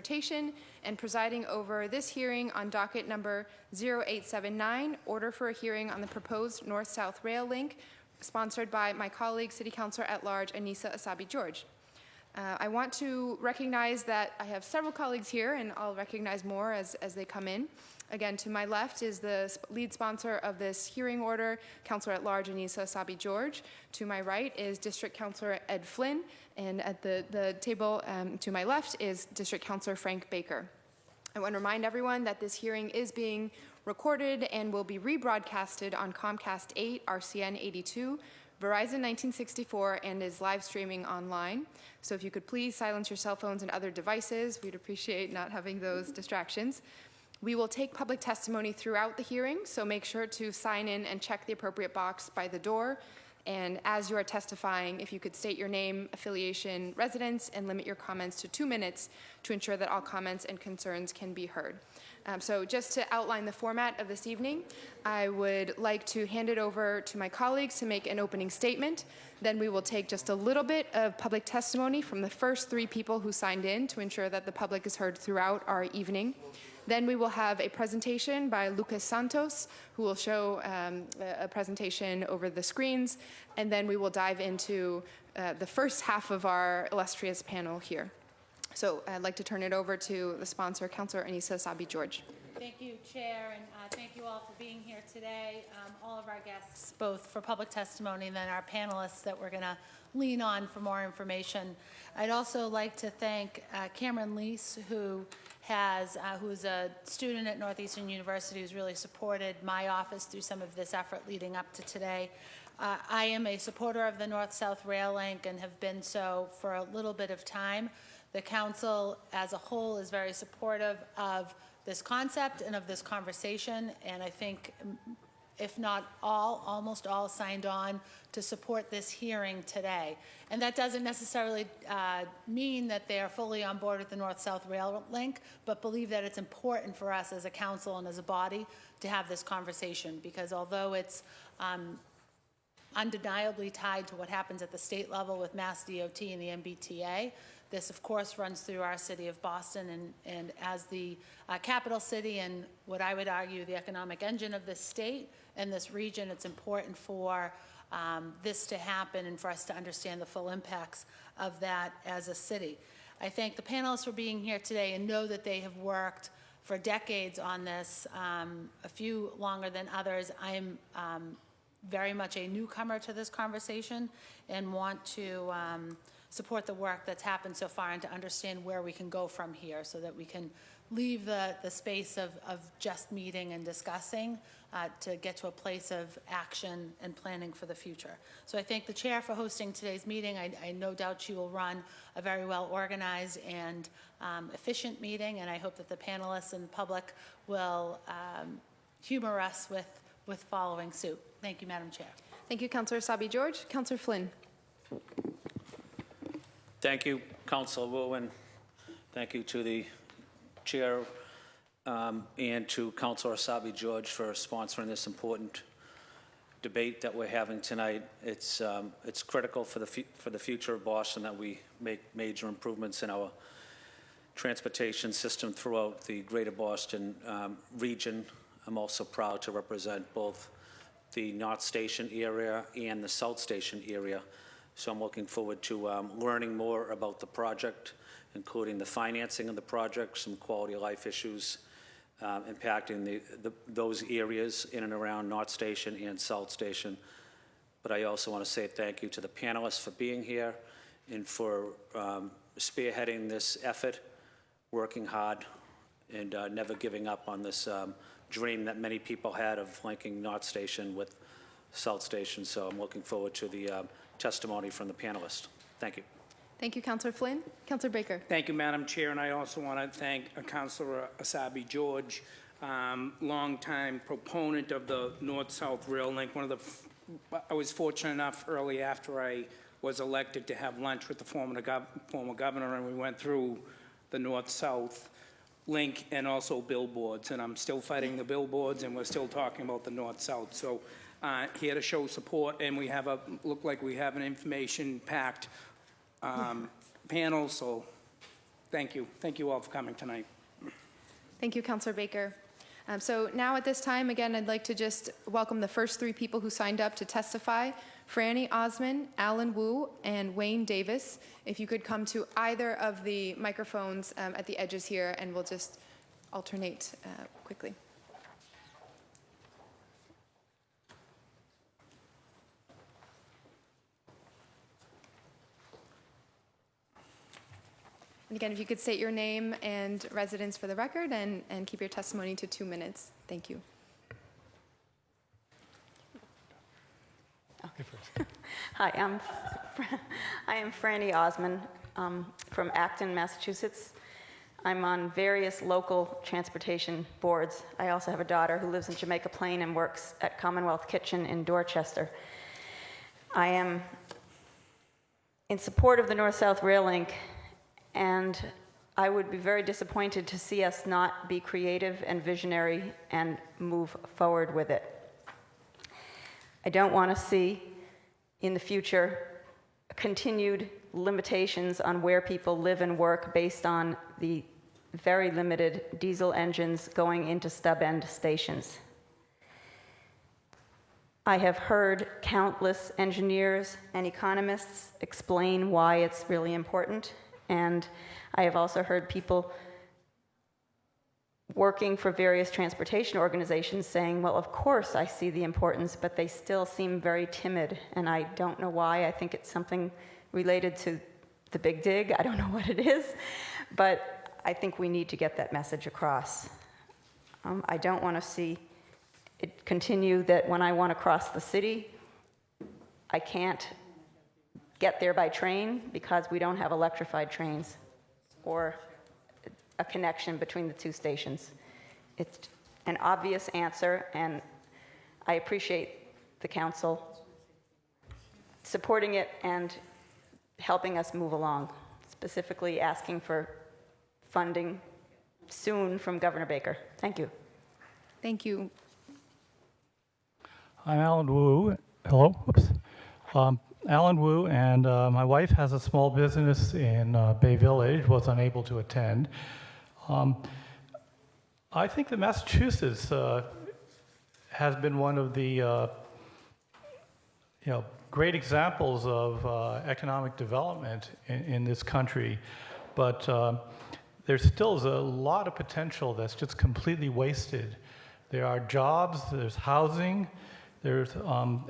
Transportation and presiding over this hearing on docket number 0879, order for a hearing on the proposed North-South Rail Link, sponsored by my colleague, City Councilor at Large, Anissa Asabi-George. I want to recognize that I have several colleagues here, and I'll recognize more as they come in. Again, to my left is the lead sponsor of this hearing order, Councilor at Large Anissa Asabi-George. To my right is District Councilor Ed Flynn, and at the table to my left is District Councilor Frank Baker. I want to remind everyone that this hearing is being recorded and will be rebroadcasted on Comcast 8, RCN 82, Verizon 1964, and is live streaming online. So if you could please silence your cell phones and other devices, we'd appreciate not having those distractions. We will take public testimony throughout the hearing, so make sure to sign in and check the appropriate box by the door. And as you are testifying, if you could state your name, affiliation, residence, and limit your comments to 2 minutes to ensure that all comments and concerns can be heard. So just to outline the format of this evening, I would like to hand it over to my colleagues to make an opening statement. Then we will take just a little bit of public testimony from the first 3 people who signed in to ensure that the public is heard throughout our evening. Then we will have a presentation by Lucas Santos, who will show a presentation over the screens, and then we will dive into the first half of our illustrious panel here. So I'd like to turn it over to the sponsor, Councilor Anissa Asabi-George. Thank you, Chair, and thank you all for being here today. All of our guests, both for public testimony and then our panelists that we're going to lean on for more information. I'd also like to thank Cameron Lease, who's a student at Northeastern University who's really supported my office through some of this effort leading up to today. I am a supporter of the North-South Rail Link and have been so for a little bit of time. The council as a whole is very supportive of this concept and of this conversation, and I think if not all, almost all signed on to support this hearing today. And that doesn't necessarily mean that they are fully on board with the North-South Rail Link, but believe that it's important for us as a council and as a body to have this conversation, because although it's undeniably tied to what happens at the state level with Mass DOT and the MBTA, this, of course, runs through our city of Boston, and as the capital city and what I would argue the economic engine of this state and this region, it's important for this to happen and for us to understand the full impacts of that as a city. I thank the panelists for being here today and know that they have worked for decades on this, a few longer than others. I am very much a newcomer to this conversation and want to support the work that's happened so far and to understand where we can go from here so that we can leave the space of just meeting and discussing to get to a place of action and planning for the future. So I thank the chair for hosting today's meeting. I no doubt she will run a very well organized and efficient meeting, and I hope that the panelists and the public will humor us with following suit. Thank you, Madam Chair. Thank you, Councilor Asabi-George. Councilor Flynn. Thank you, Councilor Wu, and thank you to the chair and to Councilor Asabi-George for sponsoring this important debate that we're having tonight. It's critical for the future of Boston that we make major improvements in our transportation system throughout the greater Boston region. I'm also proud to represent both the North Station area and the South Station area. So I'm looking forward to learning more about the project, including the financing of the project, some quality of life issues impacting those areas in and around North Station and South Station. But I also want to say thank you to the panelists for being here and for spearheading this effort, working hard, and never giving up on this dream that many people had of linking North Station with South Station. So I'm looking forward to the testimony from the panelists. Thank you. Thank you, Councilor Flynn. Councilor Baker. Thank you, Madam Chair, and I also want to thank Councilor Asabi-George, longtime proponent of the North-South Rail Link. I was fortunate enough early after I was elected to have lunch with the former governor, and we went through the North-South Link and also billboards, and I'm still fighting the billboards, and we're still talking about the North-South. So here to show support, and we have look like we have an information-packed panel, so thank you. Thank you all for coming tonight. Thank you, Councilor Baker. So now at this time, again, I'd like to just welcome the first three people who signed up to testify: Franny Osman, Alan Wu, and Wayne Davis. If you could come to either of the microphones at the edges here, and we'll just alternate quickly. And again, if you could state your name and residence for the record and keep your testimony to 2 minutes. Thank you. Hi, I am Franny Osman from Acton, Massachusetts. I'm on various local transportation boards. I also have a daughter who lives in Jamaica Plain and works at Commonwealth Kitchen in Dorchester. I am in support of the North-South Rail Link, and I would be very disappointed to see us not be creative and visionary and move forward with it. I don't want to see in the future continued limitations on where people live and work based on the very limited diesel engines going into stub-end stations. I have heard countless engineers and economists explain why it's really important, and I have also heard people working for various transportation organizations saying, well, of course I see the importance, but they still seem very timid, and I don't know why. I think it's something related to the big dig. I don't know what it is, but I think we need to get that message across. I don't want to see it continue that when I want to cross the city, I can't get there by train because we don't have electrified trains or a connection between the two stations. It's an obvious answer, and I appreciate the council supporting it and helping us move along, specifically asking for funding soon from Governor Baker. Thank you. Thank you. I'm Alan Wu. Hello. Oops. Alan Wu, and my wife has a small business in Bay Village, was unable to attend. I think that Massachusetts has been one of the great examples of economic development in this country, but there still is a lot of potential that's just completely wasted. There are jobs, there's housing, there's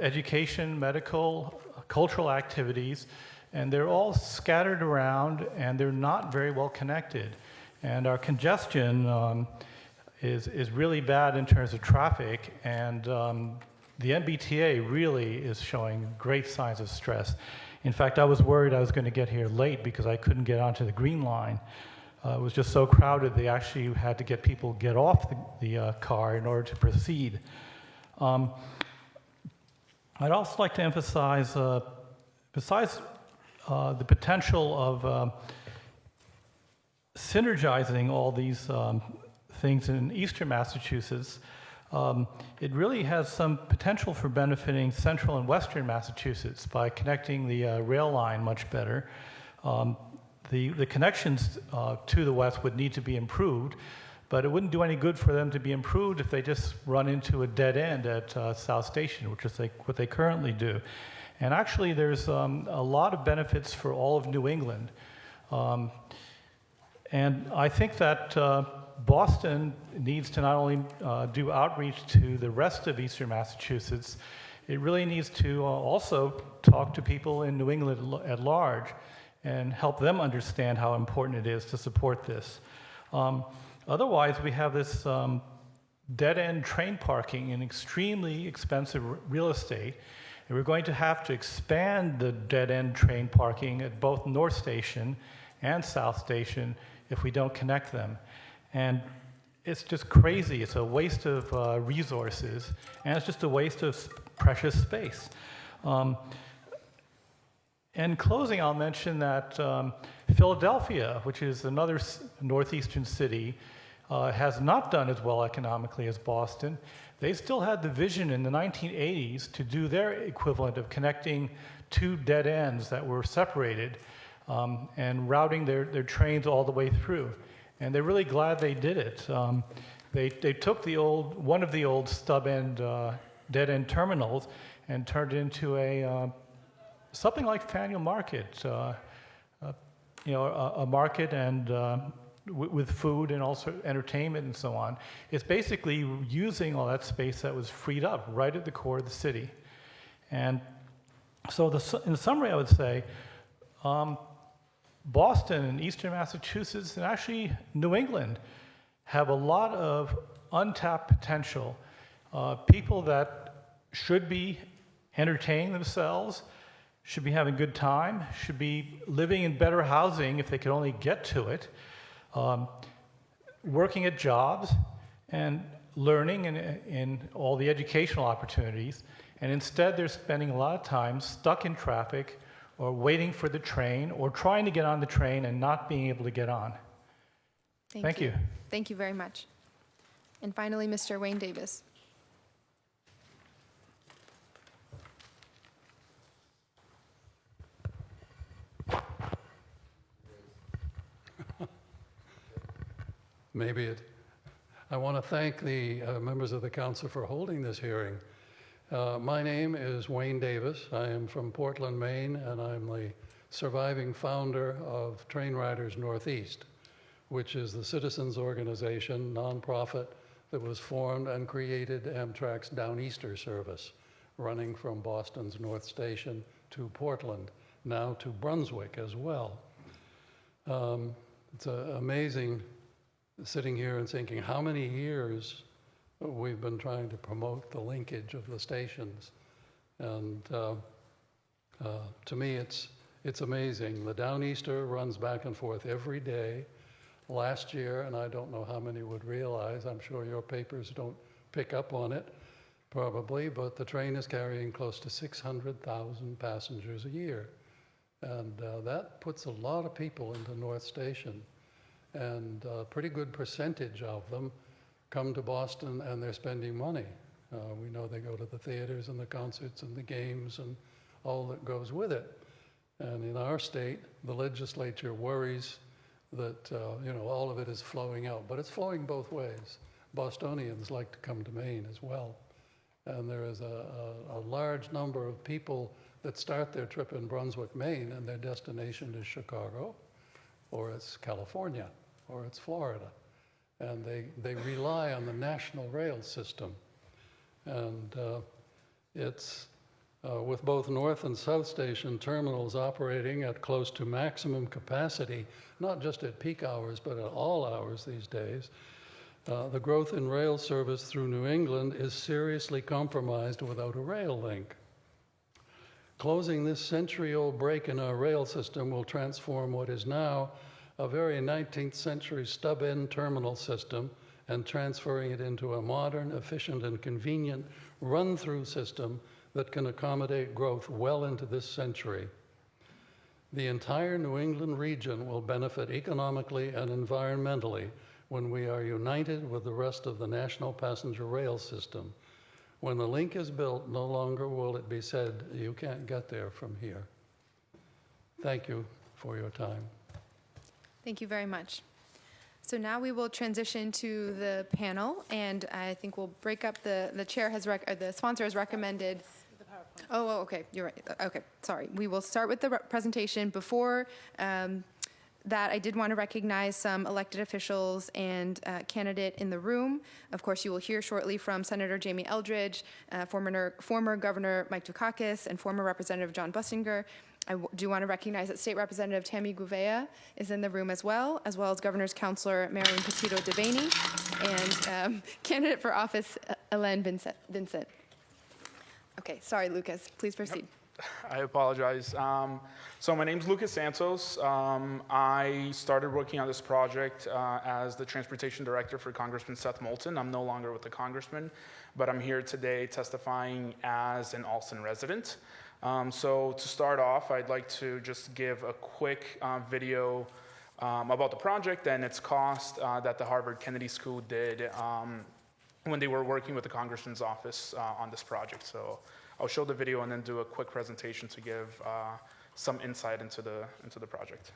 education, medical, cultural activities, and they're all scattered around, and they're not very well connected. And our congestion is really bad in terms of traffic, and the MBTA really is showing great signs of stress. In fact, I was worried I was going to get here late because I couldn't get onto the Green Line. It was just so crowded, they actually had to get people get off the car in order to proceed. I'd also like to emphasize, besides the potential of synergizing all these things in eastern Massachusetts, it really has some potential for benefiting central and western Massachusetts by connecting the rail line much better. The connections to the west would need to be improved, but it wouldn't do any good for them to be improved if they just run into a dead end at South Station, which is what they currently do. And actually, there's a lot of benefits for all of New England. And I think that Boston needs to not only do outreach to the rest of eastern Massachusetts, it really needs to also talk to people in New England at large and help them understand how important it is to support this. Otherwise, we have this dead-end train parking in extremely expensive real estate, and we're going to have to expand the dead-end train parking at both North Station and South Station if we don't connect them. And it's just crazy. It's a waste of resources, and it's just a waste of precious space. In closing, I'll mention that Philadelphia, which is another northeastern city, has not done as well economically as Boston. They still had the vision in the 1980s to do their equivalent of connecting two dead ends that were separated and routing their trains all the way through. And they're really glad they did it. They took one of the old stub-end, dead-end terminals and turned it into something like Faneuil Market, a market and with food and also entertainment and so on. It's basically using all that space that was freed up right at the core of the city. And so in summary, I would say Boston and Eastern Massachusetts and actually New England have a lot of untapped potential. People that should be entertaining themselves, should be having a good time, should be living in better housing if they could only get to it, working at jobs and learning in all the educational opportunities. And instead, they're spending a lot of time stuck in traffic or waiting for the train or trying to get on the train and not being able to get on. Thank you. Thank you very much. And finally, Mr. Wayne Davis. I want to thank the members of the council for holding this hearing. My name is Wayne Davis. I am from Portland, Maine, and I'm the surviving founder of Train Riders Northeast, which is the citizens organization, nonprofit, that was formed and created Amtrak's Downeaster service, running from Boston's North Station to Portland, now to Brunswick as well. It's amazing sitting here and thinking how many years we've been trying to promote the linkage of the stations. And to me, it's amazing. The Downeaster runs back and forth every day. Last year, and I don't know how many would realize, I'm sure your papers don't pick up on it, probably, but the train is carrying close to 600,000 passengers a year. And that puts a lot of people into North Station. And a pretty good percentage of them come to Boston and they're spending money. We know they go to the theaters and the concerts and the games and all that goes with it. And in our state, the legislature worries that all of it is flowing out, but it's flowing both ways. Bostonians like to come to Maine as well. And there is a large number of people that start their trip in Brunswick, Maine, and their destination is Chicago, or it's California, or it's Florida. And they rely on the national rail system. And it's with both North and South Station terminals operating at close to maximum capacity, not just at peak hours, but at all hours these days, the growth in rail service through New England is seriously compromised without a rail link. Closing this century-old break in our rail system will transform what is now a very 19th century stub-end terminal system and transferring it into a modern, efficient, and convenient run-through system that can accommodate growth well into this century. The entire New England region will benefit economically and environmentally when we are united with the rest of the national passenger rail system. When the link is built, no longer will it be said, you can't get there from here. Thank you for your time. Thank you very much. So now we will transition to the panel, and I think we'll break up the chair has the sponsor has recommended. Oh, okay, you're right. Okay, sorry. We will start with the presentation. Before that, I did want to recognize some elected officials and candidate in the room. Of course, you will hear shortly from Senator Jamie Eldridge, former Governor Mike Dukakis, and former Representative John Bussinger. I do want to recognize that State Representative Tammy Gouveia is in the room as well as Governor's Counselor Marion Petito Devaney and candidate for office Elaine Vincent. Okay, sorry, Lucas. Please proceed. I apologize. So my name's Lucas Santos. I started working on this project as the transportation director for Congressman Seth Moulton. I'm no longer with the congressman, but I'm here today testifying as an Allston resident. So to start off, I'd like to just give a quick video about the project and its cost that the Harvard Kennedy School did when they were working with the congressman's office on this project. So I'll show the video and then do a quick presentation to give some insight into the project.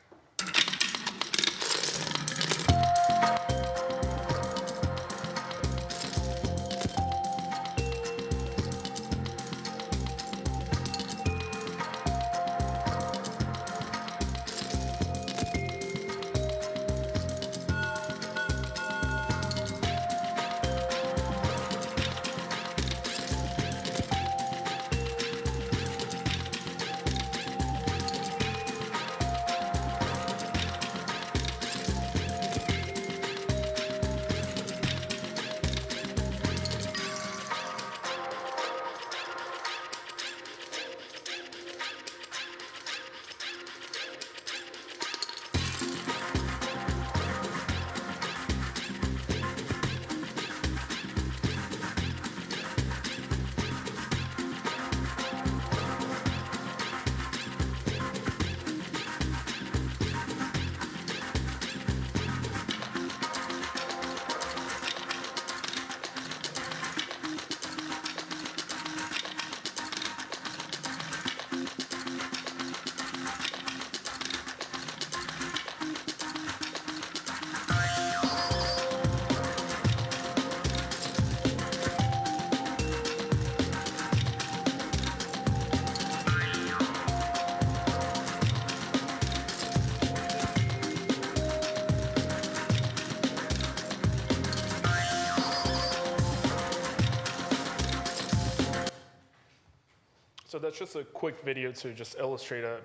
So that's just a quick video to just illustrate a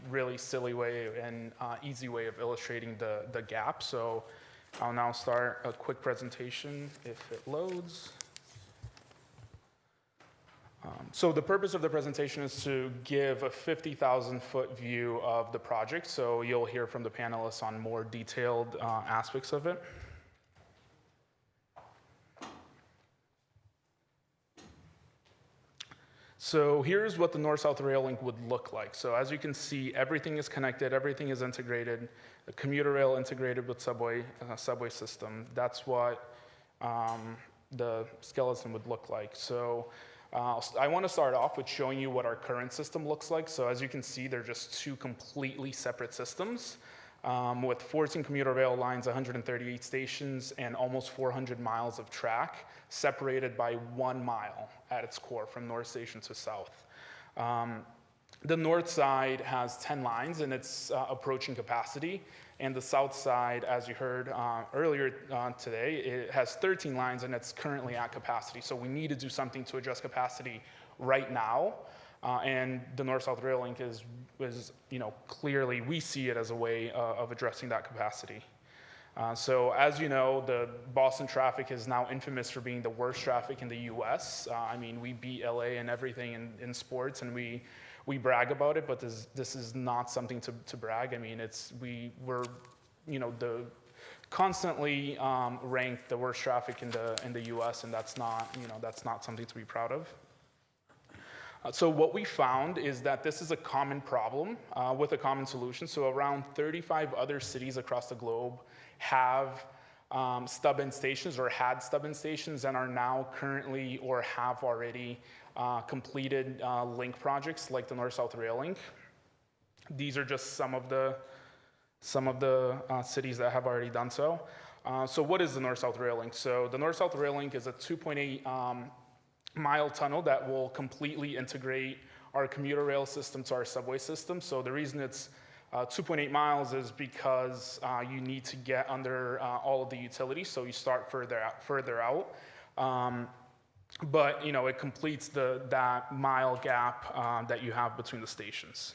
really silly way and easy way of illustrating the gap. So I'll now start a quick presentation if it loads. So the purpose of the presentation is to give a 50,000-foot view of the project. So you'll hear from the panelists on more detailed aspects of it. So here's what the North-South Rail Link would look like. So as you can see, everything is connected, everything is integrated. The commuter rail integrated with subway system. That's what the skeleton would look like. So I want to start off with showing you what our current system looks like. So as you can see, they're just two completely separate systems with 14 commuter rail lines, 138 stations, and almost 400 miles of track, separated by 1 mile at its core from north station to south. The north side has 10 lines and it's approaching capacity. And the south side, as you heard earlier today, it has 13 lines and it's currently at capacity. So we need to do something to address capacity right now. And the North-South Rail Link is clearly, we see it as a way of addressing that capacity. So as you know, the Boston traffic is now infamous for being the worst traffic in the US. I mean, we beat LA and everything in sports, and we brag about it, but this is not something to brag. I mean, we're constantly ranked the worst traffic in the US, and that's not something to be proud of. So what we found is that this is a common problem with a common solution. So around 35 other cities across the globe have stub-in stations or had stub-in stations and are now currently or have already completed link projects like the North-South Rail Link. These are just some of the cities that have already done so. So what is the North-South Rail Link? So the North-South Rail Link is a 2.8 mile tunnel that will completely integrate our commuter rail system to our subway system. So the reason it's 2.8 miles is because you need to get under all of the utilities, so you start further out. But it completes that mile gap that you have between the stations.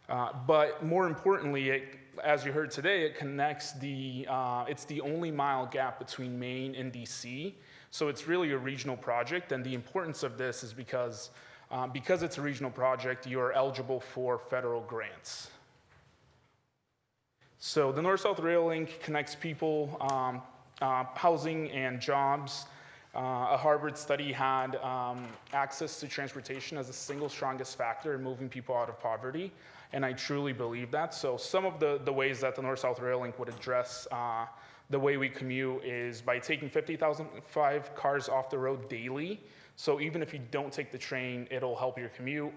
But more importantly, as you heard today, it connects it's the only mile gap between Maine and DC. So it's really a regional project, and the importance of this is because it's a regional project, you're eligible for federal grants. So the North-South Rail Link connects people, housing, and jobs. A Harvard study had access to transportation as the single strongest factor in moving people out of poverty, and I truly believe that. So some of the ways that the North-South Rail Link would address the way we commute is by taking 50,005 cars off the road daily. So even if you don't take the train, it'll help your commute.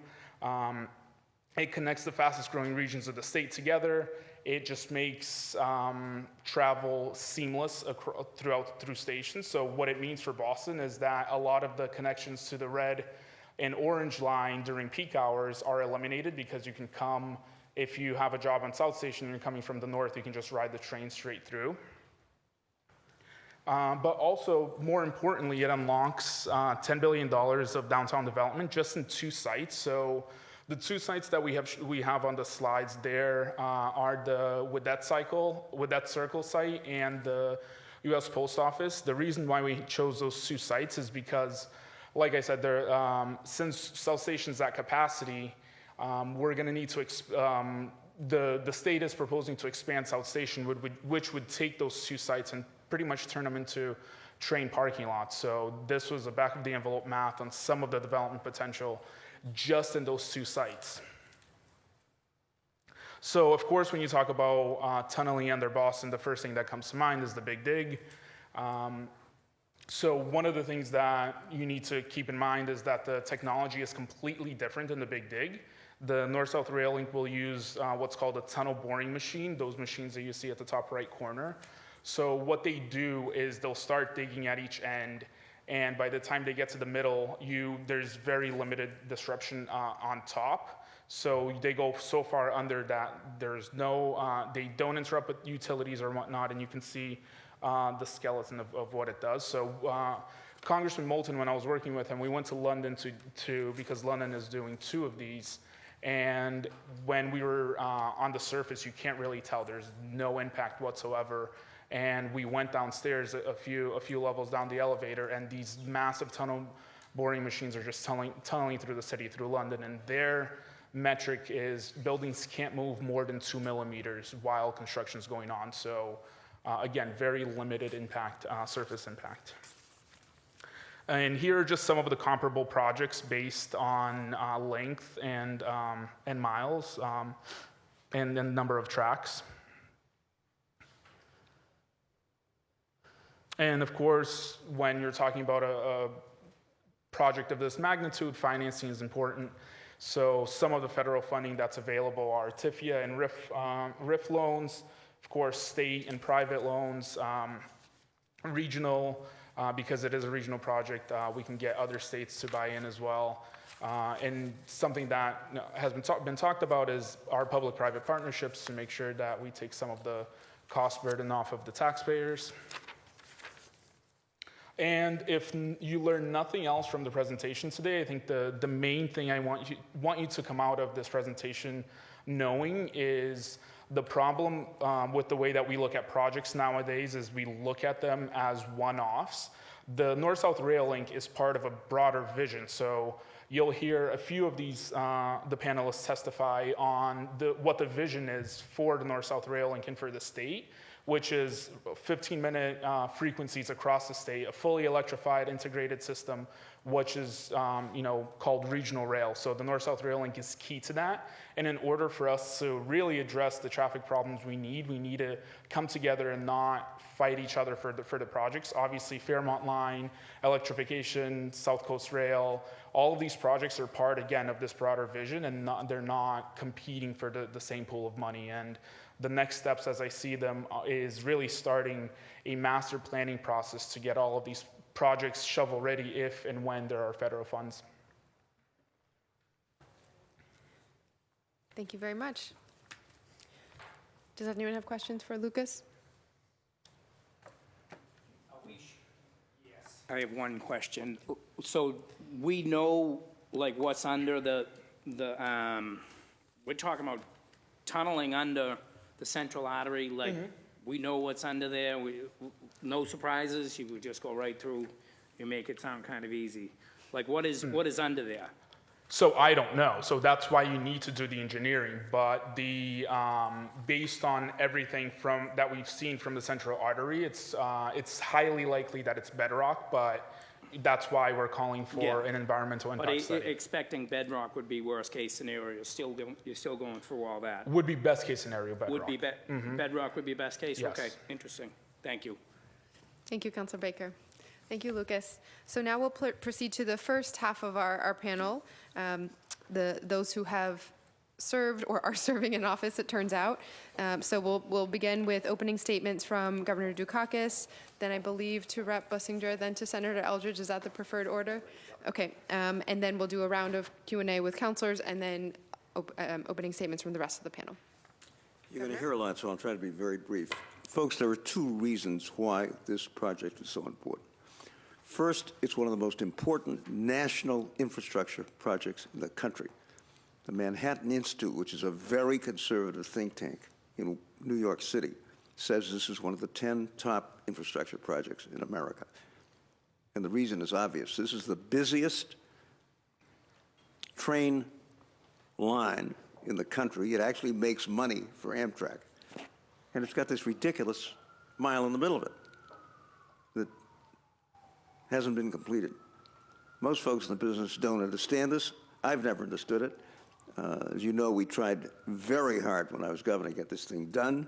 It connects the fastest growing regions of the state together. It just makes travel seamless through stations. So what it means for Boston is that a lot of the connections to the red and orange line during peak hours are eliminated, because you can come, if you have a job on South Station and you're coming from the north, you can just ride the train straight through. But also, more importantly, it unlocks $10 billion of downtown development just in 2 sites. So the 2 sites that we have on the slides there are the Widett Circle site and the U.S. Post Office. The reason why we chose those 2 sites is because, like I said, since South Station's at capacity, we're going to need to the state is proposing to expand South Station, which would take those 2 sites and pretty much turn them into train parking lots. So this was a back of the envelope math on some of the development potential just in those 2 sites. So of course, when you talk about tunneling under Boston, the first thing that comes to mind is the Big Dig. So one of the things that you need to keep in mind is that the technology is completely different in the Big Dig. The North-South Rail Link will use what's called a tunnel boring machine, those machines that you see at the top right corner. So what they do is they'll start digging at each end, and by the time they get to the middle, there's very limited disruption on top. So they go so far under that there's no, they don't interrupt with utilities or whatnot, and you can see the skeleton of what it does. So Congressman Moulton, when I was working with him, we went to London because London is doing 2 of these. And when we were on the surface, you can't really tell. There's no impact whatsoever. And we went downstairs a few levels down the elevator, and these massive tunnel boring machines are just tunneling through the city, through London. And their metric is buildings can't move more than 2 millimeters while construction's going on. So again, very limited impact, surface impact. And here are just some of the comparable projects based on length and miles and the number of tracks. And of course, when you're talking about a project of this magnitude, financing is important. So some of the federal funding that's available are TIFIA and RIF loans, of course, state and private loans, regional, because it is a regional project, we can get other states to buy in as well. And something that has been talked about is our public-private partnerships to make sure that we take some of the cost burden off of the taxpayers. And if you learn nothing else from the presentation today, I think the main thing I want you to come out of this presentation knowing is the problem with the way that we look at projects nowadays is we look at them as one-offs. The North-South Rail Link is part of a broader vision. So you'll hear a few of these, the panelists testify on what the vision is for the North-South Rail Link and for the state, which is 15-minute frequencies across the state, a fully electrified integrated system, which is called regional rail. So the North-South Rail Link is key to that. And in order for us to really address the traffic problems we need to come together and not fight each other for the projects. Obviously, Fairmont Line, electrification, South Coast Rail, all of these projects are part, again, of this broader vision, and they're not competing for the same pool of money. And the next steps, as I see them, is really starting a master planning process to get all of these projects shovel-ready if and when there are federal funds. Thank you very much. Does anyone have questions for Lucas? I have one question. So we know, like, what's under we're talking about tunneling under the central artery, like, we know what's under there, no surprises, you would just go right through, you make it sound kind of easy. Like, what is under there? So I don't know. So that's why you need to do the engineering. But based on everything that we've seen from the central artery, it's highly likely that it's bedrock. But that's why we're calling for an environmental impact study. But expecting bedrock would be worst case scenario. You're still going through all that. Would be best case scenario bedrock. Would be bedrock would be best case. Yes. Okay, interesting. Thank you. Thank you, Councilor Baker. Thank you, Lucas. So now we'll proceed to the first half of our panel. Those who have served or are serving in office, it turns out. So we'll begin with opening statements from Governor Dukakis, then I believe to Rep. Bussinger, then to Senator Eldridge. Is that the preferred order? Okay, and then we'll do a round of Q&A with counselors, and then opening statements from the rest of the panel. You're going to hear a lot, so I'll try to be very brief. Folks, there are two reasons why this project is so important. First, it's one of the most important national infrastructure projects in the country. The Manhattan Institute, which is a very conservative think tank in New York City, says this is one of the 10 top infrastructure projects in America. And the reason is obvious. This is the busiest train line in the country. It actually makes money for Amtrak. And it's got this ridiculous mile in the middle of it that hasn't been completed. Most folks in the business don't understand this. I've never understood it. As you know, we tried very hard when I was governor to get this thing done.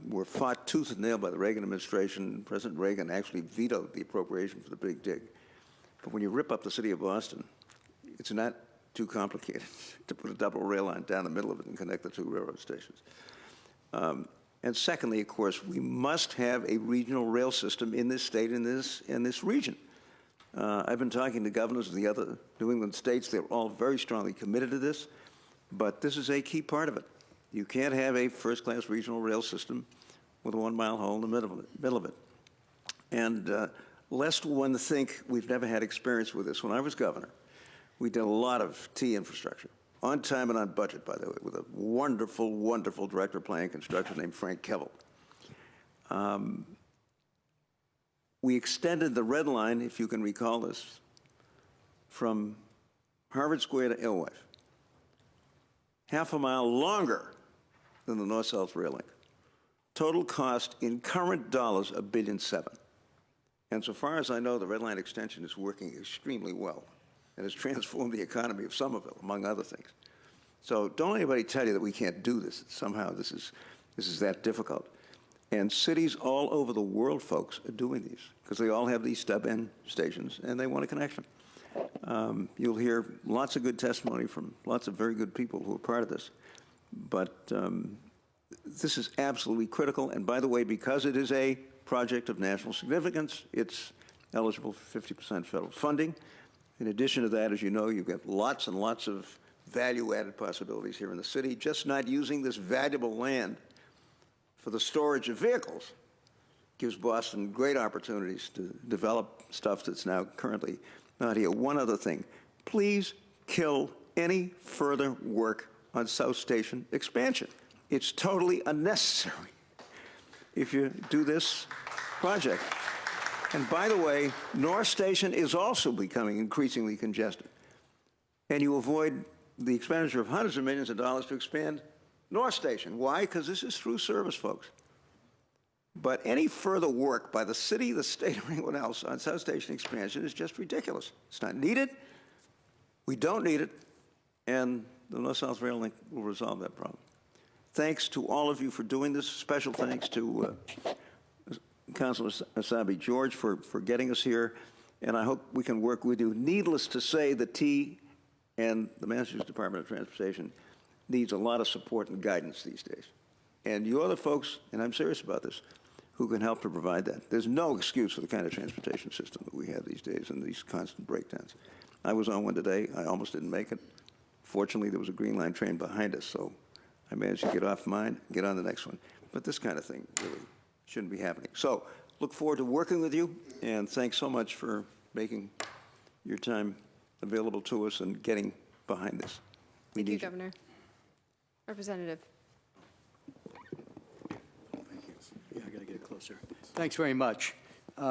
We're fought tooth and nail by the Reagan administration. President Reagan actually vetoed the appropriation for the Big Dig. But when you rip up the city of Boston, it's not too complicated to put a double rail line down the middle of it and connect the two railroad stations. And secondly, of course, we must have a regional rail system in this state, in this region. I've been talking to governors of the other New England states. They're all very strongly committed to this, but this is a key part of it. You can't have a first-class regional rail system with a one-mile hole in the middle of it. And lest one think we've never had experience with this, when I was governor, we did a lot of T infrastructure, on time and on budget, by the way, with a wonderful, wonderful director of planning and construction named Frank Kevel. We extended the Red Line, if you can recall this, from Harvard Square to Alewife, half a mile longer than the North-South Rail Link. Total cost in current dollars, $1.7 billion. And so far as I know, the Red Line extension is working extremely well and has transformed the economy of Somerville, among other things. So don't let anybody tell you that we can't do this. Somehow this is that difficult. And cities all over the world, folks, are doing these because they all have these stub-in stations and they want a connection. You'll hear lots of good testimony from lots of very good people who are part of this. But this is absolutely critical. And by the way, because it is a project of national significance, it's eligible for 50% federal funding. In addition to that, as you know, you've got lots and lots of value-added possibilities here in the city. Just not using this valuable land for the storage of vehicles gives Boston great opportunities to develop stuff that's now currently not here. One other thing, please kill any further work on South Station expansion. It's totally unnecessary if you do this project. And by the way, North Station is also becoming increasingly congested. And you avoid the expenditure of hundreds of millions of dollars to expand North Station. Why? Because this is through service, folks. But any further work by the city, the state, or anyone else on South Station expansion is just ridiculous. It's not needed. We don't need it. And the North-South Rail Link will resolve that problem. Thanks to all of you for doing this. Special thanks to Councilor Asabi George for getting us here. And I hope we can work with you. Needless to say, the T and the Massachusetts Department of Transportation needs a lot of support and guidance these days. And you're the folks, and I'm serious about this, who can help to provide that. There's no excuse for the kind of transportation system that we have these days and these constant breakdowns. I was on one today. I almost didn't make it. Fortunately, there was a Green Line train behind us, so I managed to get off mine, get on the next one. But this kind of thing really shouldn't be happening. So look forward to working with you, and thanks so much for making your time available to us and getting behind this. Thank you, Governor. Representative. Yeah, I got to get closer. Thanks very much.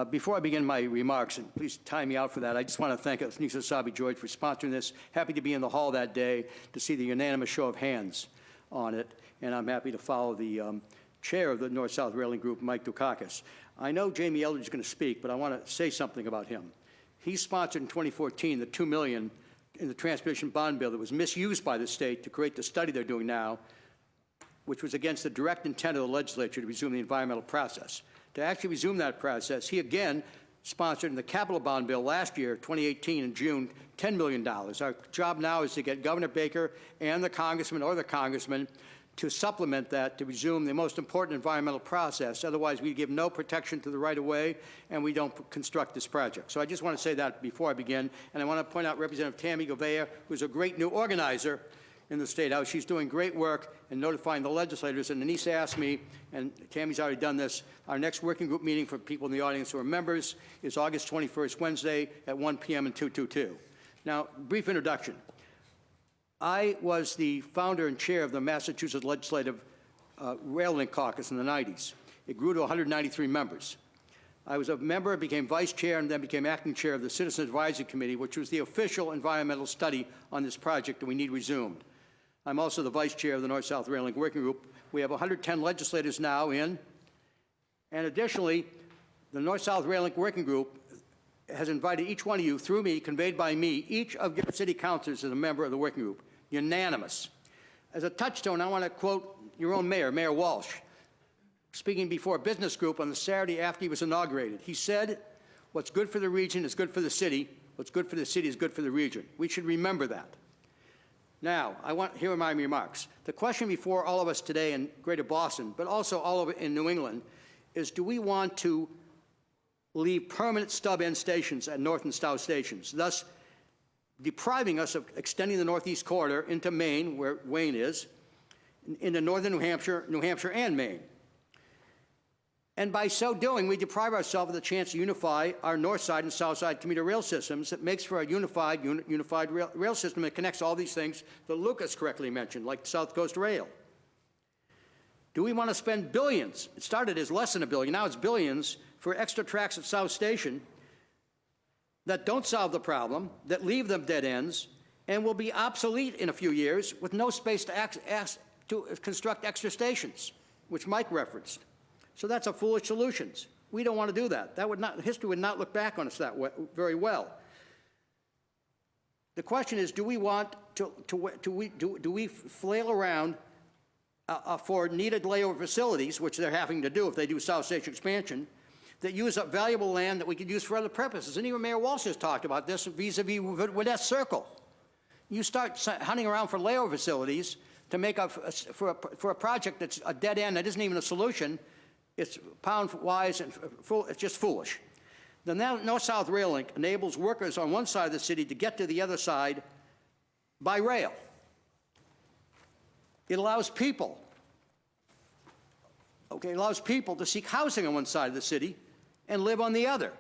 Before I begin my remarks, and please time me out for that, I just want to thank Anissa Asabi George for sponsoring this. Happy to be in the hall that day to see the unanimous show of hands on it, and I'm happy to follow the chair of the North-South Railing Group, Mike Dukakis. I know Jamie Eldridge is going to speak, but I want to say something about him. He sponsored in 2014 the $2 million in the transportation bond bill that was misused by the state to create the study they're doing now, which was against the direct intent of the legislature to resume the environmental process. To actually resume that process, he again sponsored in the capital bond bill last year, 2018, in June, $10 million. Our job now is to get Governor Baker and the congressman or the congressman to supplement that to resume the most important environmental process. Otherwise, we give no protection to the right-of-way, and we don't construct this project. So I just want to say that before I begin. And I want to point out Representative Tammy Govea, who's a great new organizer in the State House. She's doing great work in notifying the legislators. And Anissa asked me, and Tammy's already done this, our next working group meeting for people in the audience who are members is August 21st, Wednesday at 1 p.m. in 222. Now, brief introduction. I was the founder and chair of the Massachusetts Legislative Rail Link Caucus in the 90s. It grew to 193 members. I was a member, became vice chair, and then became acting chair of the Citizens Advisory Committee, which was the official environmental study on this project that we need resumed. I'm also the vice chair of the North-South Rail Link Working Group. We have 110 legislators now in, and additionally, the North-South Rail Link Working Group has invited each one of you, through me, conveyed by me, each of your city councilors as a member of the working group. Unanimous. As a touchstone, I want to quote your own mayor, Mayor Walsh, speaking before a business group on the Saturday after he was inaugurated. He said, what's good for the region is good for the city. What's good for the city is good for the region. We should remember that. Now, here are my remarks. The question before all of us today in Greater Boston, but also all over in New England, is do we want to leave permanent stub-end stations at North and South stations, thus depriving us of extending the Northeast Corridor into Maine, where Wayne is, into northern New Hampshire and Maine. And by so doing, we deprive ourselves of the chance to unify our north side and south side commuter rail systems that makes for a unified rail system that connects all these things that Lucas correctly mentioned, like South Coast Rail. Do we want to spend billions? It started as less than $1 billion, now it's billions, for extra tracks at South Station that don't solve the problem, that leave them dead ends, and will be obsolete in a few years with no space to construct extra stations, which Mike referenced. So that's a foolish solution. We don't want to do that. History would not look back on us that way, very well. The question is, do we want do we flail around for needed layover facilities, which they're having to do if they do South Station expansion, that use up valuable land that we could use for other purposes? And even Mayor Walsh has talked about this vis-a-vis Winnet Circle. You start hunting around for layover facilities to make for a project that's a dead end that isn't even a solution. It's pound-wise and it's just foolish. The North-South Rail Link enables workers on one side of the city to get to the other side by rail. It allows people, to seek housing on one side of the city and live on the other.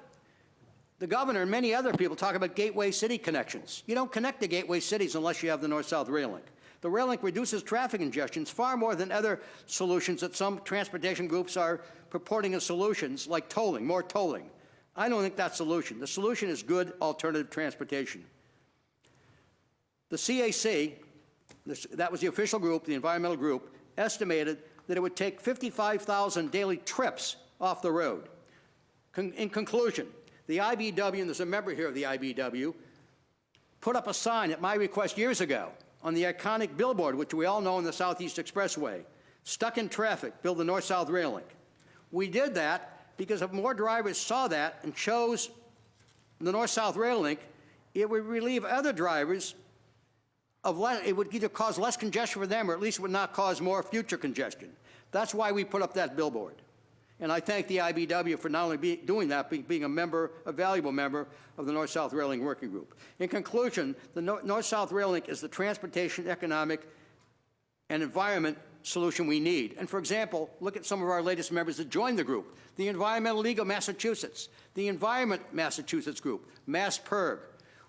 The governor and many other people talk about gateway city connections. You don't connect the gateway cities unless you have the North-South Rail Link. The rail link reduces traffic congestions far more than other solutions that some transportation groups are purporting as solutions, like tolling, more tolling. I don't think that's the solution. The solution is good alternative transportation. The CAC, that was the official group, the environmental group, estimated that it would take 55,000 daily trips off the road. In conclusion, the IBEW, and there's a member here of the IBEW, put up a sign at my request years ago on the iconic billboard, which we all know in the Southeast Expressway, stuck in traffic, build the North-South Rail Link. We did that because if more drivers saw that and chose the North-South Rail Link, it would relieve other drivers it would either cause less congestion for them or at least would not cause more future congestion. That's why we put up that billboard. And I thank the IBEW for not only doing that, but being a valuable member of the North-South Rail Link Working Group. In conclusion, the North-South Rail Link is the transportation, economic, and environment solution we need. And for example, look at some of our latest members that joined the group. The Environmental League of Massachusetts, the Environment Massachusetts Group, MassPIRG.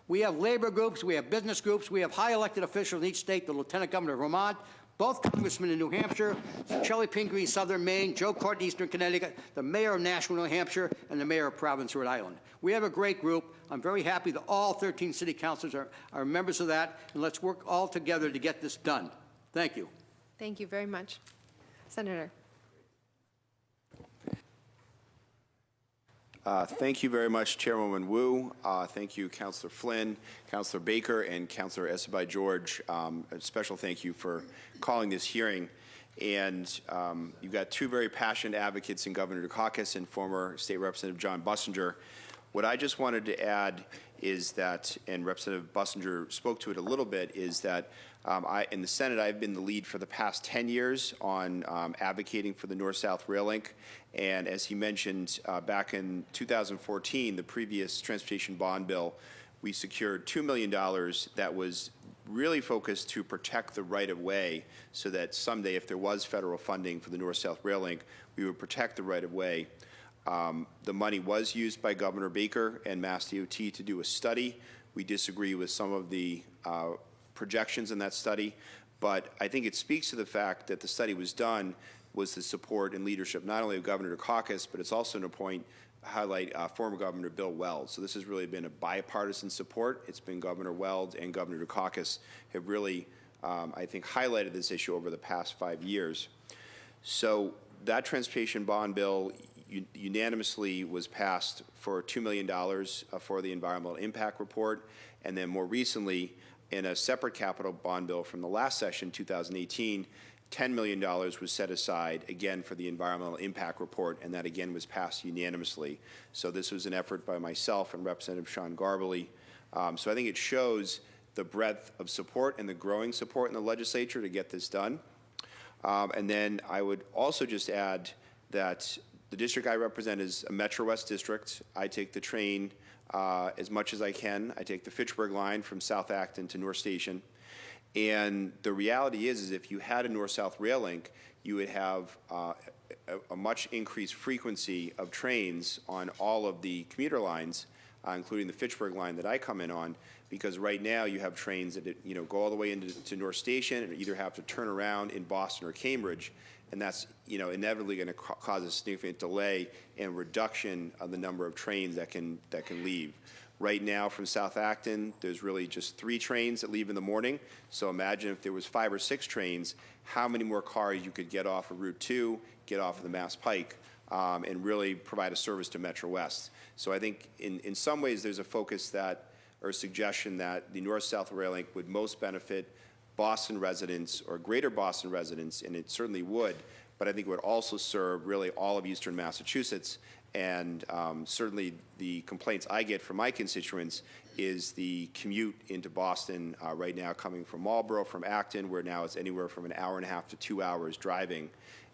We have labor groups, we have business groups, we have high elected officials in each state, the Lieutenant Governor of Vermont, both congressmen in New Hampshire, Shelley Pingree, Southern Maine, Joe Courtney, Eastern Connecticut, the mayor of Nashua, New Hampshire, and the mayor of Providence, Rhode Island. We have a great group. I'm very happy that all 13 city councilors are members of that, and let's work all together to get this done. Thank you. Thank you very much. Senator. Thank you very much, Chairwoman Wu. Thank you, Councilor Flynn, Councilor Baker, and Councilor Essabai-George. A special thank you for calling this hearing. And you've got two very passionate advocates in Governor Dukakis and former State Representative John Bussinger. What I just wanted to add is that, and Representative Bussinger spoke to it a little bit, is that in the Senate, I've been the lead for the past 10 years on advocating for the North-South Rail Link. And as he mentioned, back in 2014, the previous transportation bond bill, we secured $2 million that was really focused to protect the right-of-way so that someday, if there was federal funding for the North-South Rail Link, we would protect the right-of-way. The money was used by Governor Baker and Mass DOT to do a study. We disagree with some of the projections in that study, but I think it speaks to the fact that the study was done was the support and leadership not only of Governor Dukakis, but it's also an point highlight former Governor Bill Weld. So this has really been a bipartisan support. It's been Governor Weld and Governor Dukakis have really, I think, highlighted this issue over the past 5 years. So that transportation bond bill unanimously was passed for $2 million for the environmental impact report, and then more recently, in a separate capital bond bill from the last session, 2018, $10 million was set aside, again, for the environmental impact report, and that, again, was passed unanimously. So this was an effort by myself and Representative Sean Garbely. So I think it shows the breadth of support and the growing support in the legislature to get this done. And then I would also just add that the district I represent is a Metro West district. I take the train as much as I can. I take the Fitchburg line from South Acton to North Station. And the reality is if you had a North-South Rail Link, you would have a much increased frequency of trains on all of the commuter lines, including the Fitchburg line that I come in on, because right now you have trains that go all the way into North Station and either have to turn around in Boston or Cambridge, and that's inevitably going to cause a significant delay and reduction of the number of trains that can leave. Right now from South Acton, there's really just 3 trains that leave in the morning. So imagine if there was 5 or 6 trains, how many more cars you could get off of Route 2, get off of the Mass Pike, and really provide a service to Metro West. So I think in some ways there's a focus that, or a suggestion that the North-South Rail Link would most benefit Boston residents or greater Boston residents, and it certainly would, but I think it would also serve really all of Eastern Massachusetts. And certainly the complaints I get from my constituents is the commute into Boston right now coming from Marlborough, from Acton, where now it's anywhere from an hour and a half to 2 hours driving.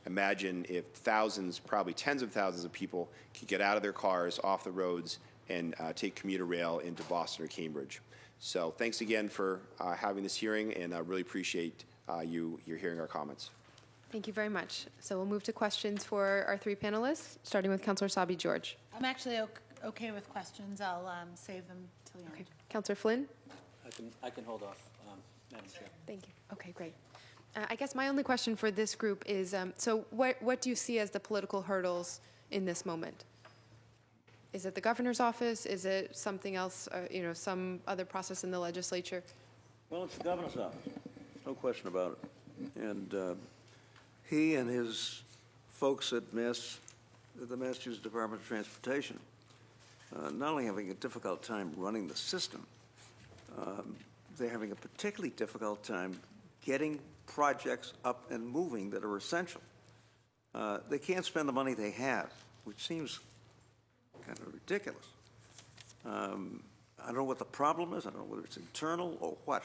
Imagine if thousands, probably tens of thousands of people could get out of their cars, off the roads, and take commuter rail into Boston or Cambridge. So thanks again for having this hearing, and I really appreciate you're hearing our comments. Thank you very much. So we'll move to questions for our 3 panelists, starting with Councilor Sabi George. I'm actually okay with questions. I'll save them till the end. Okay. Councilor Flynn? I can hold off, Madam Chair. Thank you. Okay, great. I guess my only question for this group is, so what do you see as the political hurdles in this moment? Is it the governor's office? Is it something else, some other process in the legislature? Well, it's the governor's office, no question about it. And he and his folks at the Massachusetts Department of Transportation not only having a difficult time running the system, they're having a particularly difficult time getting projects up and moving that are essential. They can't spend the money they have, which seems kind of ridiculous. I don't know what the problem is. I don't know whether it's internal or what.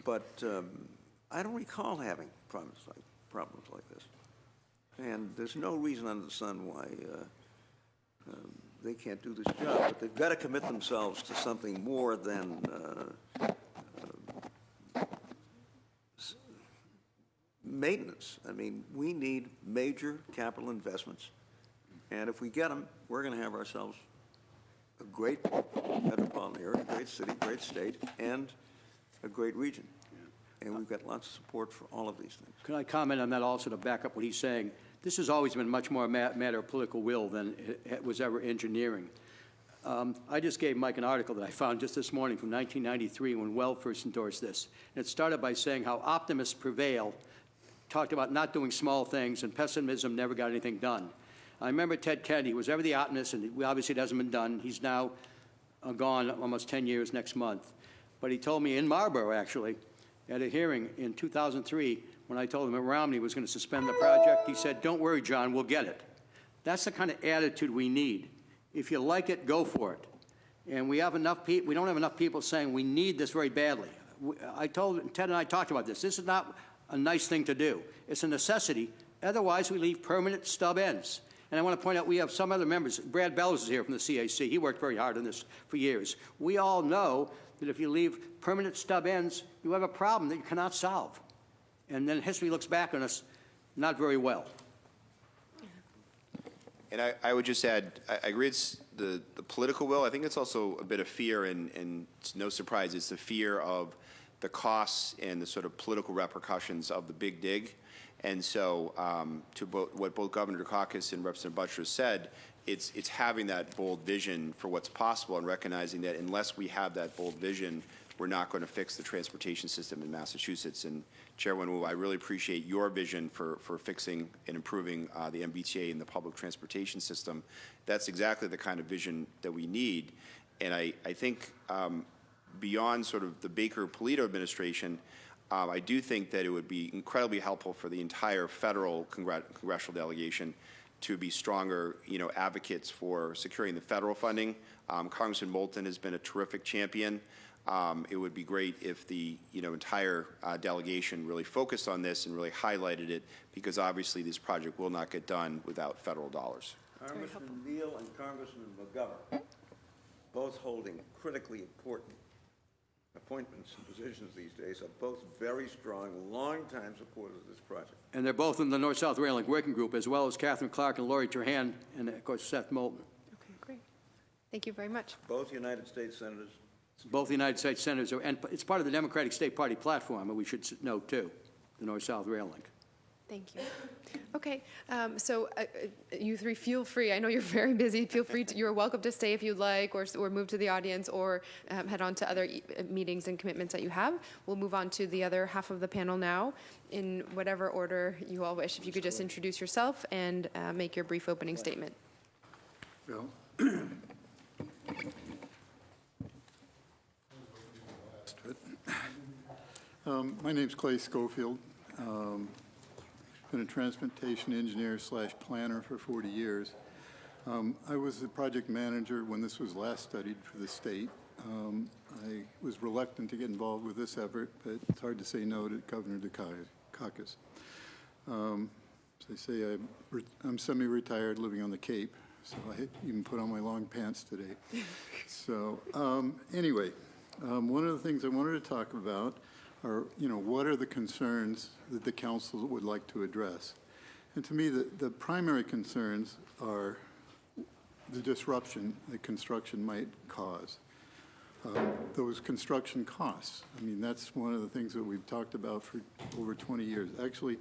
But I don't recall having problems like this. And there's no reason under the sun why they can't do this job. But they've got to commit themselves to something more than maintenance. I mean, we need major capital investments. And if we get them, we're going to have ourselves a great metropolitan area, a great city, great state, and a great region. And we've got lots of support for all of these things. Can I comment on that also to back up what he's saying? This has always been much more a matter of political will than it was ever engineering. I just gave Mike an article that I found just this morning from 1993 when Weld first endorsed this. And it started by saying how optimists prevail, talked about not doing small things, and pessimism never got anything done. I remember Ted Kennedy was ever the optimist, and obviously it hasn't been done. He's now gone almost 10 years next month. But he told me in Marlborough, actually, at a hearing in 2003, when I told him that Romney was going to suspend the project, he said, "Don't worry, John, we'll get it." That's the kind of attitude we need. If you like it, go for it. And we have enough people, we don't have enough people saying we need this very badly. Ted and I talked about this. This is not a nice thing to do. It's a necessity. Otherwise, we leave permanent stub ends. And I want to point out, we have some other members. Brad Bellows is here from the CAC. He worked very hard on this for years. We all know that if you leave permanent stub ends, you have a problem that you cannot solve. And then history looks back on us not very well. And I would just add, I agree it's the political will. I think it's also a bit of fear, and it's no surprise, it's the fear of the costs and the sort of political repercussions of the big dig. And so to what both Governor Dukakis and Representative Butcher said, it's having that bold vision for what's possible and recognizing that unless we have that bold vision, we're not going to fix the transportation system in Massachusetts. And Chairwoman Wu, I really appreciate your vision for fixing and improving the MBTA and the public transportation system. That's exactly the kind of vision that we need. And I think beyond sort of the Baker-Polito administration, I do think that it would be incredibly helpful for the entire federal congressional delegation to be stronger, advocates for securing the federal funding. Congressman Moulton has been a terrific champion. It would be great if the entire delegation really focused on this and really highlighted it, because obviously this project will not get done without federal dollars. Congressman Neal and Congressman McGovern, both holding critically important appointments and positions these days, are both very strong, longtime supporters of this project. And they're both in the North-South Rail Link Working Group, as well as Catherine Clark and Lori Trahan, and of course Seth Moulton. Okay, great. Thank you very much. Both United States senators. Both the United States senators, and it's part of the Democratic State Party platform, and we should note too, the North-South Rail Link. Thank you. Okay, so you three, feel free. I know you're very busy. Feel free you're welcome to stay if you'd like, or move to the audience, or head on to other meetings and commitments that you have. We'll move on to the other half of the panel now, in whatever order you all wish. If you could just introduce yourself and make your brief opening statement. Bill. My name's Clay Schofield. Been a transportation engineer / planner for 40 years. I was the project manager when this was last studied for the state. I was reluctant to get involved with this effort, but it's hard to say no to Governor Dukakis. As I say, I'm semi-retired, living on the Cape, so I even put on my long pants today. So anyway, one of the things I wanted to talk about are, what are the concerns that the council would like to address? And to me, the primary concerns are the disruption that construction might cause. Those construction costs. I mean, that's one of the things that we've talked about for over 20 years. Actually,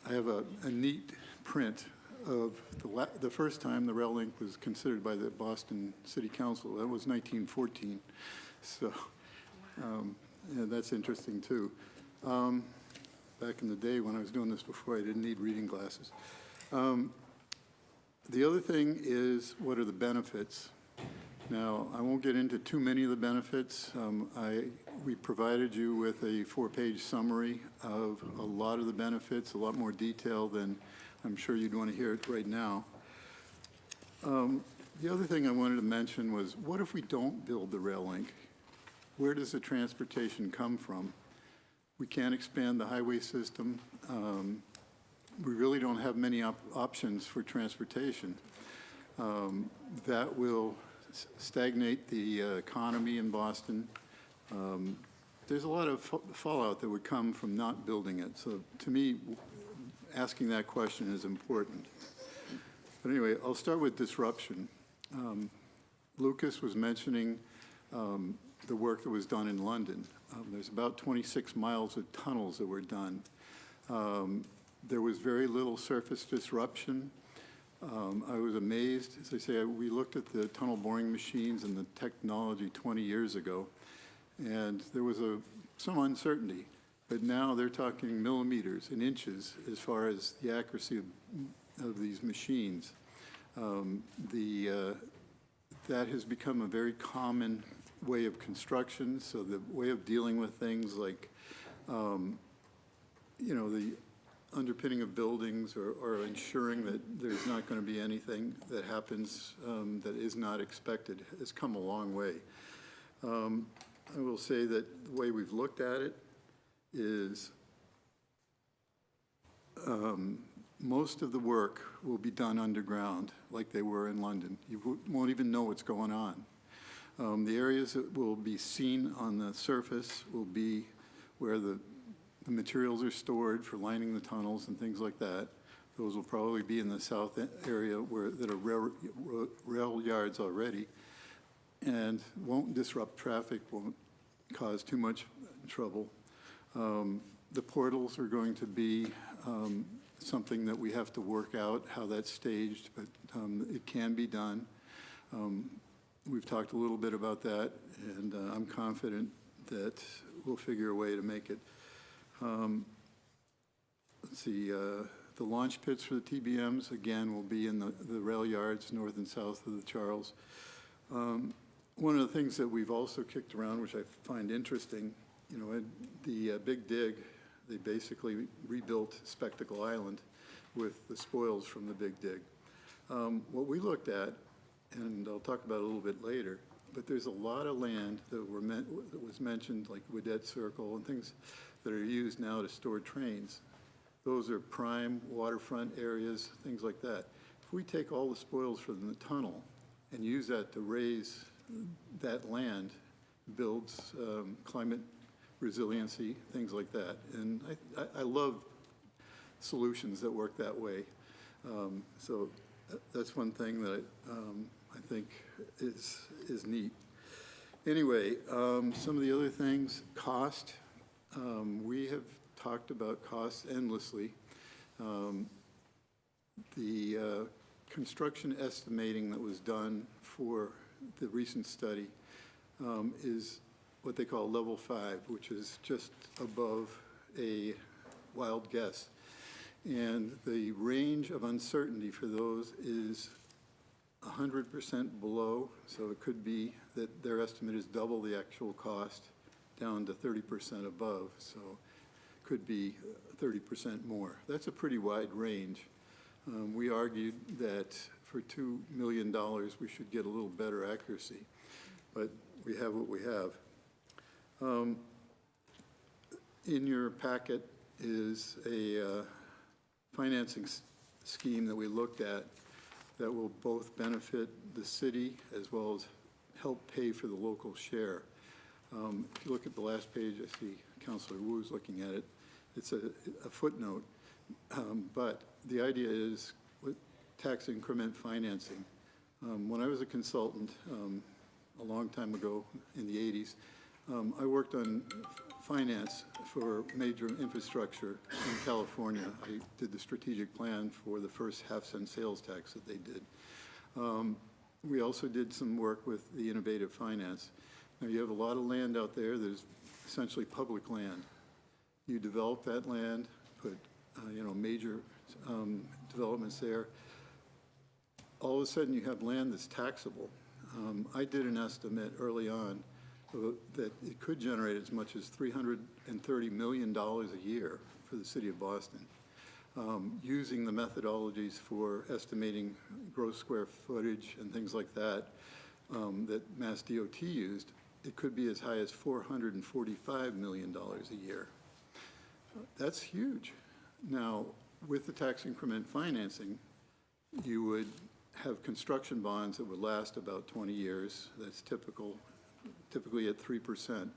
I have a neat print of the first time the rail link was considered by the Boston City Council. That was 1914. So. Yeah, that's interesting, too. Back in the day when I was doing this before, I didn't need reading glasses. The other thing is, what are the benefits? Now, I won't get into too many of the benefits. We provided you with a 4-page summary of a lot of the benefits, a lot more detail than I'm sure you'd want to hear it right now. The other thing I wanted to mention was, what if we don't build the rail link? Where does the transportation come from? We can't expand the highway system. We really don't have many options for transportation. That will stagnate the economy in Boston. There's a lot of fallout that would come from not building it. So to me, asking that question is important. But anyway, I'll start with disruption. Lucas was mentioning the work that was done in London. There's about 26 miles of tunnels that were done. There was very little surface disruption. I was amazed. As I say, we looked at the tunnel boring machines and the technology 20 years ago, and there was some uncertainty. But now they're talking millimeters and inches as far as the accuracy of these machines. That has become a very common way of construction, so the way of dealing with things like, the underpinning of buildings or ensuring that there's not going to be anything that happens that is not expected has come a long way. I will say that the way we've looked at it is most of the work will be done underground like they were in London. You won't even know what's going on. The areas that will be seen on the surface will be where the materials are stored for lining the tunnels and things like that. Those will probably be in the south area that are rail yards already, and won't disrupt traffic, won't cause too much trouble. The portals are going to be something that we have to work out how that's staged, but it can be done. We've talked a little bit about that, and I'm confident that we'll figure a way to make it. Let's see, the launch pits for the TBMs, again, will be in the rail yards north and south of the Charles. One of the things that we've also kicked around, which I find interesting, you know, at the Big Dig, they basically rebuilt Spectacle Island with the spoils from the Big Dig. What we looked at, and I'll talk about it a little bit later, but there's a lot of land that was mentioned, like Wedette Circle and things that are used now to store trains. Those are prime waterfront areas, things like that. If we take all the spoils from the tunnel and use that to raise that land, builds climate resiliency, things like that. And I love solutions that work that way. So that's one thing that I think is neat. Anyway, some of the other things, cost. We have talked about costs endlessly. The construction estimating that was done for the recent study is what they call level 5, which is just above a wild guess. And the range of uncertainty for those is 100% below, so it could be that their estimate is double the actual cost down to 30% above, so could be 30% more. That's a pretty wide range. We argued that for $2 million, we should get a little better accuracy, but we have what we have. In your packet is a financing scheme that we looked at that will both benefit the city as well as help pay for the local share. If you look at the last page, I see Councilor Wu's looking at it. It's a footnote, but the idea is with tax increment financing. When I was a consultant a long time ago in the 80s, I worked on finance for major infrastructure in California. I did the strategic plan for the first half-cent sales tax that they did. We also did some work with the innovative finance. Now, you have a lot of land out there that is essentially public land. You develop that land, put major developments there. All of a sudden, you have land that's taxable. I did an estimate early on that it could generate as much as $330 million a year for the city of Boston. Using the methodologies for estimating gross square footage and things like that that Mass DOT used, it could be as high as $445 million a year. That's huge. Now, with the tax increment financing, you would have construction bonds that would last about 20 years. That's typically at 3%.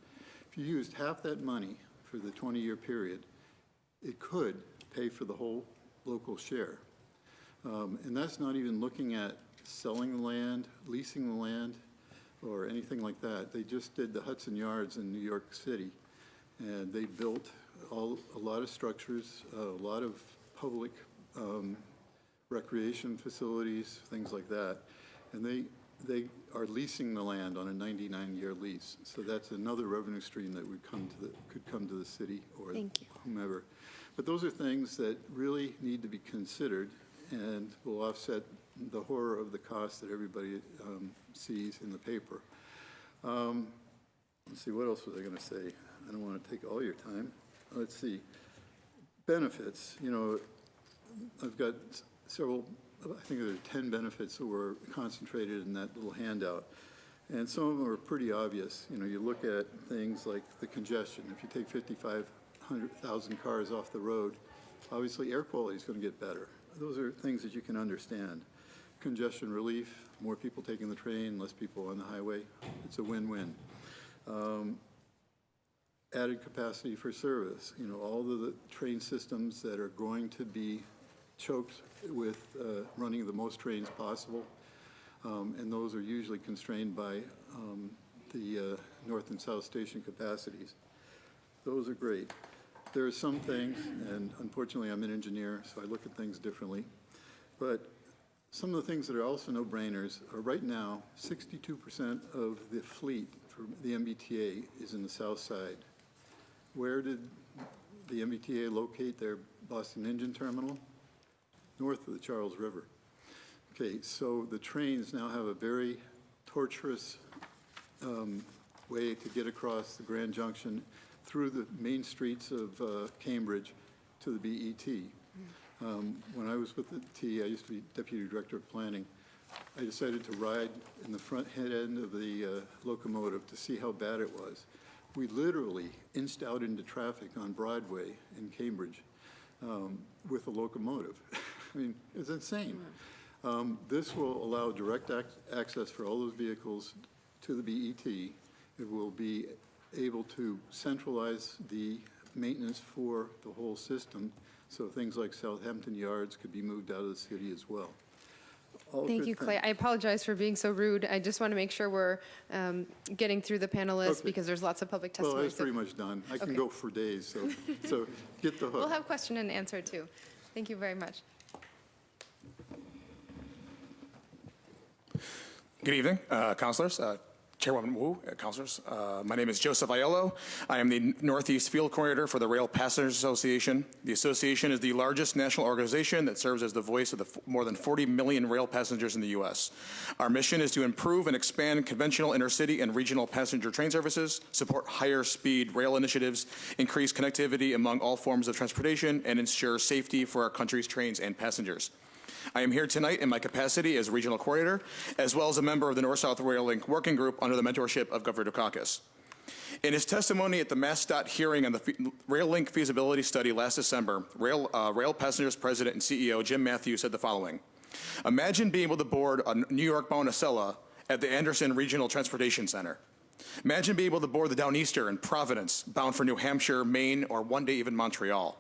If you used half that money for the 20-year period, it could pay for the whole local share. And that's not even looking at selling the land, leasing the land, or anything like that. They just did the Hudson Yards in New York City, and they built a lot of structures, a lot of public recreation facilities, things like that. And they are leasing the land on a 99-year lease. So that's another revenue stream that would could come to the city or whomever. But those are things that really need to be considered and will offset the horror of the cost that everybody sees in the paper. Let's see, what else was I going to say? I don't want to take all your time. Let's see. benefits, you know, I've got several, I think there are 10 benefits that were concentrated in that little handout. And some of them are pretty obvious. You know, you look at things like the congestion. If you take 5,500,000 cars off the road, obviously air quality is going to get better. Those are things that you can understand. Congestion relief, more people taking the train, less people on the highway. It's a win-win. Added capacity for service. You know, all of the train systems that are going to be choked with running the most trains possible, and those are usually constrained by the north and south station capacities. Those are great. There are some things, and unfortunately I'm an engineer, so I look at things differently, but some of the things that are also no-brainers are right now, 62% of the fleet for the MBTA is in the south side. Where did the MBTA locate their Boston Engine Terminal? North of the Charles River. Okay, so the trains now have a very torturous way to get across the Grand Junction through the main streets of Cambridge to the BET. When I was with the T, I used to be Deputy Director of Planning. I decided to ride in the front head end of the locomotive to see how bad it was. We literally inched out into traffic on Broadway in Cambridge with a locomotive. I mean, it's insane. This will allow direct access for all those vehicles to the BET. It will be able to centralize the maintenance for the whole system, so things like Southampton Yards could be moved out of the city as well. Thank you, Clay. I apologize for being so rude. I just want to make sure we're getting through the panelists because there's lots of public testimony. Well, that's pretty much done. I can go for days, so get the hook. We'll have question and answer too. Thank you very much. Good evening, councilors. Chairwoman Wu, councilors. My name is Joseph Aiello. I am the Northeast Field Coordinator for the Rail Passengers Association. The association is the largest national organization that serves as the voice of the more than 40 million rail passengers in the U.S. Our mission is to improve and expand conventional intercity and regional passenger train services, support higher speed rail initiatives, increase connectivity among all forms of transportation, and ensure safety for our country's trains and passengers. I am here tonight in my capacity as Regional Coordinator, as well as a member of the North-South Rail Link Working Group under the mentorship of Governor Dukakis. In his testimony at the MassDOT hearing on the Rail Link feasibility study last December, Rail Passengers President and CEO Jim Matthews said the following: "Imagine being able to board a New York-bound Acela at the Anderson Regional Transportation Center. Imagine being able to board the Downeaster in Providence, bound for New Hampshire, Maine, or one day even Montreal.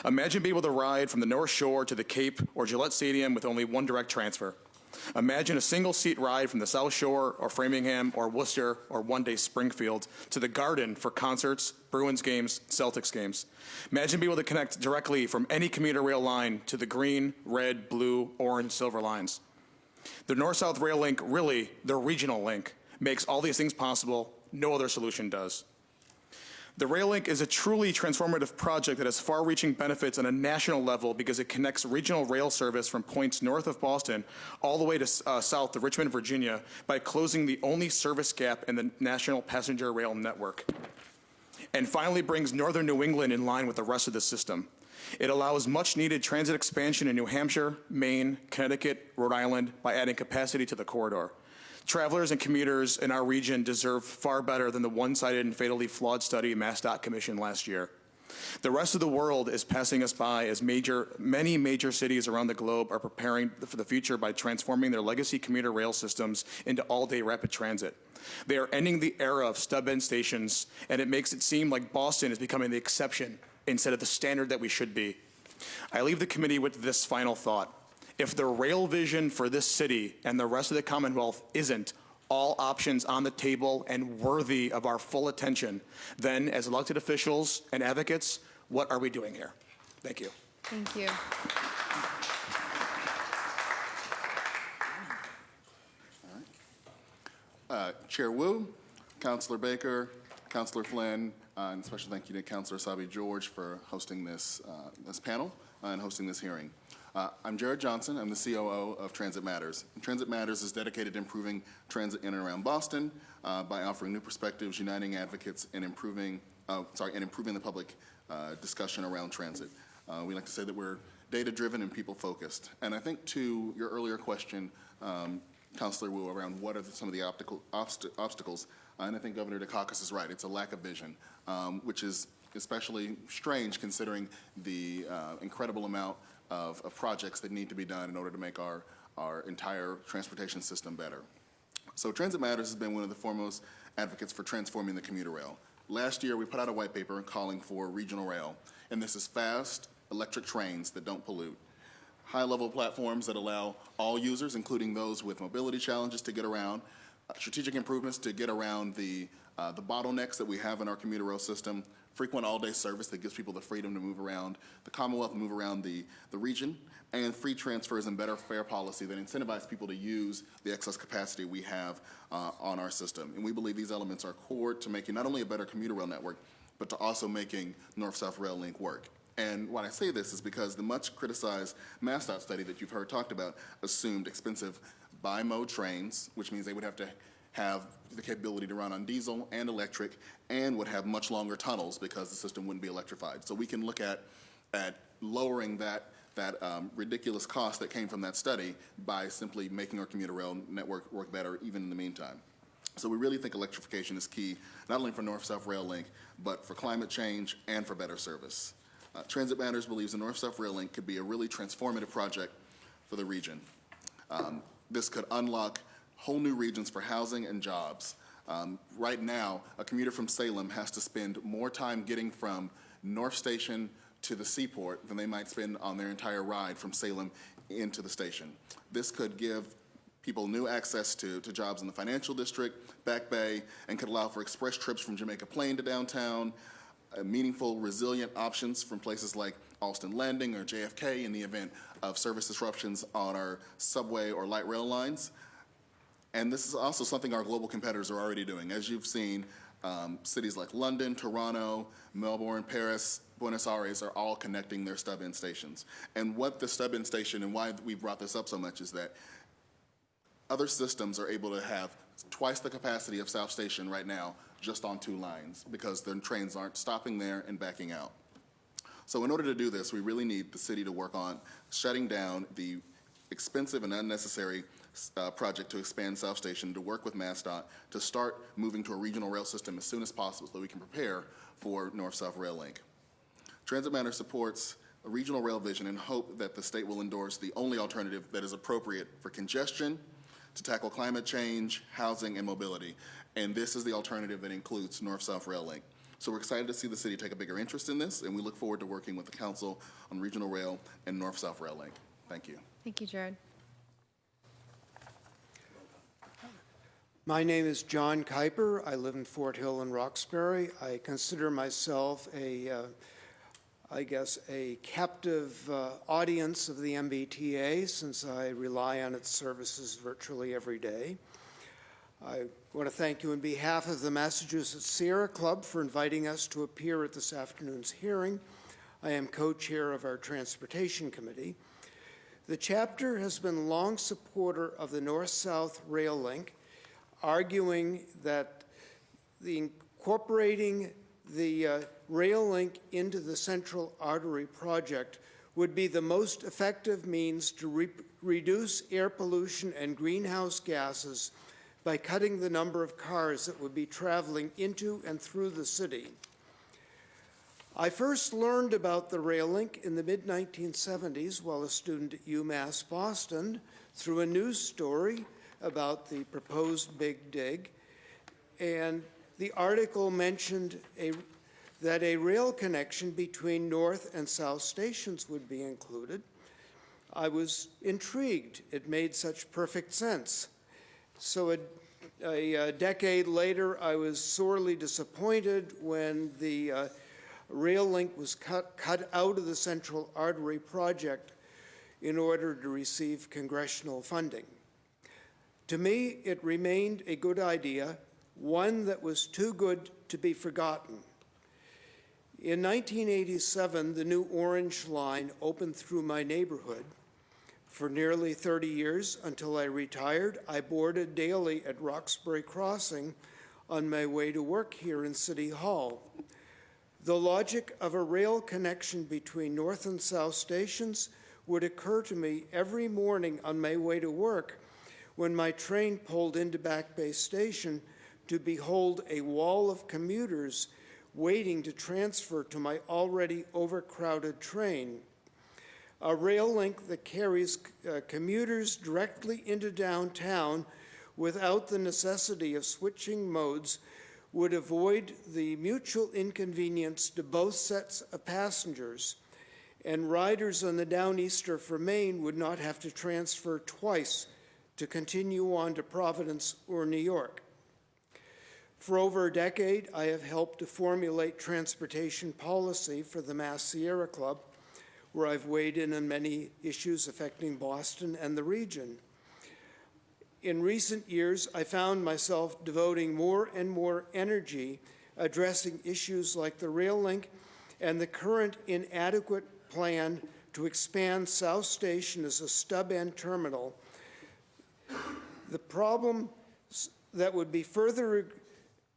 Imagine being able to ride from the North Shore to the Cape or Gillette Stadium with only one direct transfer. Imagine a single-seat ride from the South Shore or Framingham or Worcester or one day Springfield to the Garden for concerts, Bruins games, Celtics games. Imagine being able to connect directly from any commuter rail line to the green, red, blue, orange, silver lines. The North-South Rail Link, really the regional link, makes all these things possible. No other solution does. The Rail Link is a truly transformative project that has far-reaching benefits on a national level because it connects regional rail service from points north of Boston all the way to south to Richmond, Virginia, by closing the only service gap in the national passenger rail network. And finally brings northern New England in line with the rest of the system. It allows much-needed transit expansion in New Hampshire, Maine, Connecticut, Rhode Island by adding capacity to the corridor. Travelers and commuters in our region deserve far better than the one-sided and fatally flawed study MassDOT commissioned last year. The rest of the world is passing us by as many major cities around the globe are preparing for the future by transforming their legacy commuter rail systems into all-day rapid transit. They are ending the era of stub-end stations, and it makes it seem like Boston is becoming the exception instead of the standard that we should be. I leave the committee with this final thought. If the rail vision for this city and the rest of the Commonwealth isn't all options on the table and worthy of our full attention, then as elected officials and advocates, what are we doing here? Thank you. Thank you. Chair Wu, Councilor Baker, Councilor Flynn, and special thank you to Councilor Sabi George for hosting this panel and hosting this hearing. I'm Jared Johnson. I'm the COO of Transit Matters. And Transit Matters is dedicated to improving transit in and around Boston by offering new perspectives, uniting advocates, and improving the public discussion around transit. We like to say that we're data-driven and people-focused. And I think to your earlier question, Councilor Wu, around what are some of the obstacles, and I think Governor Dukakis is right. It's a lack of vision, which is especially strange considering the incredible amount of projects that need to be done in order to make our entire transportation system better. So Transit Matters has been one of the foremost advocates for transforming the commuter rail. Last year, we put out a white paper calling for regional rail, and this is fast electric trains that don't pollute, high-level platforms that allow all users, including those with mobility challenges, to get around, strategic improvements to get around the bottlenecks that we have in our commuter rail system, frequent all-day service that gives people the freedom to move around the Commonwealth, move around the region, and free transfers and better fare policy that incentivize people to use the excess capacity we have on our system. And we believe these elements are core to making not only a better commuter rail network, but to also making North-South Rail Link work. And why I say this is because the much criticized MassDOT study that you've heard talked about assumed expensive bi-mode trains, which means they would have to have the capability to run on diesel and electric, and would have much longer tunnels because the system wouldn't be electrified. So we can look at lowering that ridiculous cost that came from that study by simply making our commuter rail network work better even in the meantime. So we really think electrification is key, not only for North-South Rail Link, but for climate change and for better service. Transit Matters believes the North-South Rail Link could be a really transformative project for the region. This could unlock whole new regions for housing and jobs. Right now, a commuter from Salem has to spend more time getting from North Station to the seaport than they might spend on their entire ride from Salem into the station. This could give people new access to jobs in the financial district, Back Bay, and could allow for express trips from Jamaica Plain to downtown, meaningful, resilient options from places like Alston Landing or JFK in the event of service disruptions on our subway or light rail lines. And this is also something our global competitors are already doing. As you've seen, cities like London, Toronto, Melbourne, Paris, Buenos Aires are all connecting their stub-in stations. And what the stub-in station and why we brought this up so much is that other systems are able to have twice the capacity of South Station right now just on 2 lines because their trains aren't stopping there and backing out. So in order to do this, we really need the city to work on shutting down the expensive and unnecessary project to expand South Station, to work with MassDOT to start moving to a regional rail system as soon as possible so we can prepare for North-South Rail Link. Transit Matters supports a regional rail vision and hope that the state will endorse the only alternative that is appropriate for congestion, to tackle climate change, housing, and mobility. And this is the alternative that includes North-South Rail Link. So we're excited to see the city take a bigger interest in this, and we look forward to working with the council on regional rail and North-South Rail Link. Thank you. Thank you, Jared. My name is John Kuiper. I live in Fort Hill and Roxbury. I consider myself a captive audience of the MBTA since I rely on its services virtually every day. I want to thank you on behalf of the Massachusetts Sierra Club for inviting us to appear at this afternoon's hearing. I am co-chair of our Transportation Committee. The chapter has been a long supporter of the North-South Rail Link, arguing that incorporating the rail link into the Central Artery project would be the most effective means to reduce air pollution and greenhouse gases by cutting the number of cars that would be traveling into and through the city. I first learned about the rail link in the mid-1970s while a student at UMass Boston through a news story about the proposed Big Dig, and the article mentioned that a rail connection between North and South stations would be included. I was intrigued. It made such perfect sense. So a decade later, I was sorely disappointed when the rail link was cut out of the Central Artery project in order to receive congressional funding. To me, it remained a good idea, one that was too good to be forgotten. In 1987, the new Orange Line opened through my neighborhood. For nearly 30 years, until I retired, I boarded daily at Roxbury Crossing on my way to work here in City Hall. The logic of a rail connection between North and South stations would occur to me every morning on my way to work when my train pulled into Back Bay Station to behold a wall of commuters waiting to transfer to my already overcrowded train. A rail link that carries commuters directly into downtown without the necessity of switching modes would avoid the mutual inconvenience to both sets of passengers, and riders on the Downeaster for Maine would not have to transfer twice to continue on to Providence or New York. For over a decade, I have helped to formulate transportation policy for the Mass Sierra Club, where I've weighed in on many issues affecting Boston and the region. In recent years, I found myself devoting more and more energy addressing issues like the rail link and the current inadequate plan to expand South Station as a stub-end terminal. The problem that would be further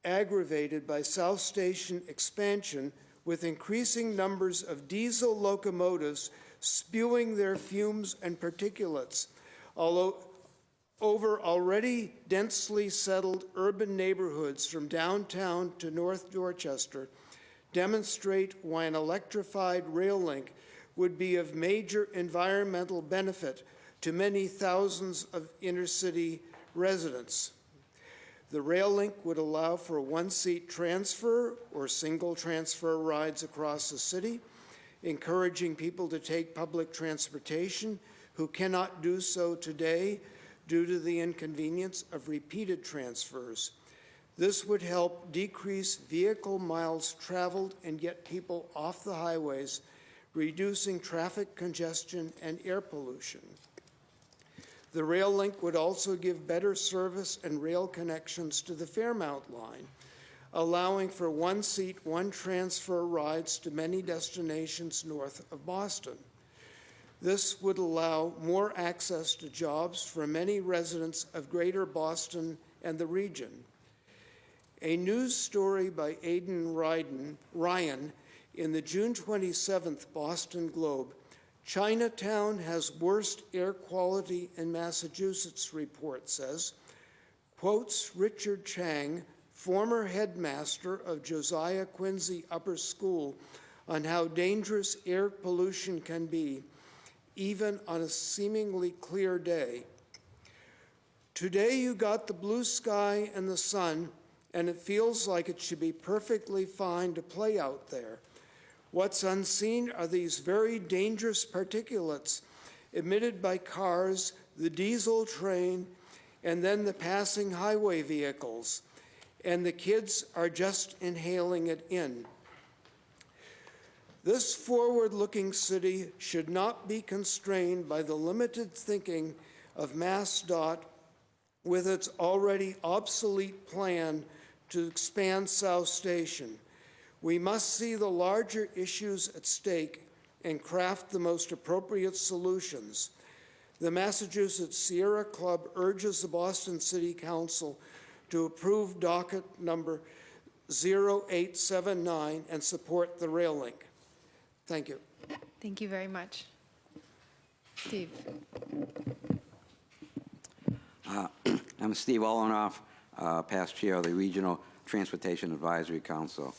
aggravated by South Station expansion with increasing numbers of diesel locomotives spewing their fumes and particulates, although over already densely settled urban neighborhoods from downtown to North Dorchester demonstrate why an electrified rail link would be of major environmental benefit to many thousands of inner-city residents. The rail link would allow for a one-seat transfer or single transfer rides across the city, encouraging people to take public transportation who cannot do so today due to the inconvenience of repeated transfers. This would help decrease vehicle miles traveled and get people off the highways, reducing traffic congestion and air pollution. The rail link would also give better service and rail connections to the Fairmount line, allowing for one-seat, one-transfer rides to many destinations north of Boston. This would allow more access to jobs for many residents of Greater Boston and the region. A news story by Aidan Ryan in the June 27th Boston Globe, Chinatown has worst air quality in Massachusetts, report says, quotes Richard Chang, former headmaster of Josiah Quincy Upper School, on how dangerous air pollution can be, even on a seemingly clear day. Today you got the blue sky and the sun, and it feels like it should be perfectly fine to play out there. What's unseen are these very dangerous particulates emitted by cars, the diesel train, and then the passing highway vehicles, and the kids are just inhaling it in. This forward-looking city should not be constrained by the limited thinking of MassDOT with its already obsolete plan to expand South Station. We must see the larger issues at stake and craft the most appropriate solutions. The Massachusetts Sierra Club urges the Boston City Council to approve docket number 0879 and support the rail link. Thank you. Thank you very much. Steve. I'm Steve Olenoff, past chair of the Regional Transportation Advisory Council.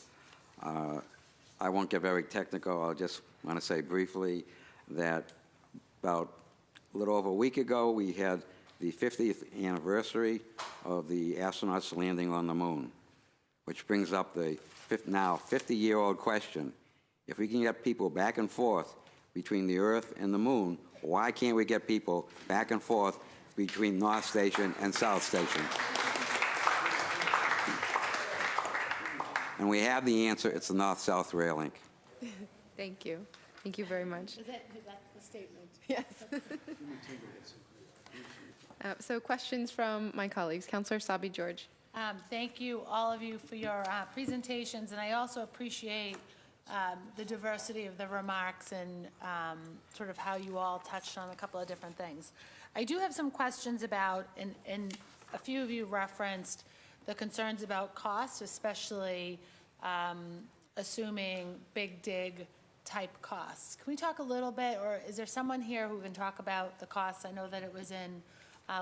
I won't get very technical. I'll just want to say briefly that about a little over a week ago, we had the 50th anniversary of the astronauts landing on the moon, which brings up the now 50-year-old question. If we can get people back and forth between the Earth and the moon, why can't we get people back and forth between North Station and South Station? And we have the answer. It's the North-South rail link. Thank you. Thank you very much. Is that the statement? Yes. So questions from my colleagues. Councillor Sabi George. Thank you, all of you, for your presentations, and I also appreciate the diversity of the remarks and sort of how you all touched on a couple of different things. I do have some questions about, and a few of you referenced the concerns about cost, especially assuming big dig type costs. Can we talk a little bit, or is there someone here who can talk about the costs? I know that it was in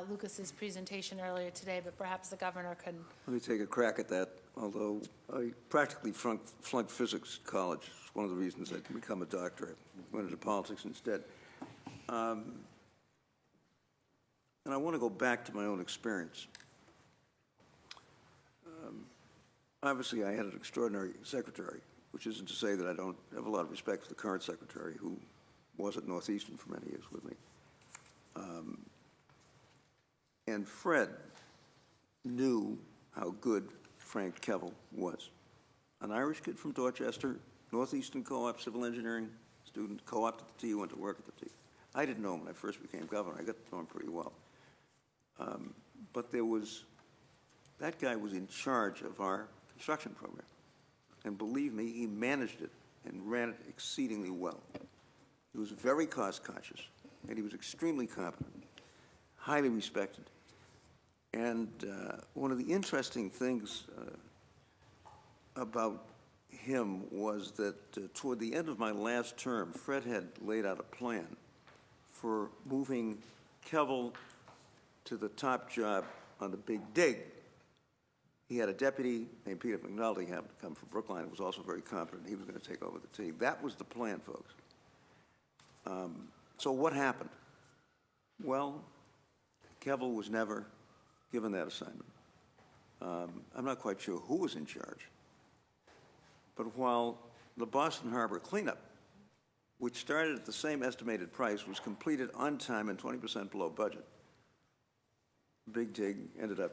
Lucas's presentation earlier today, but perhaps the governor can. Let me take a crack at that, although I practically flunked physics in college. It's one of the reasons I didn't become a doctor. I went into politics instead. And I want to go back to my own experience. Obviously, I had an extraordinary secretary, which isn't to say that I don't have a lot of respect for the current secretary, who was at Northeastern for many years with me. And Fred knew how good Frank Kevel was. An Irish kid from Dorchester, Northeastern Co-op, civil engineering student, co-opted at the T, went to work at the T. I didn't know him when I first became governor. I got to know him pretty well. But that guy was in charge of our construction program. And believe me, he managed it and ran it exceedingly well. He was very cost conscious, and he was extremely competent, highly respected. And one of the interesting things about him was that toward the end of my last term, Fred had laid out a plan for moving Kevel to the top job on the big dig. He had a deputy named Peter McNulty, happened to come from Brookline, who was also very competent. He was going to take over the team. That was the plan, folks. So what happened? Well, Kevel was never given that assignment. I'm not quite sure who was in charge. But while the Boston Harbor cleanup, which started at the same estimated price, was completed on time and 20% below budget, Big Dig ended up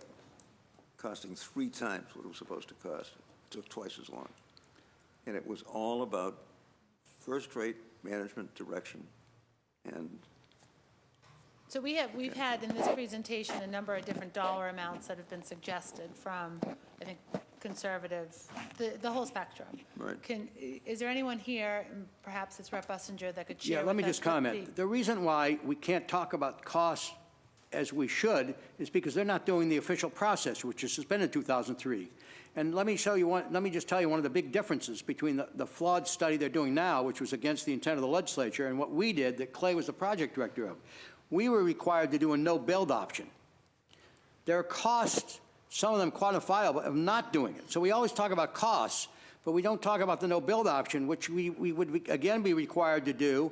costing 3 times what it was supposed to cost. It took twice as long. And it was all about first-rate management direction. And So we've had in this presentation a number of different dollar amounts that have been suggested from, I think, conservative, the whole spectrum. Right. Is there anyone here, and perhaps it's Rep. Bussinger, that could share Yeah, let me with us just what comment. The reason why we can't talk about costs as we should is because they're not doing the official process, which was suspended in 2003. And let me just tell you one of the big differences between the flawed study they're doing now, which was against the intent of the legislature, and what we did, that Clay was the project director of. We were required to do a no-build option. There are costs, some of them quantifiable, of not doing it. So we always talk about costs, but we don't talk about the no-build option, which we would again be required to do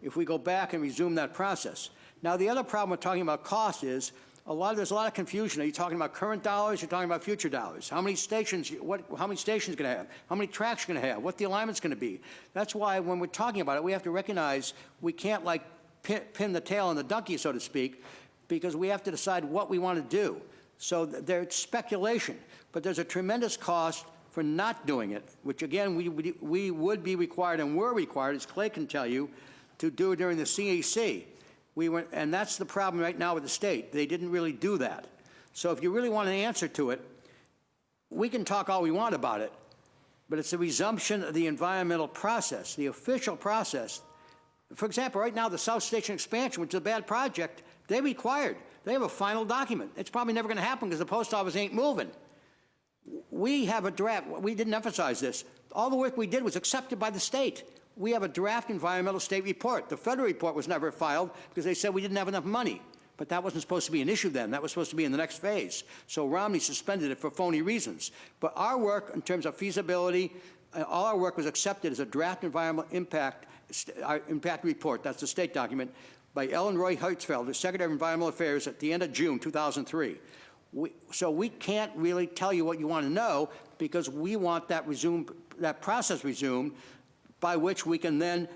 if we go back and resume that process. Now, the other problem with talking about cost is there's a lot of confusion. Are you talking about current dollars? You're talking about future dollars. How many stations? How many stations going to have? How many tracks going to have? What the alignment's going to be? That's why when we're talking about it, we have to recognize we can't pin the tail on the donkey, so to speak, because we have to decide what we want to do. So there's speculation, but there's a tremendous cost for not doing it, which again we would be required and were required, as Clay can tell you, to do during the CEC. And that's the problem right now with the state. They didn't really do that. So if you really want an answer to it, we can talk all we want about it, but it's a resumption of the environmental process, the official process. For example, right now, the South Station expansion, which is a bad project, they have a final document. It's probably never going to happen because the post office ain't moving. We have a draft. We didn't emphasize this. All the work we did was accepted by the state. We have a draft environmental state report. The federal report was never filed because they said we didn't have enough money. But that wasn't supposed to be an issue then. That was supposed to be in the next phase. So Romney suspended it for phony reasons. But our work in terms of feasibility, all our work was accepted as a draft environmental impact report. That's the state document by Ellen Roy Hertzfeld, the Secretary of Environmental Affairs, at the end of June 2003. So we can't really tell you what you want to know because we want that process resumed by which we can then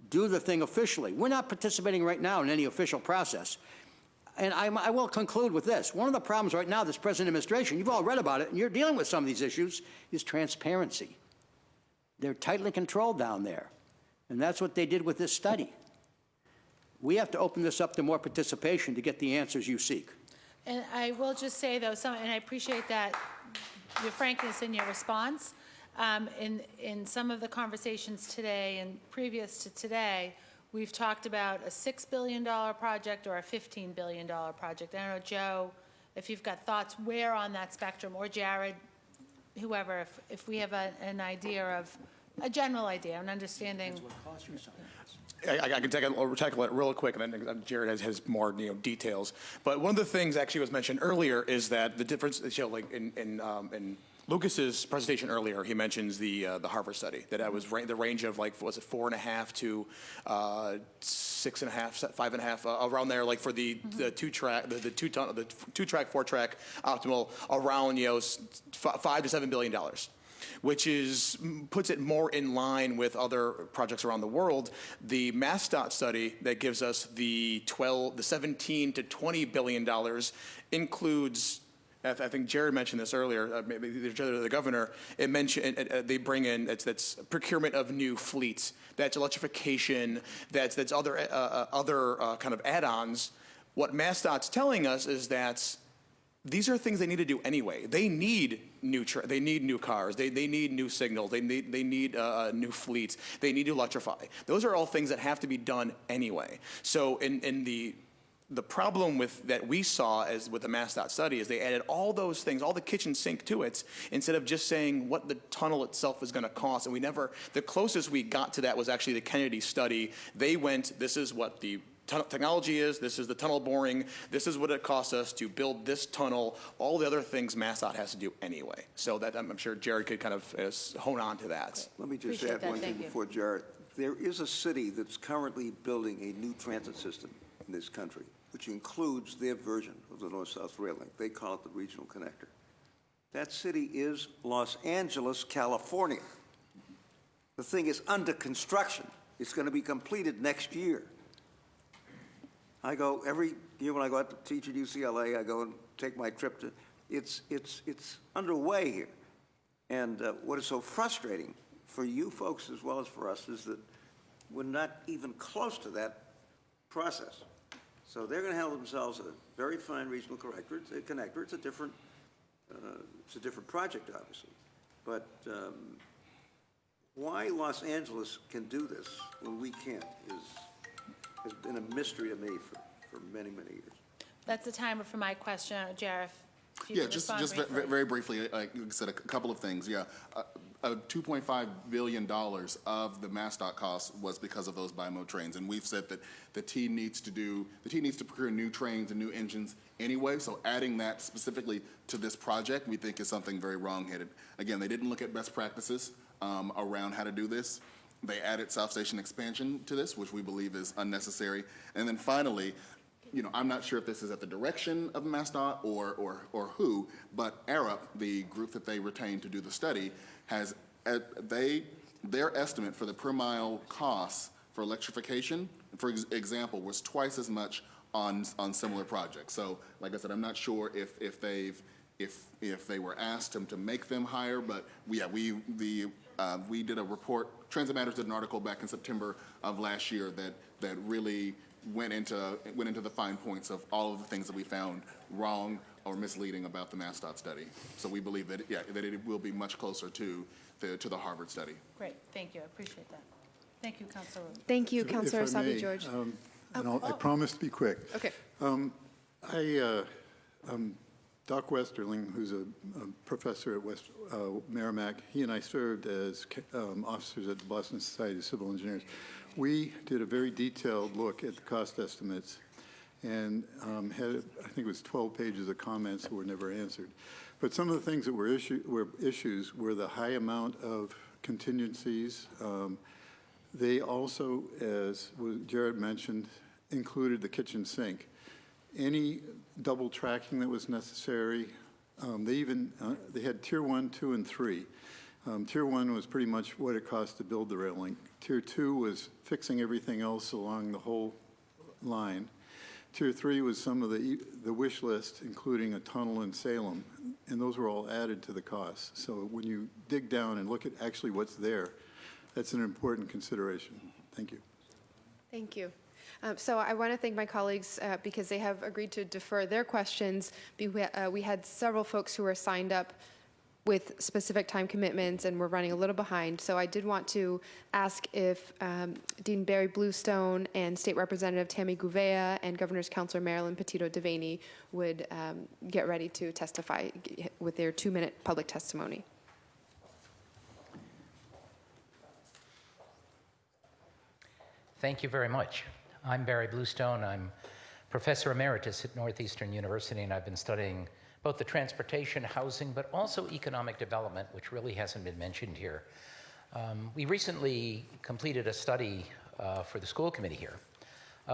do the thing officially. We're not participating right now in any official process. And I will conclude with this. One of the problems right now, this present administration, you've all read about it, and you're dealing with some of these issues, is transparency. They're tightly controlled down there. And that's what they did with this study. We have to open this up to more participation to get the answers you seek. And I will just say, though, and I appreciate that, your frankness in your response. In some of the conversations today and previous to today, we've talked about a $6 billion project or a $15 billion project. I don't know, Joe, if you've got thoughts where on that spectrum, or Jared, whoever, if we have an idea of, a general idea, an understanding. I can tackle it real quick, and then Jared has more details. But one of the things actually was mentioned earlier is that the difference, like in Lucas's presentation earlier, he mentions the Harvard study that I was the range of like was it 4.5 to 6.5, 5.5 around there, like for the two track 4-track optimal around $5 to $7 billion. Which puts it more in line with other projects around the world. The MassDOT study that gives us the 17 to $20 billion includes, I think Jared mentioned this earlier, maybe the governor, it mentioned, they bring in, that's procurement of new fleets, that's electrification, that's other kind of add-ons. What MassDOT's telling us is that these are things they need to do anyway. They need new cars. They need new signals. They need new fleets. They need to electrify. Those are all things that have to be done anyway. So in the problem that we saw with the MassDOT study is they added all those things, all the kitchen sink to it, instead of just saying what the tunnel itself is going to cost. And the closest we got to that was actually the Kennedy study. They went, this is what the technology is, this is the tunnel boring, this is what it costs us to build this tunnel, all the other things MassDOT has to do anyway. So that I'm sure Jared could kind of hone on to that. Let me just add one thing before Jared. There is a city that's currently building a new transit system in this country, which includes their version of the North-South Rail Link. They call it the Regional Connector. That city is Los Angeles, California. The thing is under construction. It's going to be completed next year. I go every year when I go out to teach at UCLA, I go and take my trip to, it's underway here. And what is so frustrating for you folks as well as for us is that we're not even close to that process. So they're going to have themselves a very fine regional connector. It's a different project, obviously. But why Los Angeles can do this when we can't has been a mystery to me for many, many years. That's the timer for my question, Jared. Yeah, just very briefly, like I said, a couple of things. Yeah, $2.5 billion of the MassDOT cost was because of those bi-mode trains, and we've said that the T needs to procure new trains and new engines anyway. So adding that specifically to this project, we think is something very wrong-headed. Again, they didn't look at best practices around how to do this. They added South Station expansion to this, which we believe is unnecessary. And then finally, I'm not sure if this is at the direction of MassDOT or who, but Arup, the group that they retained to do the study, has their estimate for the per mile costs for electrification, for example, was twice as much on similar projects. So, like I said, I'm not sure if they were asked to make them higher, but we did a report. Transit Matters did an article back in September of last year that really went into the fine points of all of the things that we found wrong or misleading about the MassDOT study. So we believe that it will be much closer to the Harvard study. Great, thank you. I appreciate that. Thank you, Councilor. Thank you, Councilor Asabi George. I promise to be quick. Okay. Doc Westerling, who's a professor at Merrimack, he and I served as officers at the Boston Society of Civil Engineers. We did a very detailed look at the cost estimates and had, I think it was 12 pages of comments that were never answered. But some of the things that were issues were the high amount of contingencies. They also, as Jared mentioned, included the kitchen sink. Any double tracking that was necessary. They had Tier 1, 2, and 3. Tier 1 was pretty much what it cost to build the rail link. Tier 2 was fixing everything else along the whole line. Tier 3 was some of the wish list, including a tunnel in Salem, and those were all added to the cost. So when you dig down and look at actually what's there, that's an important consideration. Thank you. Thank you. So I want to thank my colleagues because they have agreed to defer their questions. We had several folks who were signed up with specific time commitments, and we're running a little behind. So I did want to ask if Dean Barry Bluestone and State Representative Tammy Gouveia and Governor's Counselor Marilyn Petito-Devaney would get ready to testify with their 2-minute public testimony. Thank you very much. I'm Barry Bluestone. I'm Professor Emeritus at Northeastern University, and I've been studying both the transportation, housing, but also economic development, which really hasn't been mentioned here. We recently completed a study for the school committee here,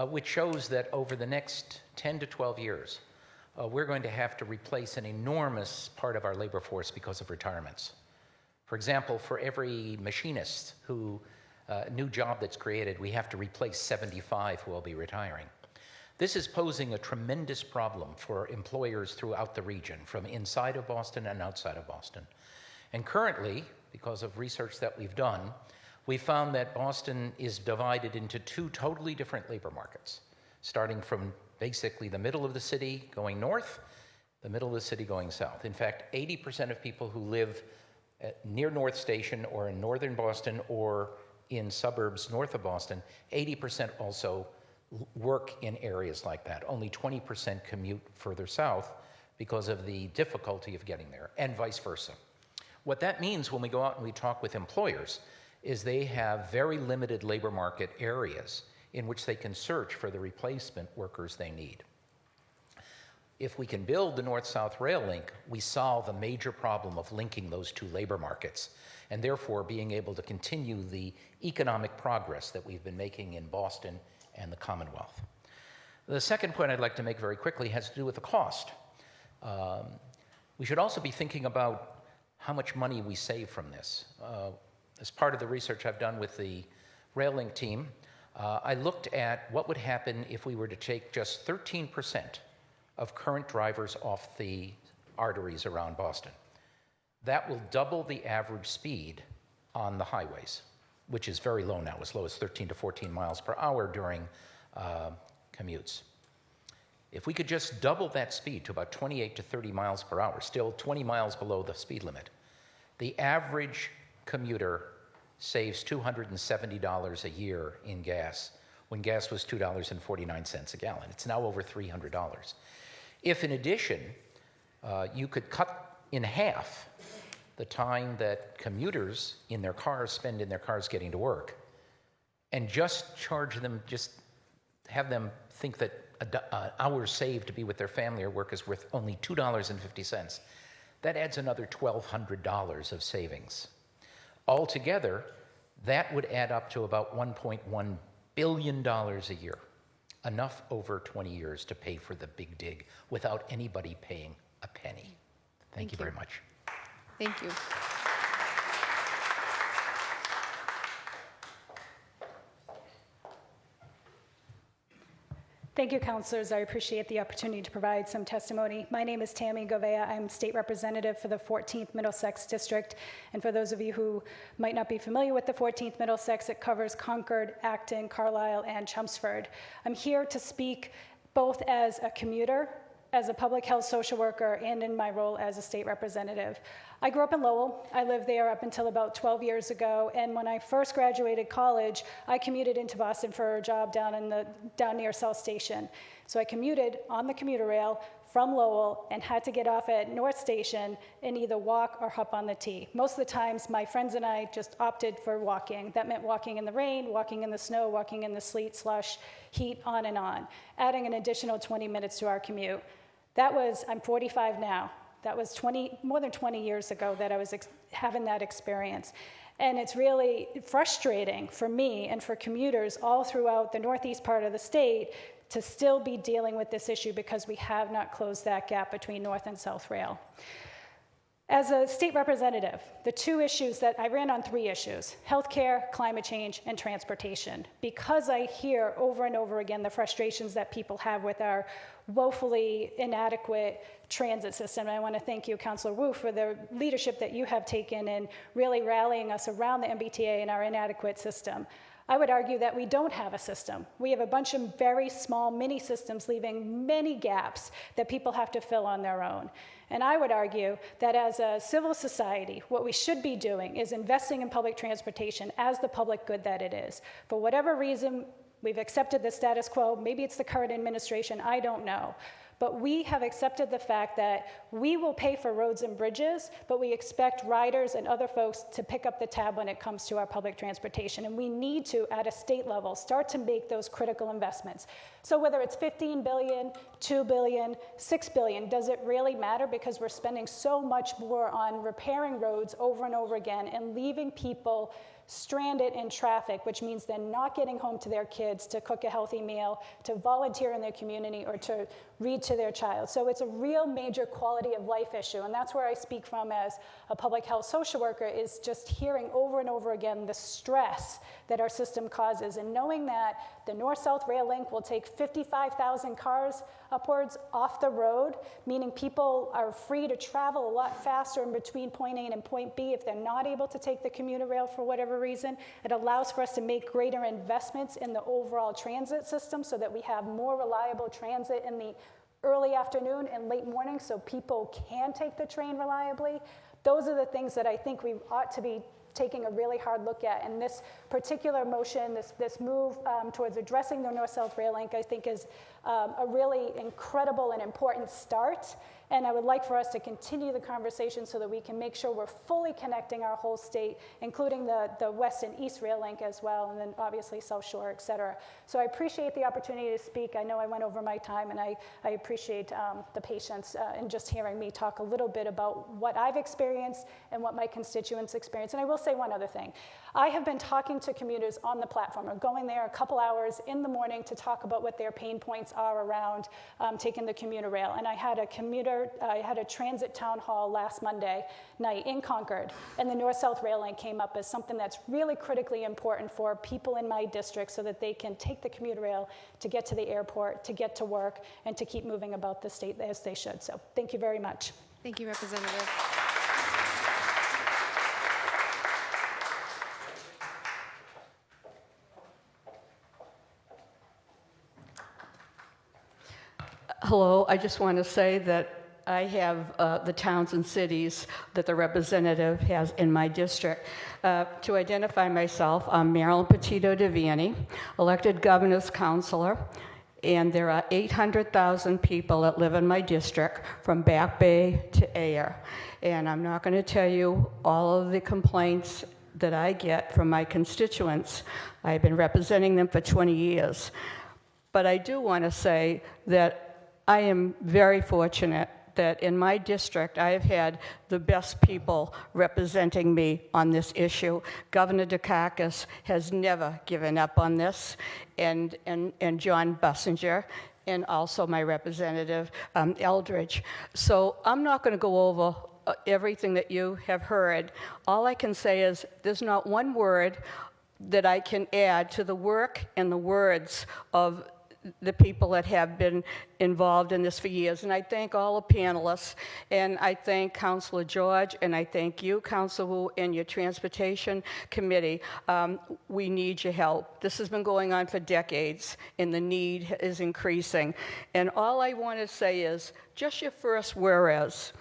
which shows that over the next 10 to 12 years, we're going to have to replace an enormous part of our labor force because of retirements. For example, for every machinist new job that's created, we have to replace 75 who will be retiring. This is posing a tremendous problem for employers throughout the region, from inside of Boston and outside of Boston. And currently, because of research that we've done, we found that Boston is divided into two totally different labor markets, starting from basically the middle of the city going north, the middle of the city going south. In fact, 80% of people who live near North Station or in northern Boston or in suburbs north of Boston, 80% also work in areas like that. Only 20% commute further south because of the difficulty of getting there, and vice versa. What that means when we go out and we talk with employers is they have very limited labor market areas in which they can search for the replacement workers they need. If we can build the North-South Rail Link, we solve a major problem of linking those two labor markets, and therefore being able to continue the economic progress that we've been making in Boston and the Commonwealth. The second point I'd like to make very quickly has to do with the cost. We should also be thinking about how much money we save from this. As part of the research I've done with the Rail Link team, I looked at what would happen if we were to take just 13% of current drivers off the arteries around Boston. That will double the average speed on the highways, which is very low now, as low as 13 to 14 miles per hour during commutes. If we could just double that speed to about 28 to 30 miles per hour, still 20 miles below the speed limit, the average commuter saves $270 a year in gas, when gas was $2.49 a gallon. It's now over $300. If in addition, you could cut in half the time that commuters in their cars spend in their cars getting to work, and just charge them, just have them think that an hour saved to be with their family or work is worth only $2.50, that adds another $1,200 of savings. Altogether, that would add up to about $1.1 billion a year, enough over 20 years to pay for the big dig without anybody paying a penny. Thank you very much. Thank you. Thank you, councilors. I appreciate the opportunity to provide some testimony. My name is Tammy Govea. I'm state representative for the 14th Middlesex District. And for those of you who might not be familiar with the 14th Middlesex, it covers Concord, Acton, Carlisle, and Chelmsford. I'm here to speak both as a commuter, as a public health social worker, and in my role as a state representative. I grew up in Lowell. I lived there up until about 12 years ago, and when I first graduated college, I commuted into Boston for a job down near South Station. So I commuted on the commuter rail from Lowell and had to get off at North Station and either walk or hop on the T. Most of the times, my friends and I just opted for walking. That meant walking in the rain, walking in the snow, walking in the sleet, slush, heat, on and on, adding an additional 20 minutes to our commute. I'm 45 now. That was more than 20 years ago that I was having that experience. And it's really frustrating for me and for commuters all throughout the northeast part of the state to still be dealing with this issue because we have not closed that gap between North and South Rail. As a state representative, the two issues that I ran on, 3 issues: healthcare, climate change, and transportation. Because I hear over and over again the frustrations that people have with our woefully inadequate transit system. And I want to thank you, Councilor Wu, for the leadership that you have taken in really rallying us around the MBTA and our inadequate system. I would argue that we don't have a system. We have a bunch of very small mini systems leaving many gaps that people have to fill on their own. And I would argue that as a civil society, what we should be doing is investing in public transportation as the public good that it is. For whatever reason, we've accepted the status quo. Maybe it's the current administration, I don't know. But we have accepted the fact that we will pay for roads and bridges, but we expect riders and other folks to pick up the tab when it comes to our public transportation. And we need to, at a state level, start to make those critical investments. So whether it's $15 billion, $2 billion, $6 billion, does it really matter? Because we're spending so much more on repairing roads over and over again and leaving people stranded in traffic, which means they're not getting home to their kids to cook a healthy meal, to volunteer in their community, or to read to their child. So it's a real major quality of life issue, and that's where I speak from as a public health social worker, is just hearing over and over again the stress that our system causes, and knowing that the North-South Rail Link will take 55,000 cars upwards off the road, meaning people are free to travel a lot faster in between point A and point B if they're not able to take the commuter rail for whatever reason. It allows for us to make greater investments in the overall transit system so that we have more reliable transit in the early afternoon and late morning so people can take the train reliably. Those are the things that I think we ought to be taking a really hard look at. And this particular motion, this move towards addressing the North-South Rail Link, I think is a really incredible and important start. And I would like for us to continue the conversation so that we can make sure we're fully connecting our whole state, including the West and East Rail Link as well, and then obviously South Shore, et cetera. So I appreciate the opportunity to speak. I know I went over my time, and I appreciate the patience in just hearing me talk a little bit about what I've experienced and what my constituents experience. And I will say one other thing. I have been talking to commuters on the platform, or going there a couple hours in the morning to talk about what their pain points are around taking the commuter rail. And I had a transit town hall last Monday night in Concord, and the North-South Rail Link came up as something that's really critically important for people in my district so that they can take the commuter rail to get to the airport, to get to work, and to keep moving about the state as they should. So thank you very much. Thank you, Representative. Hello, I just want to say that I have the towns and cities that the representative has in my district. To identify myself, I'm Marilyn Petito Deviani, elected governor's counselor, and there are 800,000 people that live in my district from Back Bay to Ayer. And I'm not going to tell you all of the complaints that I get from my constituents. I've been representing them for 20 years. But I do want to say that I am very fortunate that in my district I have had the best people representing me on this issue. Governor Dukakis has never given up on this, and John Bussinger, and also my representative Eldridge. So I'm not going to go over everything that you have heard. All I can say is there's not one word that I can add to the work and the words of the people that have been involved in this for years. And I thank all the panelists, and I thank Councilor George, and I thank you, Councilor Wu, and your Transportation Committee. We need your help. This has been going on for decades, and the need is increasing. And all I want to say is, just your first whereas.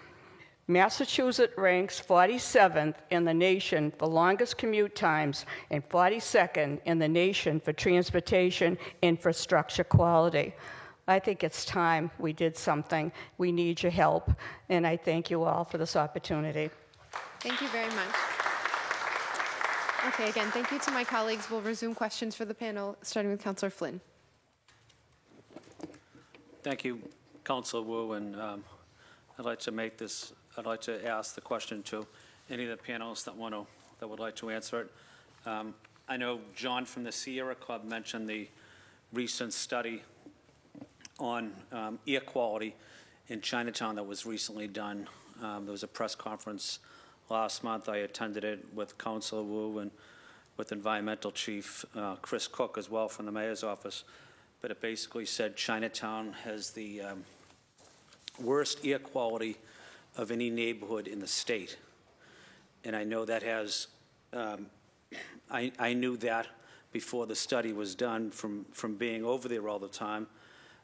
Massachusetts ranks 47th in the nation for longest commute times and 42nd in the nation for transportation infrastructure quality. I think it's time we did something. We need your help, and I thank you all for this opportunity. Thank you very much. Okay, again, thank you to my colleagues. We'll resume questions for the panel, starting with Councilor Flynn. Thank you, Councilor Wu, and I'd like to ask the question to any of the panelists that would like to answer it. I know John from the Sierra Club mentioned the recent study on air quality in Chinatown that was recently done. There was a press conference last month. I attended it with Councilor Wu and with Environmental Chief Chris Cook as well from the Mayor's office. But it basically said Chinatown has the worst air quality of any neighborhood in the state. And I know that has, I knew that before the study was done from being over there all the time.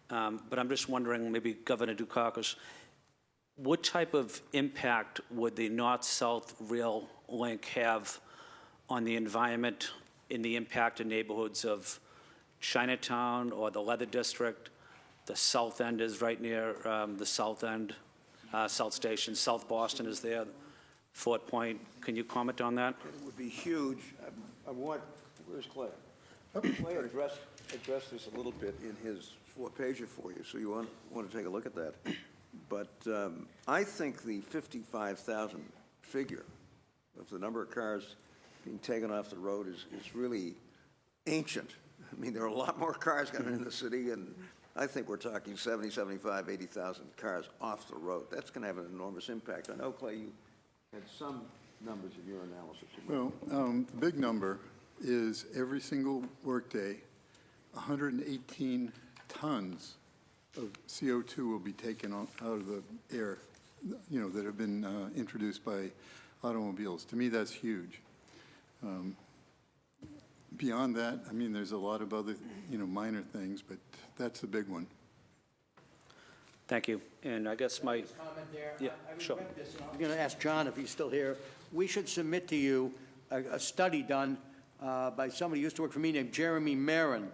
But I'm just wondering, maybe Governor Dukakis, what type of impact would the North-South Rail Link have on the environment in the impacted neighborhoods of Chinatown or the Leather District, the south end is right near the south end, South Station. South Boston is there, Fort Point. Can you comment on that? It would be huge. I want, where's Clay? Clay addressed this a little bit in his four-pager for you, so you want to take a look at that. But I think the 55,000 figure of the number of cars being taken off the road is really ancient. I mean, there are a lot more cars coming in the city, and I think we're talking 70, 75, 80,000 cars off the road. That's going to have an enormous impact. I know, Clay, you had some numbers in your analysis. Well, the big number is every single workday, 118 tons of CO2 will be taken out of the air, you know, that have been introduced by automobiles. To me, that's huge. Beyond that, I mean, there's a lot of other, you know, minor things, but that's the big one. Thank you. And I guess my... Comment there. Yeah, I sure. regret this, and I'm going to ask John if he's still here. We should submit to you a study done by somebody who used to work for me named Jeremy Marin,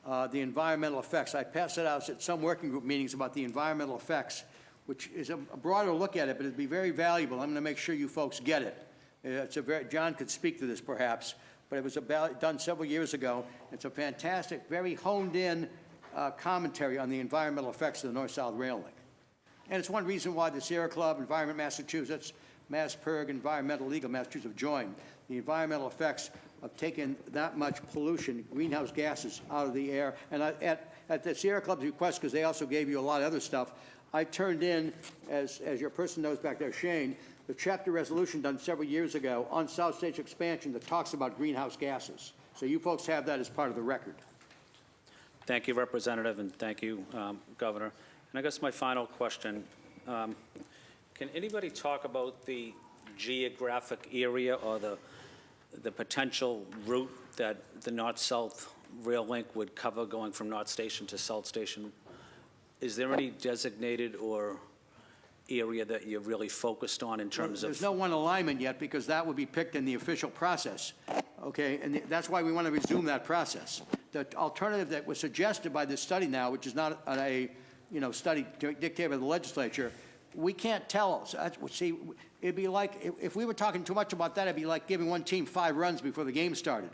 the environmental effects. I passed it out at some working group meetings about the environmental effects, which is a broader look at it, but it'd be very valuable. I'm going to make sure you folks get it. It's a very, John could speak to this perhaps, but it was done several years ago. It's a fantastic, very honed-in commentary on the environmental effects of the North-South Rail Link. And it's one reason why the Sierra Club, Environment Massachusetts, MassPIRG, Environmental League of Massachusetts have joined. The environmental effects of taking that much pollution, greenhouse gases, out of the air. And at the Sierra Club's request, because they also gave you a lot of other stuff, I turned in, as your person knows back there, Shane, the chapter resolution done several years ago on South Station expansion that talks about greenhouse gases. So you folks have that as part of the record. Thank you, Representative, and thank you, Governor. And I guess my final question, can anybody talk about the geographic area or the potential route that the North-South Rail Link would cover going from North Station to South Station? Is there any designated or area that you're really focused on in terms of? There's no one alignment yet because that would be picked in the official process, okay? And that's why we want to resume that process. The alternative that was suggested by this study now, which is not a study dictated by the legislature, we can't tell. See, it'd be like, if we were talking too much about that, it'd be like giving one team 5 runs before the game started.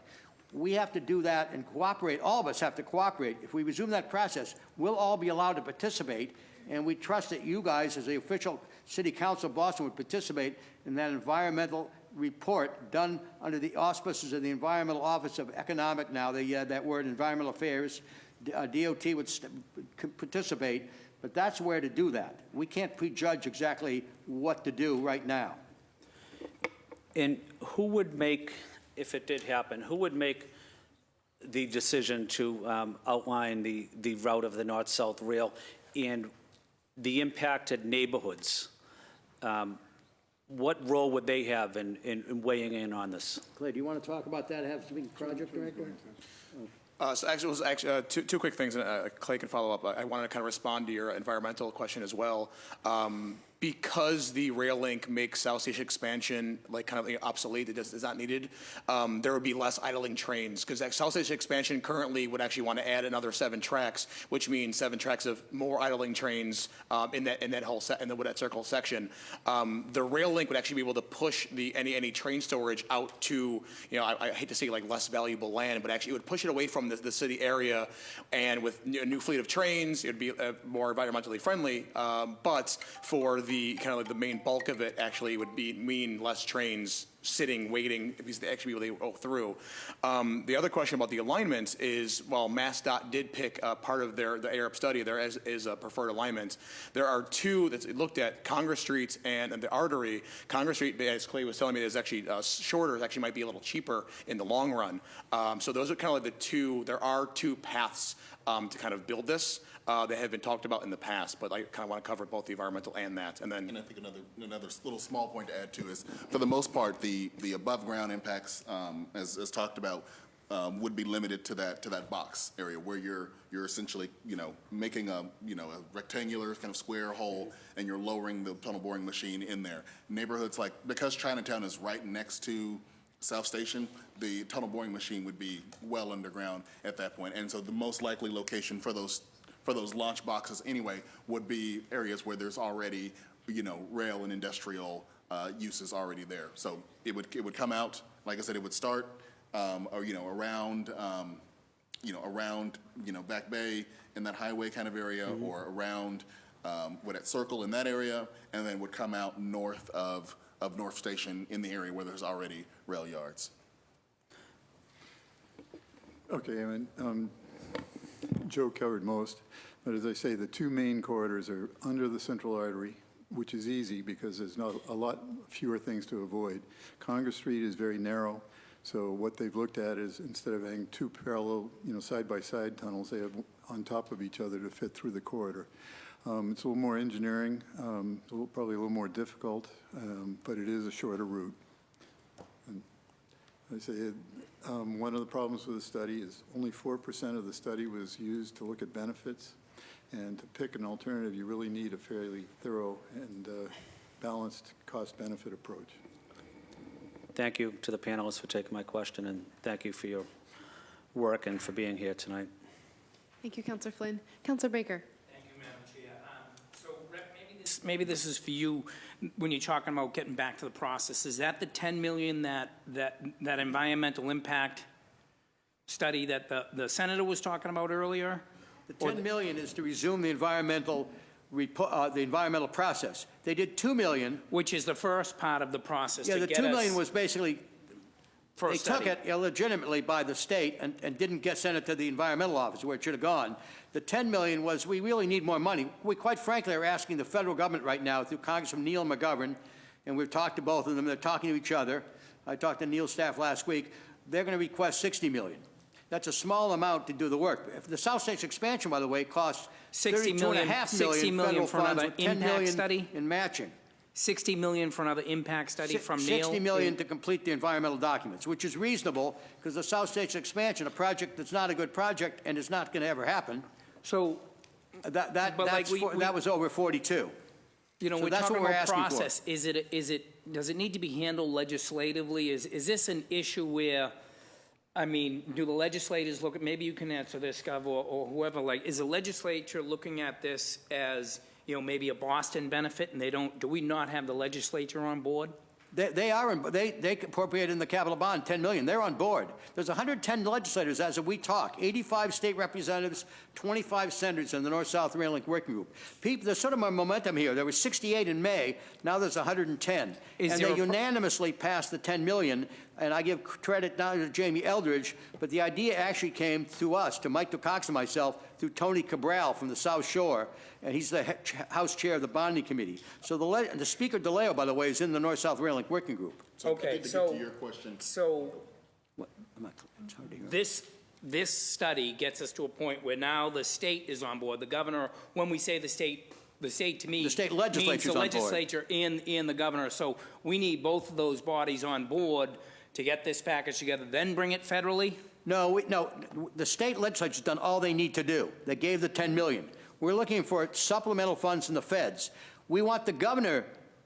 We have to do that and cooperate. All of us have to cooperate. If we resume that process, we'll all be allowed to participate, and we trust that you guys, as the official City Council of Boston, would participate in that environmental report done under the auspices of the Environmental Office of Economic, now that word, Environmental Affairs. DOT would participate, but that's where to do that. We can't prejudge exactly what to do right now. And who would make, if it did happen, who would make the decision to outline the route of the North-South Rail and the impacted neighborhoods? What role would they have in weighing in on this? Clay, do you want to talk about that, have something project director? So actually, it was two quick things, and Clay can follow up. I wanted to kind of respond to your environmental question as well. Because the rail link makes South Station expansion like kind of obsolete, it is not needed, there would be less idling trains, because South Station expansion currently would actually want to add another 7 tracks, which means 7 tracks of more idling trains in that whole in the Woodette Circle section. The rail link would actually be able to push any train storage out to, I hate to say like less valuable land, but actually it would push it away from the city area, and with a new fleet of trains, it would be more environmentally friendly. But for the kind of like the main bulk of it actually would mean less trains sitting, waiting, because they actually be able to go through. The other question about the alignment is, while MassDOT did pick part of the ARP study, there is a preferred alignment. There are 2 that's looked at, Congress Street and the Artery. Congress Street, as Clay was telling me, is actually shorter. It actually might be a little cheaper in the long run. So those are kind of like the 2, there are 2 paths to kind of build this that have been talked about in the past, but I kind of want to cover both the environmental and that. And then, And I think another little small point to add too is, for the most part, the above ground impacts, as talked about, would be limited to that box area where you're essentially making a rectangular kind of square hole, and you're lowering the tunnel boring machine in there. Neighborhoods like, because Chinatown is right next to South Station, the tunnel boring machine would be well underground at that point, and so the most likely location for those for those launch boxes anyway would be areas where there's already, rail and industrial uses already there. So it would come out, like I said, it would start, around, Back Bay in that highway kind of area, or around that circle in that area, and then would come out north of North Station in the area where there's already rail yards. Okay, Joe covered most, but as I say, the two main corridors are under the central artery, which is easy because there's not a lot fewer things to avoid. Congress Street is very narrow, so what they've looked at is instead of having two parallel, side-by-side tunnels, they have on top of each other to fit through the corridor. It's a little more engineering, probably a little more difficult, but it is a shorter route. And I say, one of the problems with the study is only 4% of the study was used to look at benefits. And to pick an alternative, you really need a fairly thorough and balanced cost-benefit approach. Thank you to the panelists for taking my question, and thank you for your work and for being here tonight. Thank you, Councillor Flynn. Councillor Baker. Thank you, Madam Chair. So, Rep, maybe this is for you when you're talking about getting back to the process. Is that the $10 million that environmental impact study that the senator was talking about earlier? The $10 million is to resume the environmental process. They did $2 million. Which is the first part of the process. Yeah, to the get $2 million us was basically, for a they took study. it illegitimately by the state and didn't send it to the environmental office where it should have gone. The $10 million was, we really need more money. We quite frankly are asking the federal government right now through Congressman Neil McGovern, and we've talked to both of them, they're talking to each other. I talked to Neil's staff last week. They're going to request $60 million. That's a small amount to do the work. If the South State's expansion, by the way, costs $32.5 million for another with $10 impact million study in matching. $60 million for another impact study from Neil? $60 million to complete the environmental documents, which is reasonable because the South State's expansion, a project that's not a good project and is not going to ever happen. So that was over 42. You know, So we're that's talking what we're about asking for. process. Does it need to be handled legislatively? Is this an issue where, I mean, do the legislators look at, maybe you can answer this, Gov, or whoever, like, is the legislature looking at this as, maybe a Boston benefit, and do we not have the legislature on board? They appropriated in the capital bond $10 million. They're on board. There's 110 legislators as of we talk, 85 state representatives, 25 senators in the North-South Rail Link Working Group. There's sort of a momentum here. There were 68 in May. Now there's 110. And they unanimously passed the $10 million. And I give credit not to Jamie Eldridge, but the idea actually came through us, to Mike DeCox and myself, through Tony Cabral from the South Shore, and he's the House Chair of the Bonding Committee. So the Speaker DeLeo, by the way, is in the North-South Rail Link Working Group. Okay, to get to your question. So this study gets us to a point where now the state is on board. The governor, when we say the state to me the state means legislature's the on board. legislature and the governor. So we need both of those bodies on board to get this package together, then bring it federally? No, the state legislature's done all they need to do. They gave the $10 million. We're looking for supplemental funds from the feds. We want the governor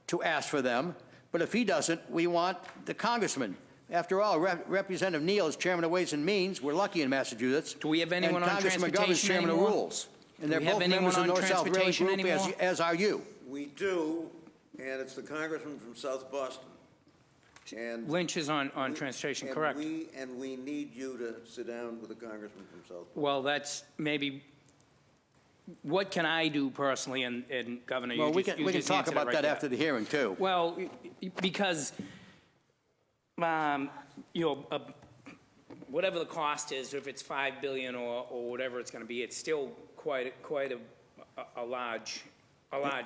to ask for them, but if he doesn't, we want the congressman. After all, Representative Neal is chairman of Ways and Means. We're lucky in Massachusetts. Do we have anyone and on Congressman McGovern's transportation chairman anymore? of Rules. And they're Do we have both anyone members of on North-South Rail Link transportation Group, anymore? as are you. We do, and it's the congressman from South Boston. And Lynch is on transportation, correct? And we need you to sit down with the congressman from South Boston. Well, that's maybe, what can I do personally, and Governor, Well, you we just can talk answered it about right that there. after the hearing, too. Well, because, whatever the cost is, if it's $5 billion or whatever it's going to be, it's still quite a large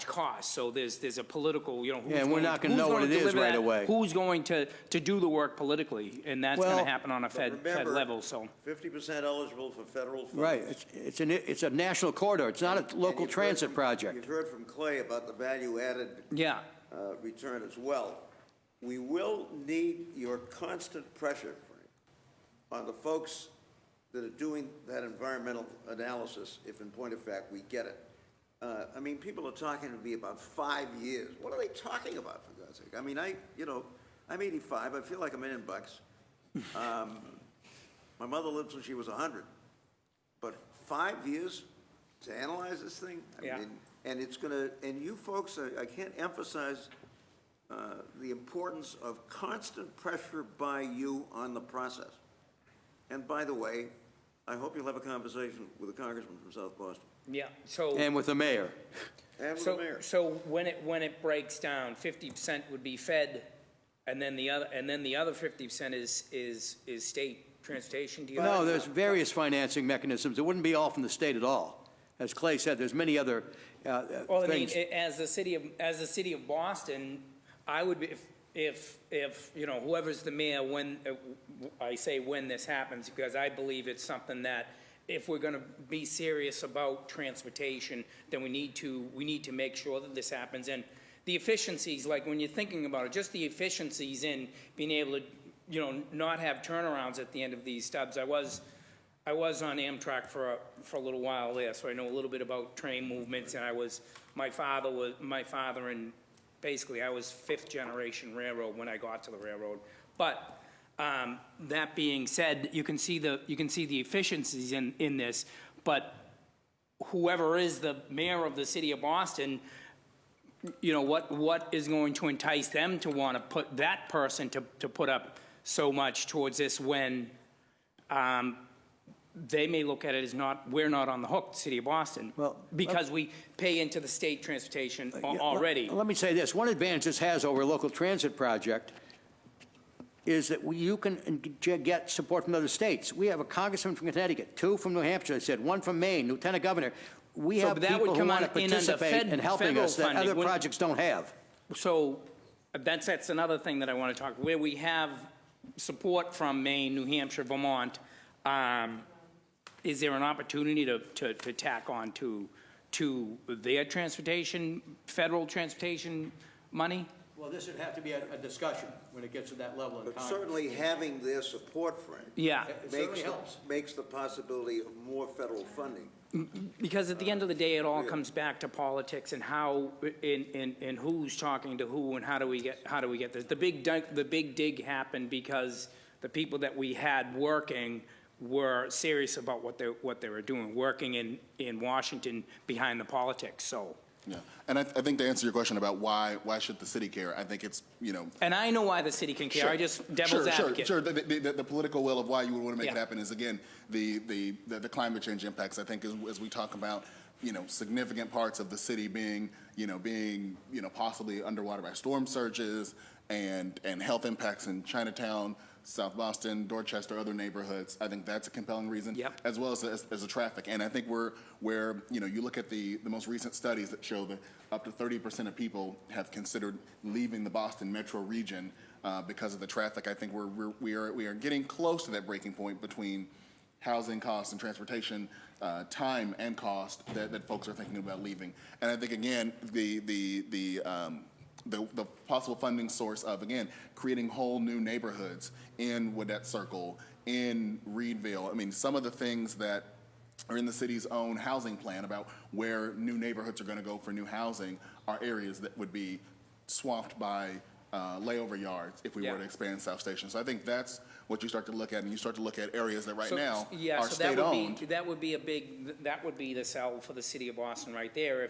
cost. So there's a political, who's and we're not going to know what it is right away. Who's going to do the work politically, and that's going to happen on a Fed level. So 50% eligible for federal funds. Right. It's a national corridor. It's not a local transit project. You've heard from Clay about the value-added return as well. We will need your constant pressure, Frank, on the folks that are doing that environmental analysis, if in point of fact we get it. I mean, people are talking to me about 5 years. What are they talking about, for God's sake? I mean, I'm 85. I feel like $1 million. My mother lived till she was 100. But 5 years? to analyze this thing. Yeah. And it's gonna, and you folks, I can't emphasize the importance of constant pressure by you on the process. And by the way, I hope you'll have a conversation with the congressman from South Boston. Yeah, so. And with the mayor. And with So, the mayor. so when it breaks down, 50% would be Fed, and then the other 50% is state transportation. Do you No, there's various financing mechanisms. It wouldn't be all from the state at all. As Clay said, there's many other Well, I mean, things. as the city of Boston, I would be, if you know, whoever's the mayor, when I say when this happens, because I believe it's something that if we're going to be serious about transportation, then we need to make sure that this happens. And the efficiencies, like when you're thinking about it, just the efficiencies in being able to, you know, not have turnarounds at the end of these stubs. I was on Amtrak for a little while there, so I know a little bit about train movements. And my father, and basically I was fifth generation railroad when I got to the railroad. But that being said, you can see the efficiencies in this. But whoever is the mayor of the city of Boston, you know, what is going to entice them to want to put that person to put up so much towards this when they may look at it as we're not on the hook, the city of Boston, because we pay into the state transportation already. Let me say this. One advantage this has over a local transit project is that you can get support from other states. We have a congressman from Connecticut, 2 from New Hampshire, I said, 1 from Maine, lieutenant governor. We have people who want to participate in helping us that other projects don't have. So that's another thing that I want to talk, where we have support from Maine, New Hampshire, Vermont. Is there an opportunity to tack on to their transportation, federal transportation money? Well, this would have to be a discussion when it gets to that level in But Congress. certainly having their support, Frank. Yeah. It certainly helps. Makes the possibility of more federal funding. Because at the end of the day, it all comes back to politics and how, and who's talking to who, and how do we get this? The big dig happened because the people that we had working were serious about what they were doing, working in Washington behind the politics. So. Yeah, and I think to answer your question about why should the city care, I think it's, you know. And I know why the city can care. Sure, I just devil's advocate. Sure. The political will of why you would want to make it happen is, again, the climate change impacts. I think as we talk about, you know, significant parts of the city being possibly underwater by storm surges and health impacts in Chinatown, South Boston, Dorchester, other neighborhoods. I think that's a compelling reason, as well as the traffic. And I think where you know, you look at the most recent studies that show that up to 30% of people have considered leaving the Boston metro region because of the traffic. I think we are getting close to that breaking point between housing costs and transportation time and cost that folks are thinking about leaving. And I think, again, the possible funding source of, again, creating whole new neighborhoods in Woodette Circle, in Reedville. I mean, some of the things that are in the city's own housing plan about where new neighborhoods are going to go for new housing are areas that would be swamped by layover yards if we were to expand South Station. So I think that's what you start to look at, and you start to look at areas that right now are state-owned. That would be the sell for the city of Boston right there.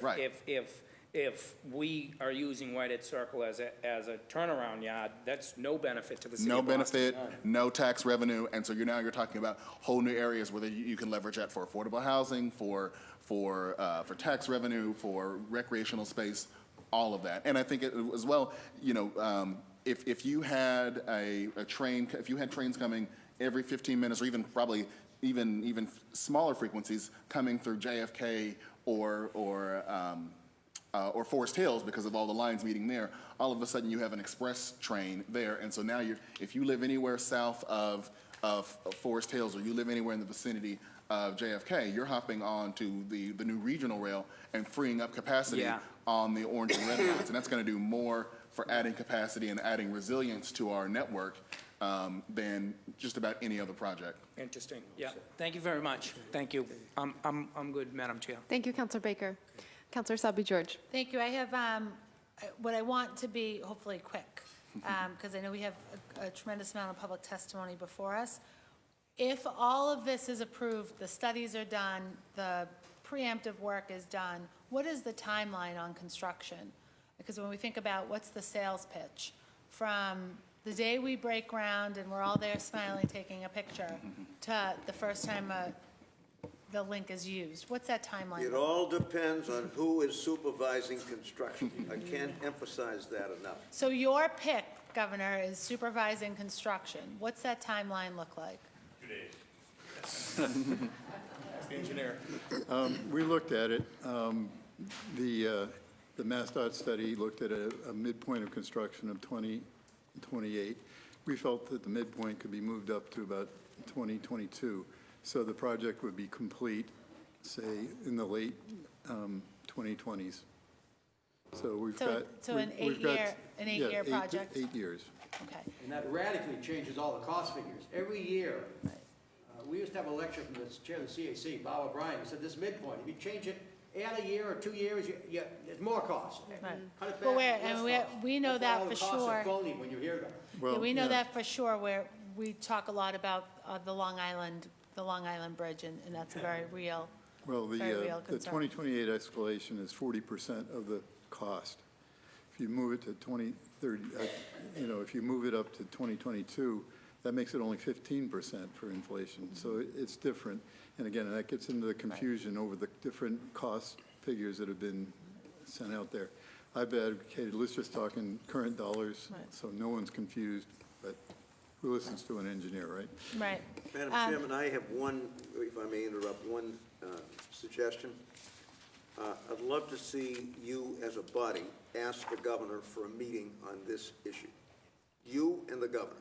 If we are using Whitehead Circle as a turnaround yard, that's no benefit to the city of Boston. No benefit, no tax revenue, and so you're talking about whole new areas where you can leverage that for affordable housing, for tax revenue, for recreational space, all of that. And I think as well, you know, if you had if you had trains coming every 15 minutes, or even probably even smaller frequencies coming through JFK or Forest Hills, because of all the lines meeting there, all of a sudden you have an express train there. And so now if you live anywhere south of Forest Hills, or you live anywhere in the vicinity of JFK, you're hopping on to the new regional rail and freeing up capacity on the orange and red lines. And that's going to do more for adding capacity and adding resilience to our network than just about any other project. Interesting. Yeah. Thank you very much. Thank you. I'm good, Madam Chair. Thank you, Councilor Baker. Councilor Selby George. Thank you. I have what I want to be hopefully quick, because I know we have a tremendous amount of public testimony before us. If all of this is approved, the studies are done, the preemptive work is done, what is the timeline on construction? Because when we think about what's the sales pitch, from the day we break ground and we're all there smiling, taking a picture, to the first time the link is used, what's that timeline? It all depends on who is supervising construction. I can't emphasize that enough. So your pick, Governor, is supervising construction. What's that timeline look like? 2 days. Engineer. We looked at it. The MassDOT study looked at a midpoint of construction of 2028. We felt that the midpoint could be moved up to about 2022. So the project would be complete, say, in the late 2020s. So we've got... So an eight-year project? 8 years. Okay. And that radically changes all the cost figures. Every year, we used to have a lecture from the chair of the CAC, Bob O'Brien, who said this midpoint, if you change it, add a year or 2 years, there's more cost. Right. Cut it But back, less cost. we know That's why that all for the costs are sure. phony when you hear them. Yeah, we know that for sure, where we talk a lot about the Long Island Bridge, and that's a very real, Well, very real the concern. 2028 escalation is 40% of the cost. If you move it to 2030, if you move it up to 2022, that makes it only 15% for inflation. So it's different. And again, that gets into the confusion over the different cost figures that have been sent out there. I've advocated, let's just talk in current dollars, so no one's confused, but who listens to an engineer, right? Right. Madam Chairman, I have one, if I may interrupt, one suggestion. I'd love to see you as a body ask the governor for a meeting on this issue. You and the governor.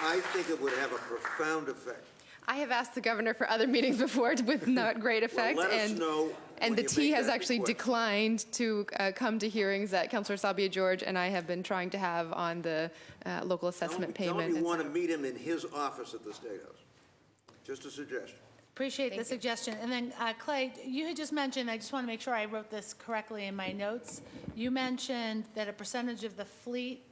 I think it would have a profound effect. I have asked the governor for other meetings before with not great effect. Well, let us know and when the you T make has that actually request. declined to come to hearings that Councilor Sabia George and I have been trying to have on the local assessment Tell payment. him you and want so- to meet him in his office at the State House. Just a suggestion. Appreciate the suggestion. And then Clay, you had just mentioned, I just want to make sure I wrote this correctly in my notes. You mentioned that a percentage of the fleet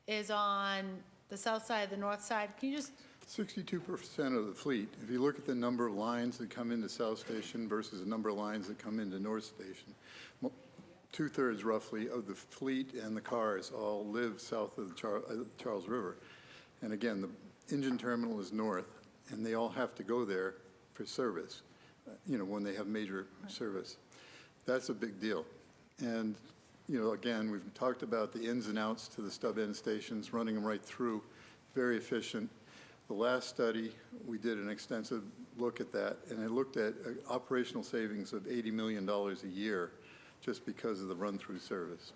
is on the south side, the north side. Can you just 62% of the fleet. If you look at the number of lines that come into South Station versus the number of lines that come into North Station, 2/3 roughly of the fleet and the cars all live south of the Charles River. And again, the engine terminal is north, and they all have to go there for service, when they have major service. That's a big deal. And, again, we've talked about the ins and outs to the stub end stations, running them right through, very efficient. The last study, we did an extensive look at that, and it looked at operational savings of $80 million a year just because of the run-through service.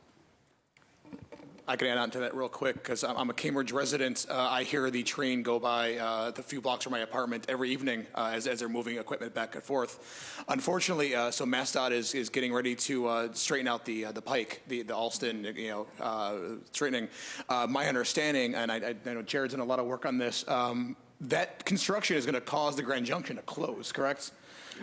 I can add on to that real quick because I'm a Cambridge resident. I hear the train go by the few blocks from my apartment every evening as they're moving equipment back and forth. Unfortunately, so MassDOT is getting ready to straighten out the pike, the Alston, straightening. My understanding, and I know Jared's done a lot of work on this, that construction is going to cause the Grand Junction to close, correct?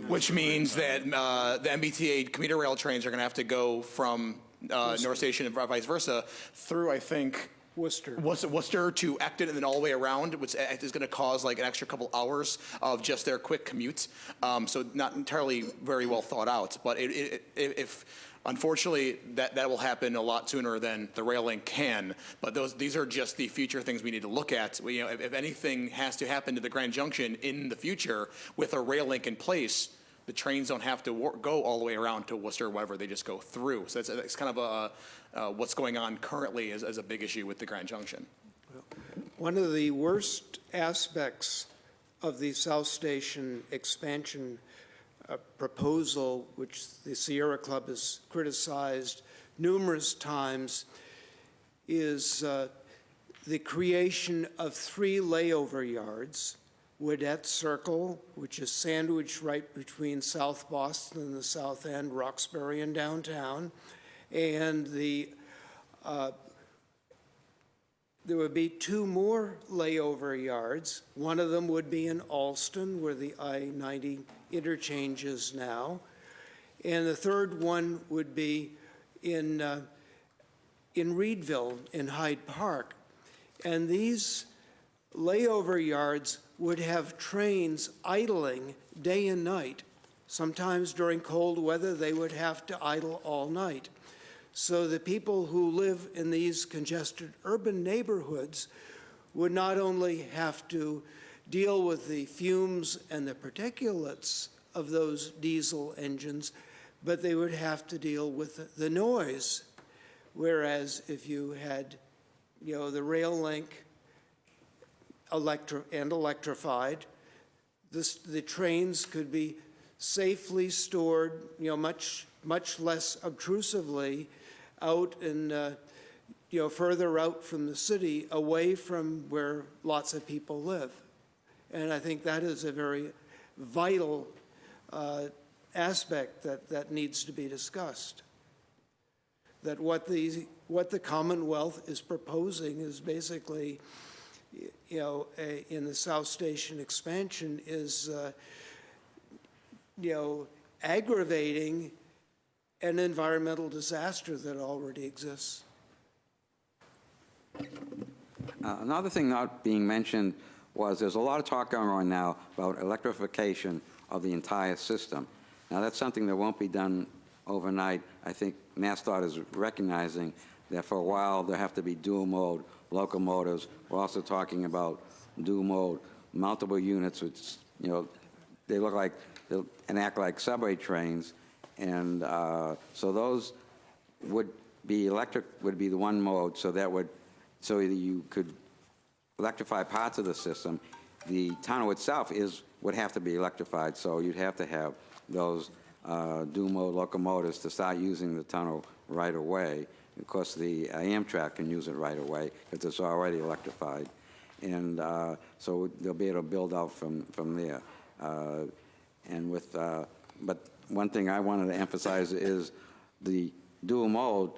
Which means that the MBTA commuter rail trains are going to have to go from North Station and vice versa through, I think, Worcester to Acton and then all the way around, which is going to cause like an extra couple hours of just their quick commute. So not entirely very well thought out, but if unfortunately that will happen a lot sooner than the rail link can. But these are just the future things we need to look at. If anything has to happen to the Grand Junction in the future with a rail link in place, the trains don't have to go all the way around to Worcester or whatever, they just go through. So it's kind of what's going on currently as a big issue with the Grand Junction. One of the worst aspects of the South Station expansion proposal, which the Sierra Club has criticized numerous times, is the creation of 3 layover yards. Woodette Circle, which is sandwiched right between South Boston and the South End, Roxbury and downtown, and there would be 2 more layover yards. One of them would be in Alston, where the I-90 interchange is now, and the third one would be in Reedville in Hyde Park. And these layover yards would have trains idling day and night. Sometimes during cold weather, they would have to idle all night. So the people who live in these congested urban neighborhoods would not only have to deal with the fumes and the particulates of those diesel engines, but they would have to deal with the noise. Whereas if you had, the rail link electrified, the trains could be safely stored, much less obtrusively out in, further out from the city, away from where lots of people live. And I think that is a very vital aspect that needs to be discussed. That what the Commonwealth is proposing is basically, in the South Station expansion is, aggravating an environmental disaster that already exists. Another thing not being mentioned was there's a lot of talk going on now about electrification of the entire system. Now, that's something that won't be done overnight. I think MassDOT is recognizing that for a while there have to be dual mode locomotives. We're also talking about dual mode multiple units, which, they look like and act like subway trains. And so those would be electric, would be the one mode, so that you could electrify parts of the system. The tunnel itself would have to be electrified, so you'd have to have those dual mode locomotives to start using the tunnel right away. Of course, the Amtrak can use it right away because it's already electrified, and so they'll be able to build out from there. But one thing I wanted to emphasize is the dual mode.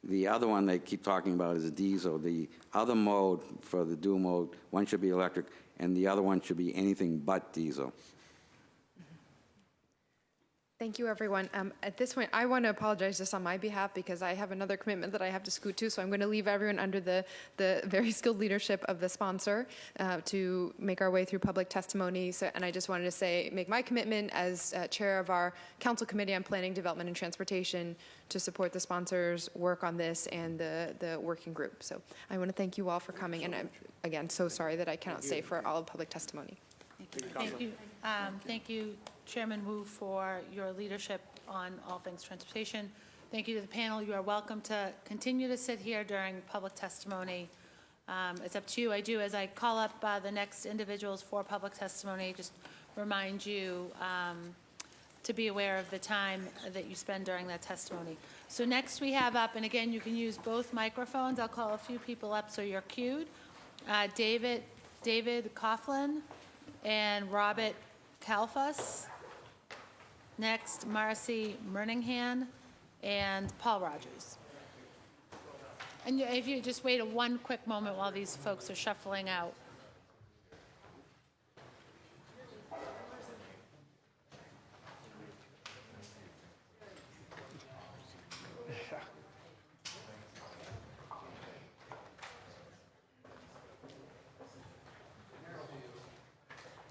The other one they keep talking about is diesel. The other mode for the dual mode, one should be electric, and the other one should be anything but diesel. Thank you, everyone. At this point, I want to apologize just on my behalf because I have another commitment that I have to scoot to, so I'm going to leave everyone under the very skilled leadership of the sponsor to make our way through public testimony. And I just wanted to make my commitment as chair of our Council Committee on Planning, Development, and Transportation to support the sponsor's work on this and the working group. So I want to thank you all for coming, and I'm, again, so sorry that I cannot stay for all of public testimony. Thank you. Thank you, Chairman Wu, for your leadership on all things transportation. Thank you to the panel. You are welcome to continue to sit here during public testimony. It's up to you. I do, as I call up the next individuals for public testimony, just remind you to be aware of the time that you spend during that testimony. So next we have up, and again, you can use both microphones. I'll call a few people up so you're cued. David Coughlin and Robert Kalfas. Next, Marcy Merninghan and Paul Rogers. And if you just wait one quick moment while these folks are shuffling out.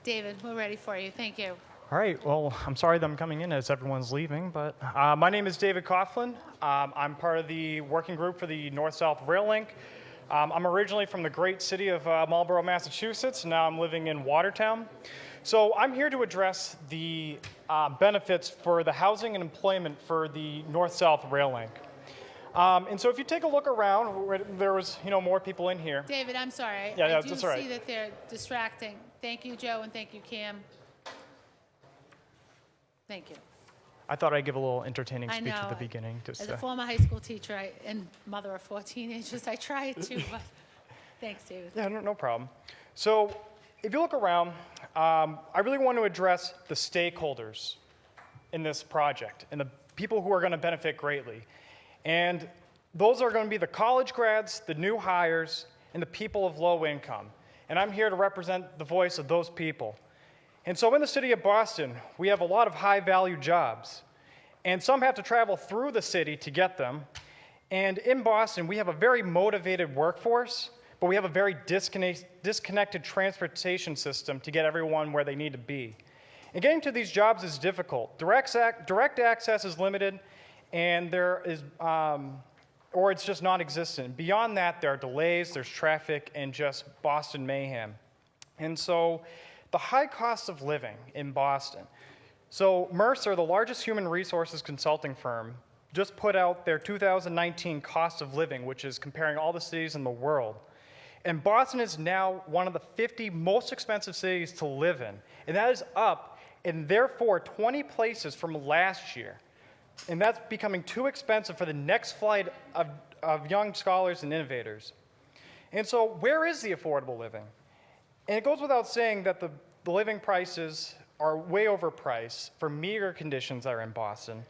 David, we're ready for you. Thank you. All right. Well, I'm sorry that I'm coming in as everyone's leaving, but my name is David Coughlin. I'm part of the working group for the North-South Rail Link. I'm originally from the great city of Marlborough, Massachusetts. Now I'm living in Watertown. So I'm here to address the benefits for the housing and employment for the North-South Rail Link. And so if you take a look around, there was, more people in here. David, I'm sorry. Yeah, I do that's all right. see that they're distracting. Thank you, Joe, and thank you, Cam. Thank you. I thought I'd give a little entertaining I speech know. at the beginning. As a former high school teacher and mother of 4 teenagers, I try to, but thanks, David. Yeah, no problem. So if you look around, I really want to address the stakeholders in this project and the people who are going to benefit greatly. And those are going to be the college grads, the new hires, and the people of low income. And I'm here to represent the voice of those people. And so in the city of Boston, we have a lot of high-value jobs. And some have to travel through the city to get them. And in Boston, we have a very motivated workforce, but we have a very disconnected transportation system to get everyone where they need to be. And getting to these jobs is difficult. Direct access is limited, and there is, or it's just non-existent. Beyond that, there are delays, there's traffic, and just Boston mayhem. And so the high cost of living in Boston. So Mercer, the largest human resources consulting firm, just put out their 2019 cost of living, which is comparing all the cities in the world. And Boston is now one of the 50 most expensive cities to live in. And that is up, and therefore 20 places from last year. And that's becoming too expensive for the next flight of young scholars and innovators. And so where is the affordable living? And it goes without saying that the living prices are way overpriced for meager conditions that are in Boston.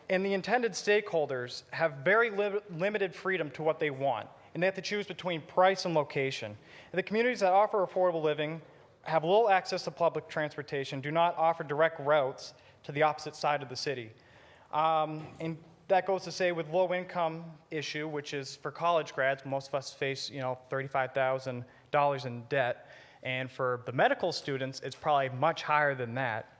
And the intended stakeholders have very limited freedom to what they want. And they have to choose between price and location. And the communities that offer affordable living have little access to public transportation, do not offer direct routes to the opposite side of the city. And that goes to say with low income issue, which is for college grads, most of us face, $35,000 in debt. And for the medical students, it's probably much higher than that.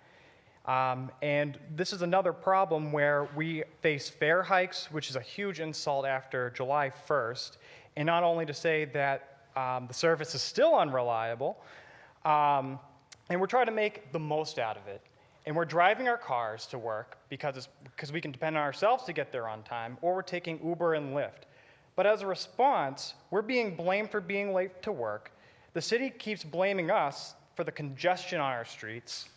And this is another problem where we face fare hikes, which is a huge insult after July 1st. And not only to say that the service is still unreliable, and we're trying to make the most out of it. And we're driving our cars to work because we can depend on ourselves to get there on time, or we're taking Uber and Lyft. But as a response, we're being blamed for being late to work. The city keeps blaming us for the congestion on our streets.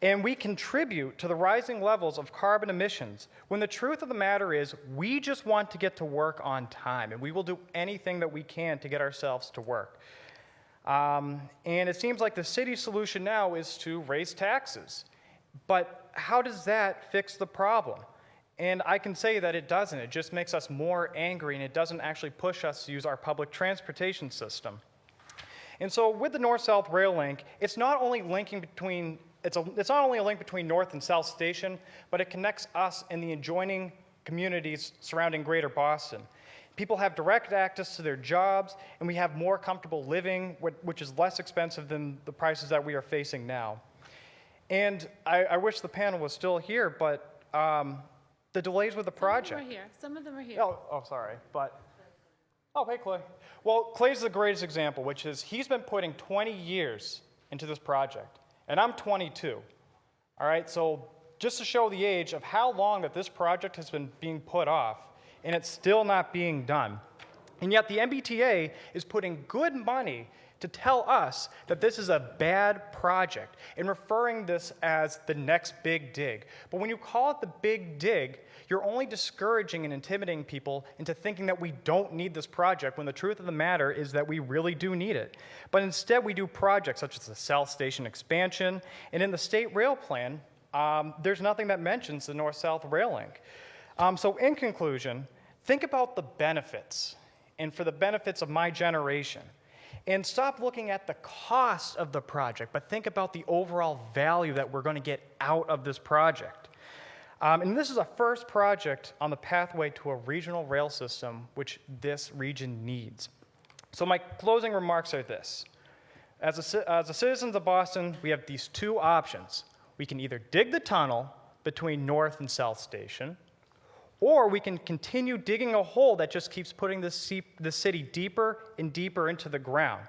And we contribute to the rising levels of carbon emissions, when the truth of the matter is we just want to get to work on time, and we will do anything that we can to get ourselves to work. And it seems like the city's solution now is to raise taxes. But how does that fix the problem? And I can say that it doesn't. It just makes us more angry, and it doesn't actually push us to use our public transportation system. And so with the North-South Rail Link, it's not only a link between North and South Station, but it connects us and the adjoining communities surrounding Greater Boston. People have direct access to their jobs, and we have more comfortable living, which is less expensive than the prices that we are facing now. And I wish the panel was still here, but the delays with the project. Some of them are here. Oh, sorry, but, hey, Clay. Well, Clay's the greatest example, which is he's been putting 20 years into this project, and I'm 22. All right, so just to show the age of how long that this project has been being put off, and it's still not being done. And yet the MBTA is putting good money to tell us that this is a bad project and referring this as the next big dig. But when you call it the big dig, you're only discouraging and intimidating people into thinking that we don't need this project, when the truth of the matter is that we really do need it. But instead we do projects such as the South Station expansion, and in the state rail plan, there's nothing that mentions the North-South Rail Link. So in conclusion, think about the benefits, and for the benefits of my generation. And stop looking at the cost of the project, but think about the overall value that we're going to get out of this project. And this is a first project on the pathway to a regional rail system, which this region needs. So my closing remarks are this. As the citizens of Boston, we have these two options. We can either dig the tunnel between North and South Station, or we can continue digging a hole that just keeps putting the city deeper and deeper into the ground,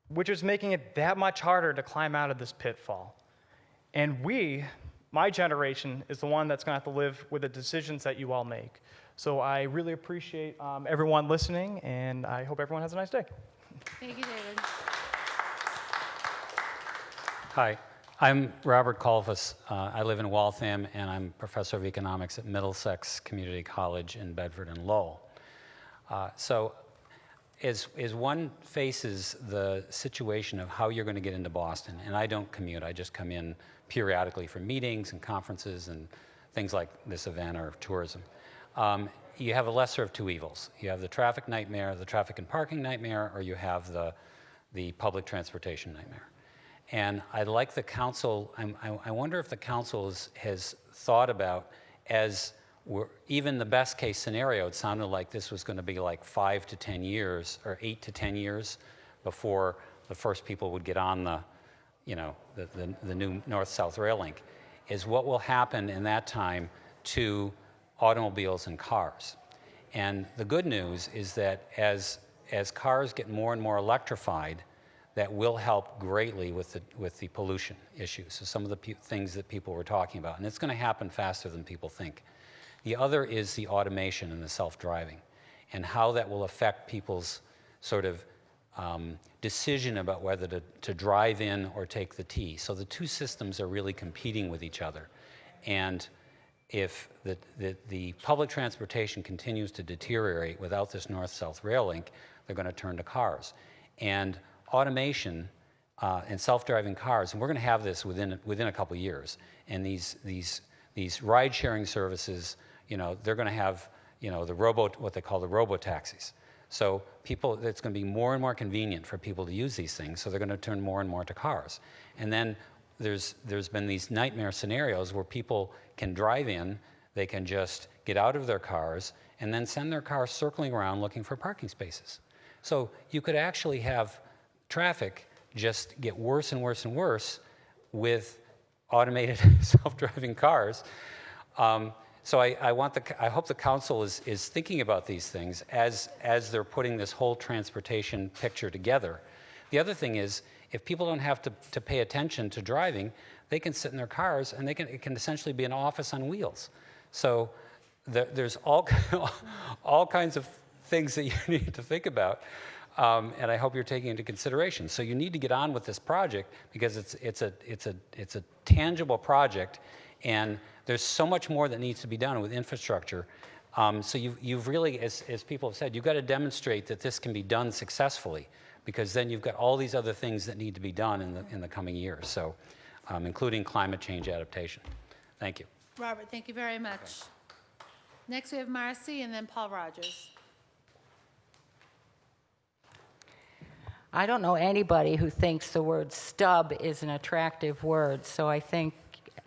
which is making it that much harder to climb out of this pitfall. And my generation, is the one that's going to have to live with the decisions that you all make. So I really appreciate everyone listening, and I hope everyone has a nice day. Thank you, David. Hi. I'm Robert Colfus. I live in Waltham, and I'm professor of economics at Middlesex Community College in Bedford and Lowell. So as one faces the situation of how you're going to get into Boston, and I don't commute, I just come in periodically for meetings and conferences and things like this event or tourism, you have a lesser of two evils. You have the traffic nightmare, the traffic and parking nightmare, or you have the public transportation nightmare. And I'd like the council, I wonder if the council has thought about, as even the best case scenario, it sounded like this was going to be like 5 to 10 years or 8 to 10 years before the first people would get on the, the new north-south rail link, is what will happen in that time to automobiles and cars. And the good news is that as cars get more and more electrified, that will help greatly with the pollution issues. So some of the things that people were talking about. And it's going to happen faster than people think. The other is the automation and the self-driving and how that will affect people's sort of decision about whether to drive in or take the T. So the two systems are really competing with each other. And if the public transportation continues to deteriorate without this north-south rail link, they're going to turn to cars. And automation and self-driving cars, and we're going to have this within a couple of years. And these ride-sharing services, they're going to have, what they call the robo-taxis. So it's going to be more and more convenient for people to use these things, so they're going to turn more and more to cars. And then there's been these nightmare scenarios where people can drive in, they can just get out of their cars, and then send their cars circling around looking for parking spaces. So you could actually have traffic just get worse and worse and worse with automated self-driving cars. So I hope the council is thinking about these things as they're putting this whole transportation picture together. The other thing is, if people don't have to pay attention to driving, they can sit in their cars and it can essentially be an office on wheels. So there's all kinds of things that you need to think about. And I hope you're taking into consideration. So you need to get on with this project because it's a tangible project, and there's so much more that needs to be done with infrastructure. So you've really, as people have said, you've got to demonstrate that this can be done successfully, because then you've got all these other things that need to be done in the coming years. So, including climate change adaptation. Thank you. Robert, thank you very much. Next we have Marcy and then Paul Rogers. I don't know anybody who thinks the word stub is an attractive word, so I think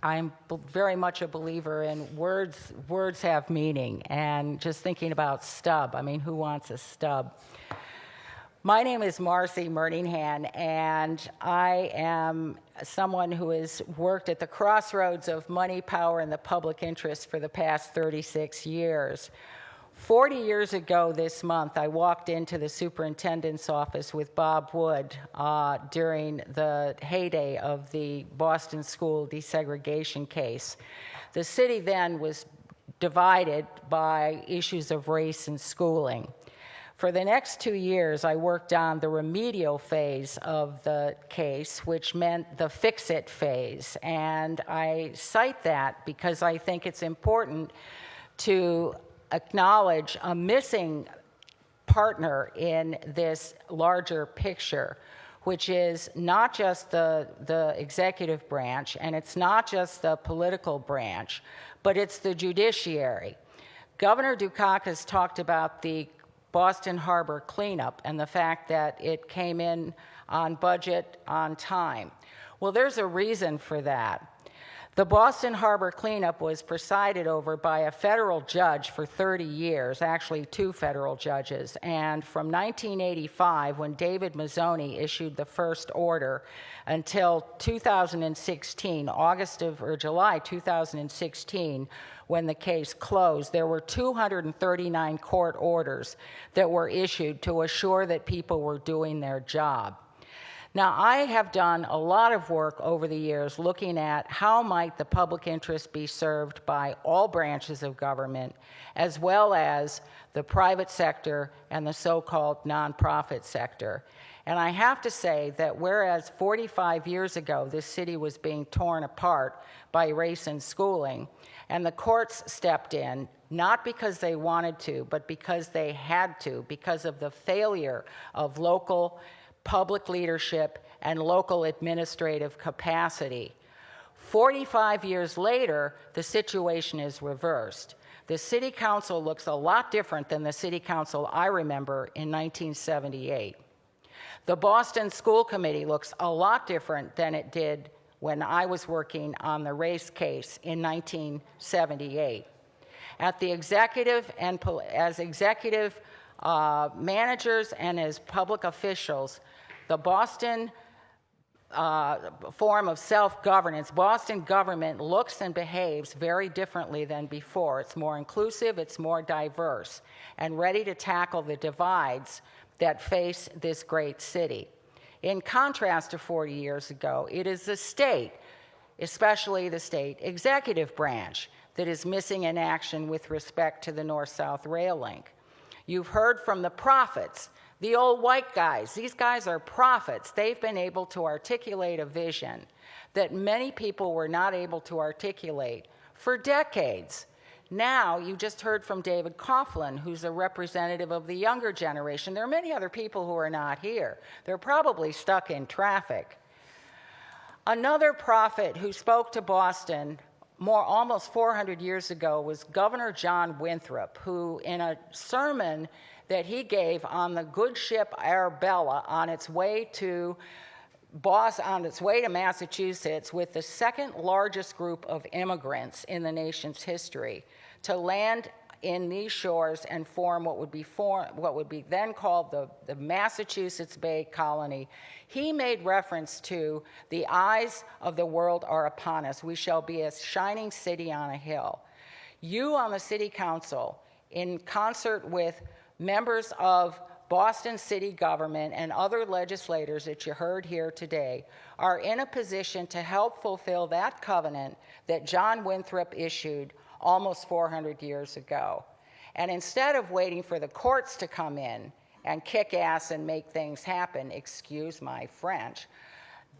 I'm very much a believer in words have meaning, and just thinking about stub, I mean, who wants a stub? My name is Marcy Murninghan, and I am someone who has worked at the crossroads of money, power, and the public interest for the past 36 years. 40 years ago this month, I walked into the superintendent's office with Bob Wood during the heyday of the Boston school desegregation case. The city then was divided by issues of race and schooling. For the next 2 years, I worked on the remedial phase of the case, which meant the fix-it phase. And I cite that because I think it's important to acknowledge a missing partner in this larger picture, which is not just the executive branch, and it's not just the political branch, but it's the judiciary. Governor Dukakis talked about the Boston Harbor cleanup and the fact that it came in on budget, on time. Well, there's a reason for that. The Boston Harbor cleanup was presided over by a federal judge for 30 years, actually 2 federal judges. And from 1985, when David Mazzoni issued the first order, until 2016, July 2016, when the case closed, there were 239 court orders that were issued to assure that people were doing their job. Now, I have done a lot of work over the years looking at how might the public interest be served by all branches of government, as well as the private sector and the so-called nonprofit sector. And I have to say that whereas 45 years ago this city was being torn apart by race and schooling, and the courts stepped in, not because they wanted to, but because they had to, because of the failure of local public leadership and local administrative capacity. 45 years later, the situation is reversed. The city council looks a lot different than the city council I remember in 1978. The Boston School Committee looks a lot different than it did when I was working on the race case in 1978. at the executive and as executive managers and as public officials, the Boston form of self-governance, Boston government looks and behaves very differently than before. It's more inclusive, it's more diverse, and ready to tackle the divides that face this great city. In contrast to 40 years ago, it is the state, especially the state executive branch, that is missing in action with respect to the North-South Rail Link. You've heard from the prophets, the old white guys. These guys are prophets. They've been able to articulate a vision that many people were not able to articulate for decades. Now, you just heard from David Coughlin, who's a representative of the younger generation. There are many other people who are not here. They're probably stuck in traffic. Another prophet who spoke to Boston almost 400 years ago was Governor John Winthrop, who in a sermon that he gave on the good ship Arabella on its way to Massachusetts with the second largest group of immigrants in the nation's history, to land in these shores and form what would be then called the Massachusetts Bay Colony. He made reference to the eyes of the world are upon us. We shall be a shining city on a hill. You on the city council, in concert with members of Boston city government and other legislators that you heard here today, are in a position to help fulfill that covenant that John Winthrop issued almost 400 years ago. And instead of waiting for the courts to come in and kick ass and make things happen, excuse my French,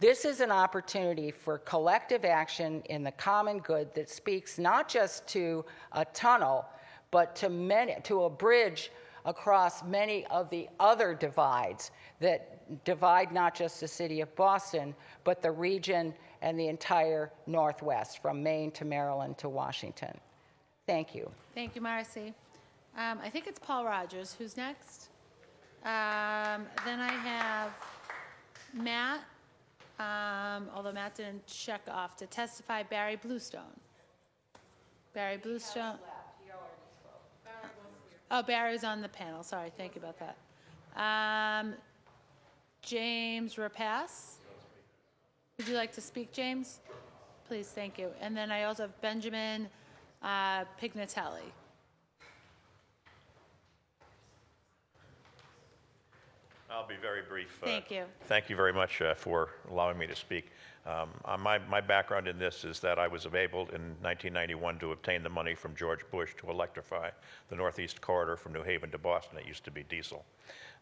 this is an opportunity for collective action in the common good that speaks not just to a tunnel, but to a bridge across many of the other divides that divide not just the city of Boston, but the region and the entire Northwest, from Maine to Maryland to Washington. Thank you. Thank you, Marcy. I think it's Paul Rogers. Who's next? Then I have Matt, although Matt didn't check off to testify, Barry Bluestone. Barry Bluestone. Oh, Barry's on the panel. Sorry, thank you about that. James Rapace. Would you like to speak, James? Please, thank you. And then I also have Benjamin Pignatelli. I'll be very brief. Thank you. Thank you very much for allowing me to speak. My background in this is that I was able in 1991 to obtain the money from George Bush to electrify the Northeast Corridor from New Haven to Boston. It used to be diesel.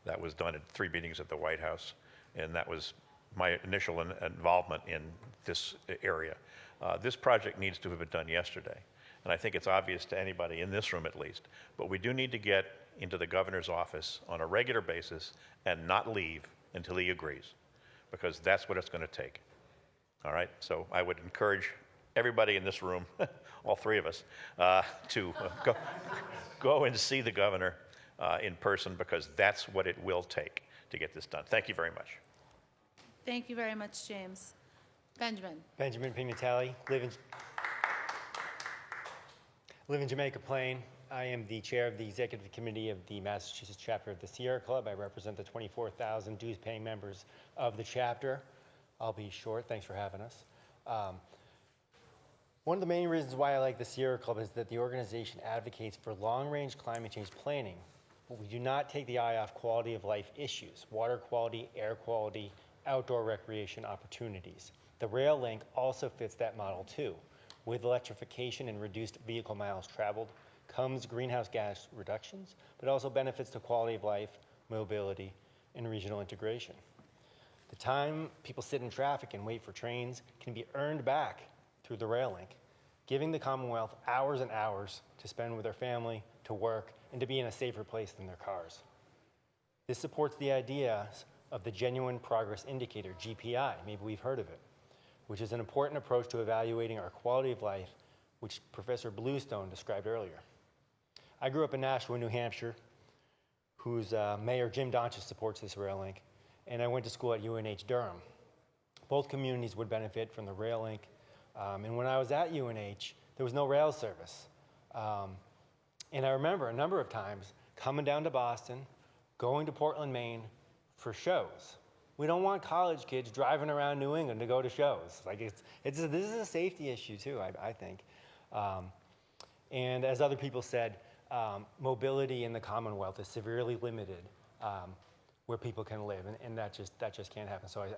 That was done at 3 meetings at the White House, and that was my initial involvement in this area. This project needs to have been done yesterday, and I think it's obvious to anybody in this room at least, but we do need to get into the governor's office on a regular basis and not leave until he agrees, because that's what it's going to take. All right, so I would encourage everybody in this room, all 3 of us, to go and see the governor in person, because that's what it will take to get this done. Thank you very much. Thank you very much, James. Benjamin. Benjamin Pignatelli, live in Jamaica Plain. I am the chair of the executive committee of the Massachusetts chapter of the Sierra Club. I represent the 24,000 dues-paying members of the chapter. I'll be short. Thanks for having us. One of the main reasons why I like the Sierra Club is that the organization advocates for long-range climate change planning, but we do not take the eye off quality of life issues, water quality, air quality, outdoor recreation opportunities. The rail link also fits that model too. With electrification and reduced vehicle miles traveled comes greenhouse gas reductions, but also benefits to quality of life, mobility, and regional integration. The time people sit in traffic and wait for trains can be earned back through the rail link, giving the Commonwealth hours and hours to spend with their family, to work, and to be in a safer place than their cars. This supports the idea of the Genuine Progress Indicator, GPI, maybe we've heard of it, which is an important approach to evaluating our quality of life, which Professor Bluestone described earlier. I grew up in Nashua, New Hampshire, whose Mayor Jim Donchis supports this rail link, and I went to school at UNH Durham. Both communities would benefit from the rail link, and when I was at UNH, there was no rail service. And I remember a number of times coming down to Boston, going to Portland, Maine for shows. We don't want college kids driving around New England to go to shows. Like this is a safety issue too, I think. And as other people said, mobility in the Commonwealth is severely limited where people can live, and that just can't happen. So I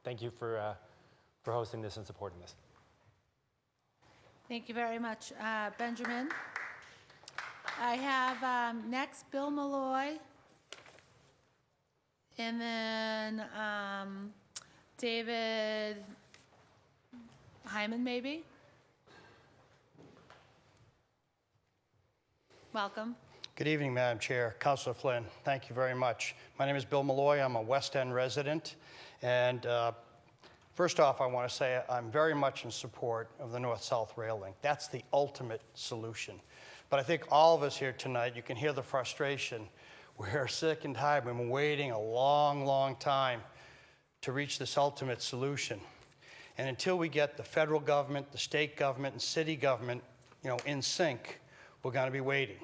thank you for hosting this and supporting this. Thank you very much, Benjamin. I have next Bill Malloy, and then David Hyman, maybe. Welcome. Good evening, Madam Chair. Councilor Flynn, thank you very much. My name is Bill Malloy. I'm a West End resident. And first off, I want to say I'm very much in support of the North-South Rail Link. That's the ultimate solution. But I think all of us here tonight, you can hear the frustration. We're sick and tired. We've been waiting a long, long time to reach this ultimate solution. And until we get the federal government, the state government, and city government, in sync, we're going to be waiting.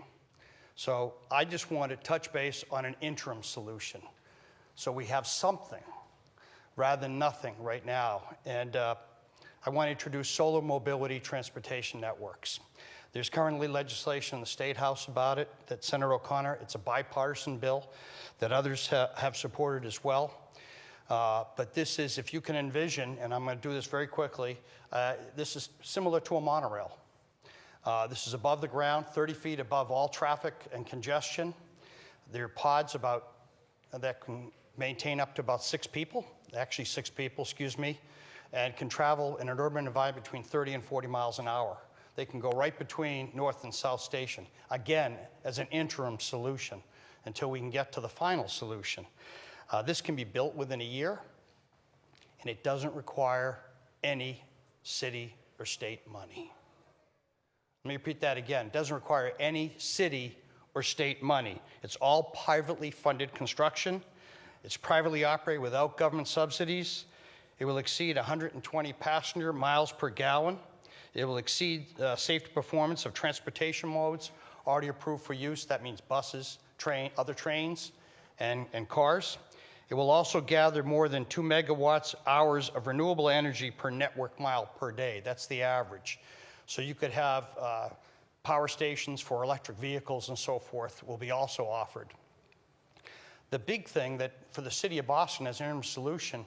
So I just want to touch base on an interim solution. So we have something rather than nothing right now. And I want to introduce solar mobility transportation networks. There's currently legislation in the State House about it that Senator O'Connor, it's a bipartisan bill that others have supported as well. But this is, if you can envision, and I'm going to do this very quickly, this is similar to a monorail. This is above the ground, 30 feet above all traffic and congestion. There are pods that can maintain up to about 6 people, actually 6 people, excuse me, and can travel in an urban environment between 30 and 40 miles an hour. They can go right between North and South Station, again, as an interim solution until we can get to the final solution. This can be built within a year, and it doesn't require any city or state money. Let me repeat that again. It doesn't require any city or state money. It's all privately funded construction. It's privately operated without government subsidies. It will exceed 120 passenger miles per gallon. It will exceed safety performance of transportation modes already approved for use. That means buses, other trains, and cars. It will also gather more than 2 megawatts hours of renewable energy per network mile per day. That's the average. So you could have power stations for electric vehicles and so forth will be also offered. The big thing that for the city of Boston as an interim solution,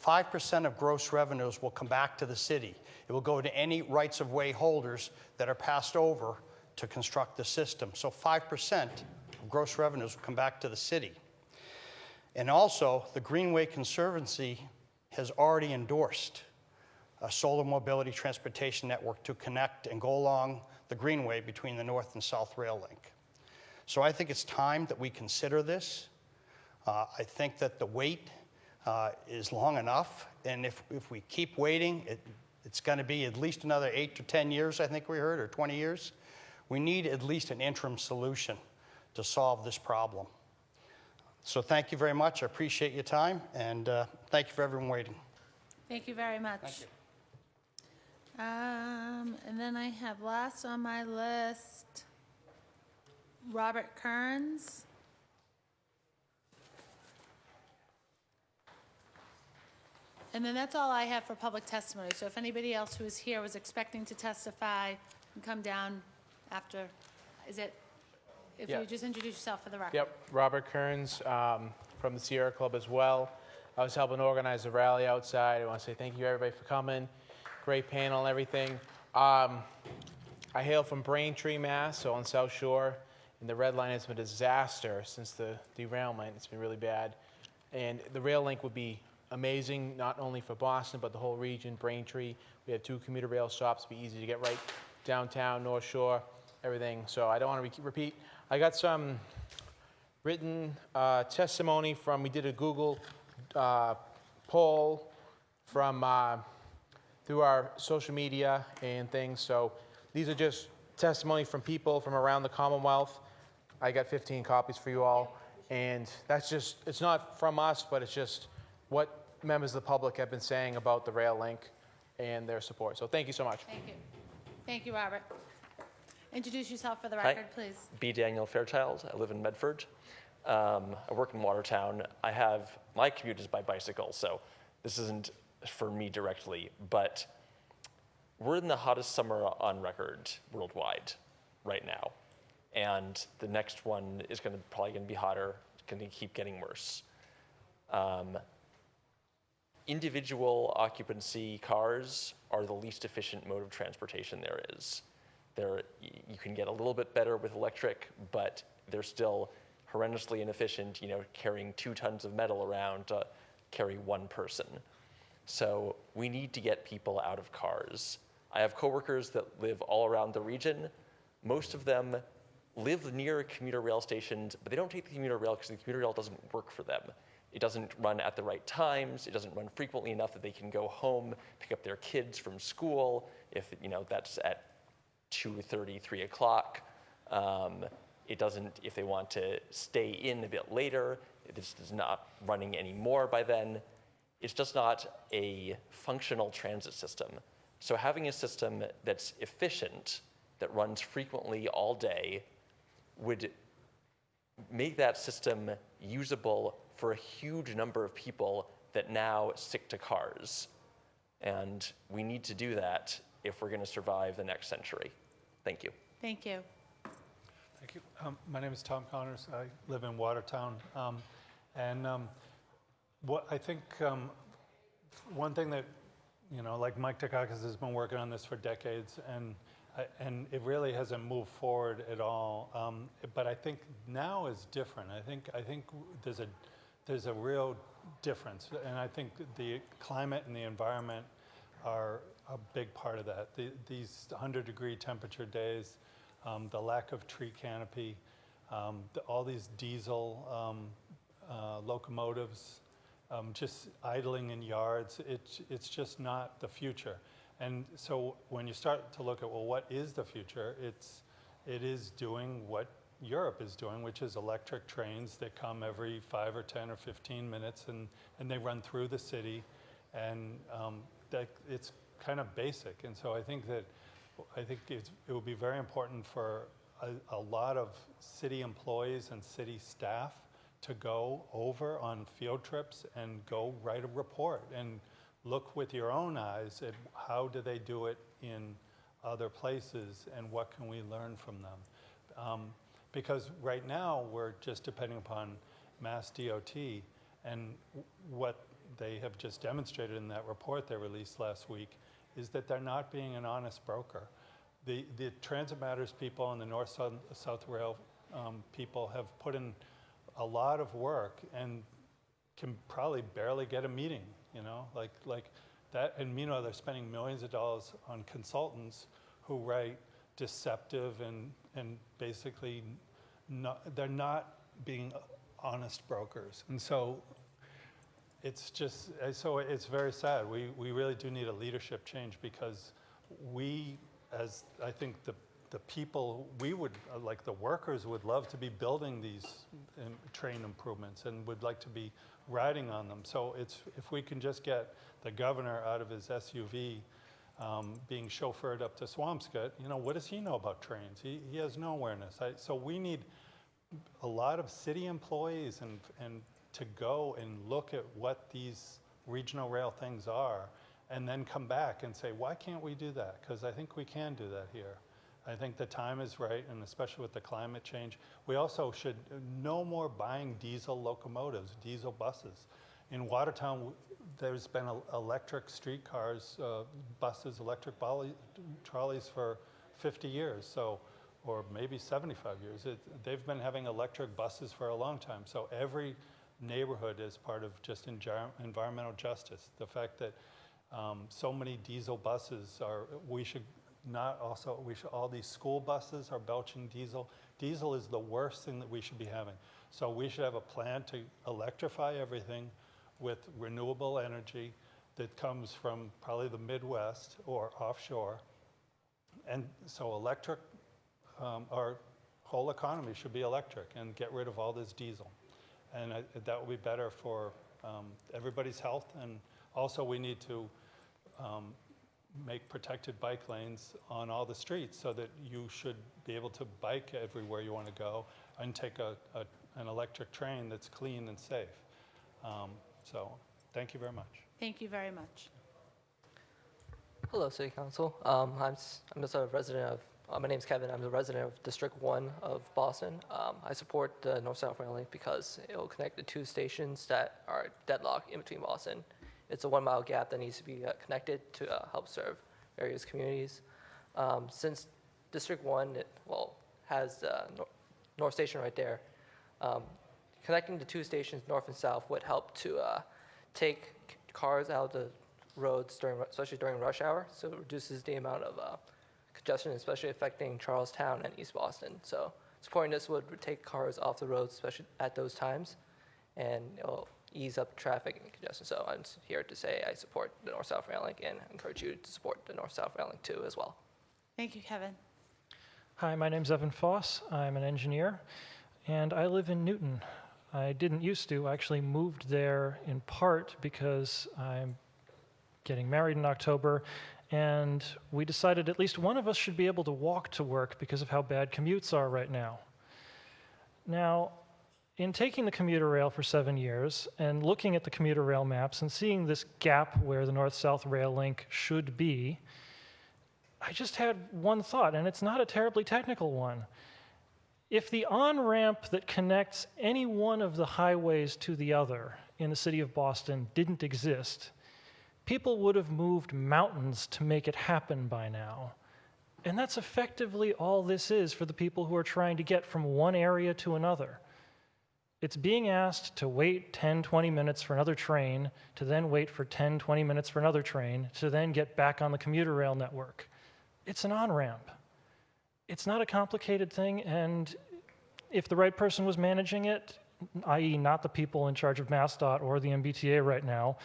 5% of gross revenues will come back to the city. It will go to any rights of way holders that are passed over to construct the system. So 5% of gross revenues will come back to the city. And also, the Greenway Conservancy has already endorsed a solar mobility transportation network to connect and go along the Greenway between the North and South Rail Link. So I think it's time that we consider this. I think that the wait is long enough, and if we keep waiting, it's going to be at least another 8 to 10 years, I think we heard, or 20 years. We need at least an interim solution to solve this problem. So thank you very much. I appreciate your time, and thank you for everyone waiting. Thank you very much. Thank you. And then I have last on my list, Robert Kearns. And then that's all I have for public testimony. So if anybody else who is here was expecting to testify, can come down after. Is it? If Yeah. you just introduce yourself for the record. Yep, Robert Kearns from the Sierra Club as well. I was helping organize the rally outside. I want to say thank you everybody for coming. Great panel and everything. I hail from Braintree, Mass, so on South Shore, and the red line has been a disaster since the derailment. It's been really bad. And the rail link would be amazing, not only for Boston, but the whole region, Braintree. We have 2 commuter rail stops, be easy to get right downtown, North Shore, everything. So I don't want to repeat. I got some written testimony from, we did a Google poll from through our social media and things. So these are just testimony from people from around the Commonwealth. I got 15 copies for you all. And that's just, it's not from us, but it's just what members of the public have been saying about the rail link and their support. So thank you so much. Thank you. Thank you, Robert. Introduce yourself for the Hi. record, please. B. Daniel Fairchild. I live in Medford. I work in Watertown. My commute is by bicycle, so this isn't for me directly, but we're in the hottest summer on record worldwide right now. And the next one is probably going to be hotter. It's going to keep getting worse. Individual occupancy cars are the least efficient mode of transportation there is. You can get a little bit better with electric, but they're still horrendously inefficient, carrying 2 tons of metal around to carry 1 person. So we need to get people out of cars. I have coworkers that live all around the region. Most of them live near commuter rail stations, but they don't take the commuter rail because the commuter rail doesn't work for them. It doesn't run at the right times. It doesn't run frequently enough that they can go home, pick up their kids from school, if that's at 2:30, 3 o'clock. It doesn't, if they want to stay in a bit later, this is not running anymore by then. It's just not a functional transit system. So having a system that's efficient, that runs frequently all day, would make that system usable for a huge number of people that now stick to cars. And we need to do that if we're going to survive the next century. Thank you. Thank you. Thank you. My name is Tom Connors. I live in Watertown. What I think one thing that, like Mike Dukakis has been working on this for decades, and it really hasn't moved forward at all. But I think now is different. I think there's a real difference, and I think the climate and the environment are a big part of that. These 100-degree temperature days, the lack of tree canopy, all these diesel locomotives just idling in yards, it's just not the future. And so when you start to look at, well, what is the future? It is doing what Europe is doing, which is electric trains that come every 5 or 10 or 15 minutes, and they run through the city, and it's kind of basic. And so I think it would be very important for a lot of city employees and city staff to go over on field trips and go write a report and look with your own eyes at how do they do it in other places and what can we learn from them. Because right now we're just depending upon Mass DOT, and what they have just demonstrated in that report they released last week is that they're not being an honest broker. The Transit Matters people and the North-South Rail people have put in a lot of work and can probably barely get a meeting, like that. And meanwhile, they're spending millions of dollars on consultants who write deceptive and basically they're not being honest brokers. And so it's very sad. We really do need a leadership change, because as I think the people, we would, like the workers, would love to be building these train improvements and would like to be riding on them. So if we can just get the governor out of his SUV being chauffeured up to Swampscott, what does he know about trains? He has no awareness. So we need a lot of city employees and to go and look at what these regional rail things are, and then come back and say, why can't we do that? Because I think we can do that here. I think the time is right, and especially with the climate change. We also should no more buying diesel locomotives, diesel buses. In Watertown, there's been electric streetcars, buses, electric trolleys for 50 years, or maybe 75 years. They've been having electric buses for a long time. So every neighborhood is part of just environmental justice. The fact that so many diesel buses all these school buses are belching diesel. Diesel is the worst thing that we should be having. So we should have a plan to electrify everything with renewable energy that comes from probably the Midwest or offshore. And so our whole economy should be electric, and get rid of all this diesel. And that would be better for everybody's health. And also we need to make protected bike lanes on all the streets so that you should be able to bike everywhere you want to go and take an electric train that's clean and safe. So thank you very much. Thank you very much. Hello, City Council. I'm just a resident of, my name's Kevin. I'm a resident of District 1 of Boston. I support the North-South Rail Link because it will connect the two stations that are deadlocked in between Boston. It's a 1 mile gap that needs to be connected to help serve various communities. Since District 1 has the North Station right there, connecting the two stations north and south would help to take cars out of the roads, especially during rush hour, so it reduces the amount of congestion, especially affecting Charlestown and East Boston. So supporting this would take cars off the roads, especially at those times, and it'll ease up traffic and congestion. So I'm here to say I support the North-South Rail Link and encourage you to support the North-South Rail Link too as well. Thank you, Kevin. Hi, my name's Evan Foss. I'm an engineer, and I live in Newton. I didn't used to. I actually moved there in part because I'm getting married in October, and we decided at least one of us should be able to walk to work because of how bad commutes are right now. Now, in taking the commuter rail for 7 years and looking at the commuter rail maps and seeing this gap where the North-South Rail Link should be, I just had one thought, and it's not a terribly technical one. If the on-ramp that connects any one of the highways to the other in the city of Boston didn't exist, people would have moved mountains to make it happen by now. And that's effectively all this is for the people who are trying to get from one area to another. It's being asked to wait 10, 20 minutes for another train, to then wait for 10, 20 minutes for another train, to then get back on the commuter rail network. It's an on-ramp. It's not a complicated thing, and if the right person was managing it, i.e. not the people in charge of MassDOT or the MBTA right now,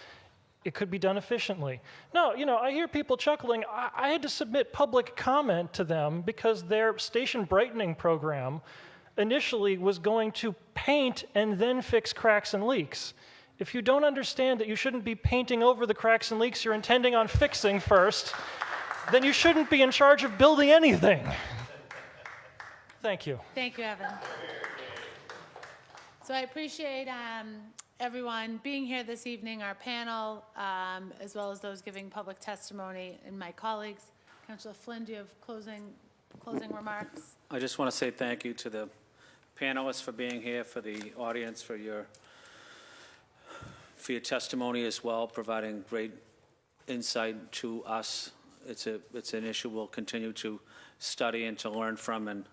it could be done efficiently. No, I hear people chuckling. I had to submit public comment to them because their station brightening program initially was going to paint and then fix cracks and leaks. If you don't understand that you shouldn't be painting over the cracks and leaks you're intending on fixing first, then you shouldn't be in charge of building anything. Thank you. Thank you, Evan. So I appreciate everyone being here this evening, our panel, as well as those giving public testimony, and my colleagues. Councilor Flynn, do you have closing remarks? I just want to say thank you to the panelists for being here, for the audience, for your testimony as well, providing great insight to us. It's an issue we'll continue to study and to learn from, and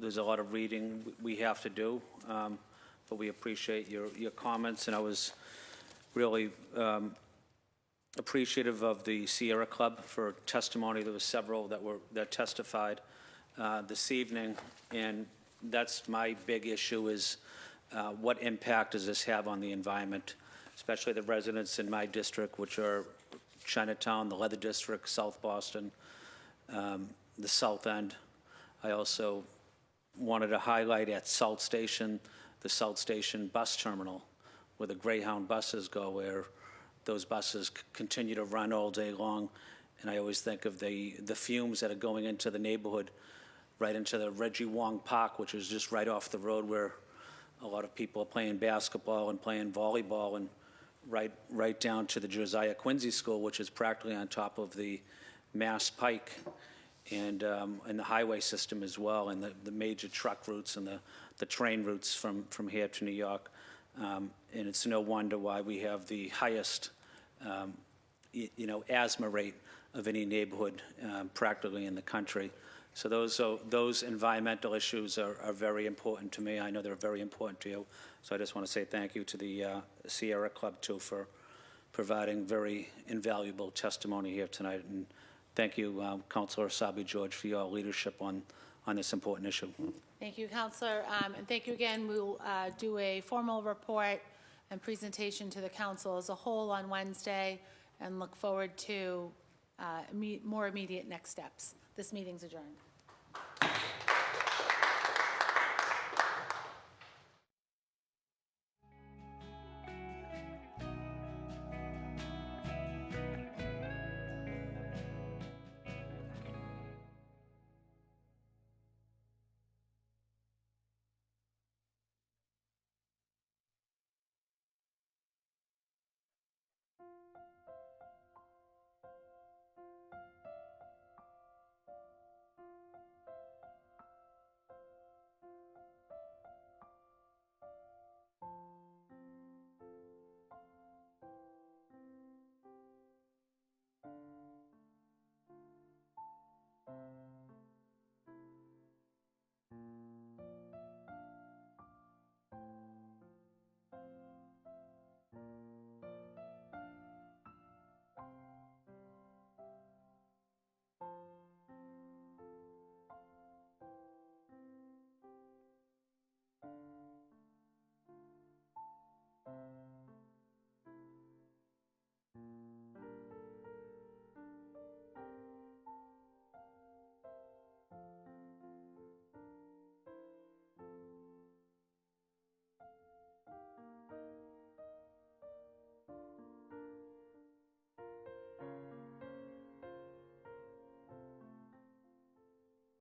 there's a lot of reading we have to do, but we appreciate your comments, and I was really appreciative of the Sierra Club for testimony. There were several that testified this evening, and that's my big issue is what impact does this have on the environment, especially the residents in my district, which are Chinatown, the Leather District, South Boston, the South End. I also wanted to highlight at Salt Station, the Salt Station bus terminal, where the Greyhound buses go, where those buses continue to run all day long. And I always think of the fumes that are going into the neighborhood, right into the Reggie Wong Park, which is just right off the road where a lot of people are playing basketball and playing volleyball, and right down to the Josiah Quincy School, which is practically on top of the Mass Pike and the highway system as well, and the major truck routes and the train routes from here to New York. And it's no wonder why we have the highest, asthma rate of any neighborhood practically in the country. So those environmental issues are very important to me. I know they're very important to you. So I just want to say thank you to the Sierra Club, too, for providing very invaluable testimony here tonight. And thank you, Councilor Asabi George, for your leadership on this important issue. Thank you, Councilor. And thank you again. We'll do a formal report and presentation to the council as a whole on Wednesday, and look forward to more immediate next steps. This meeting's adjourned.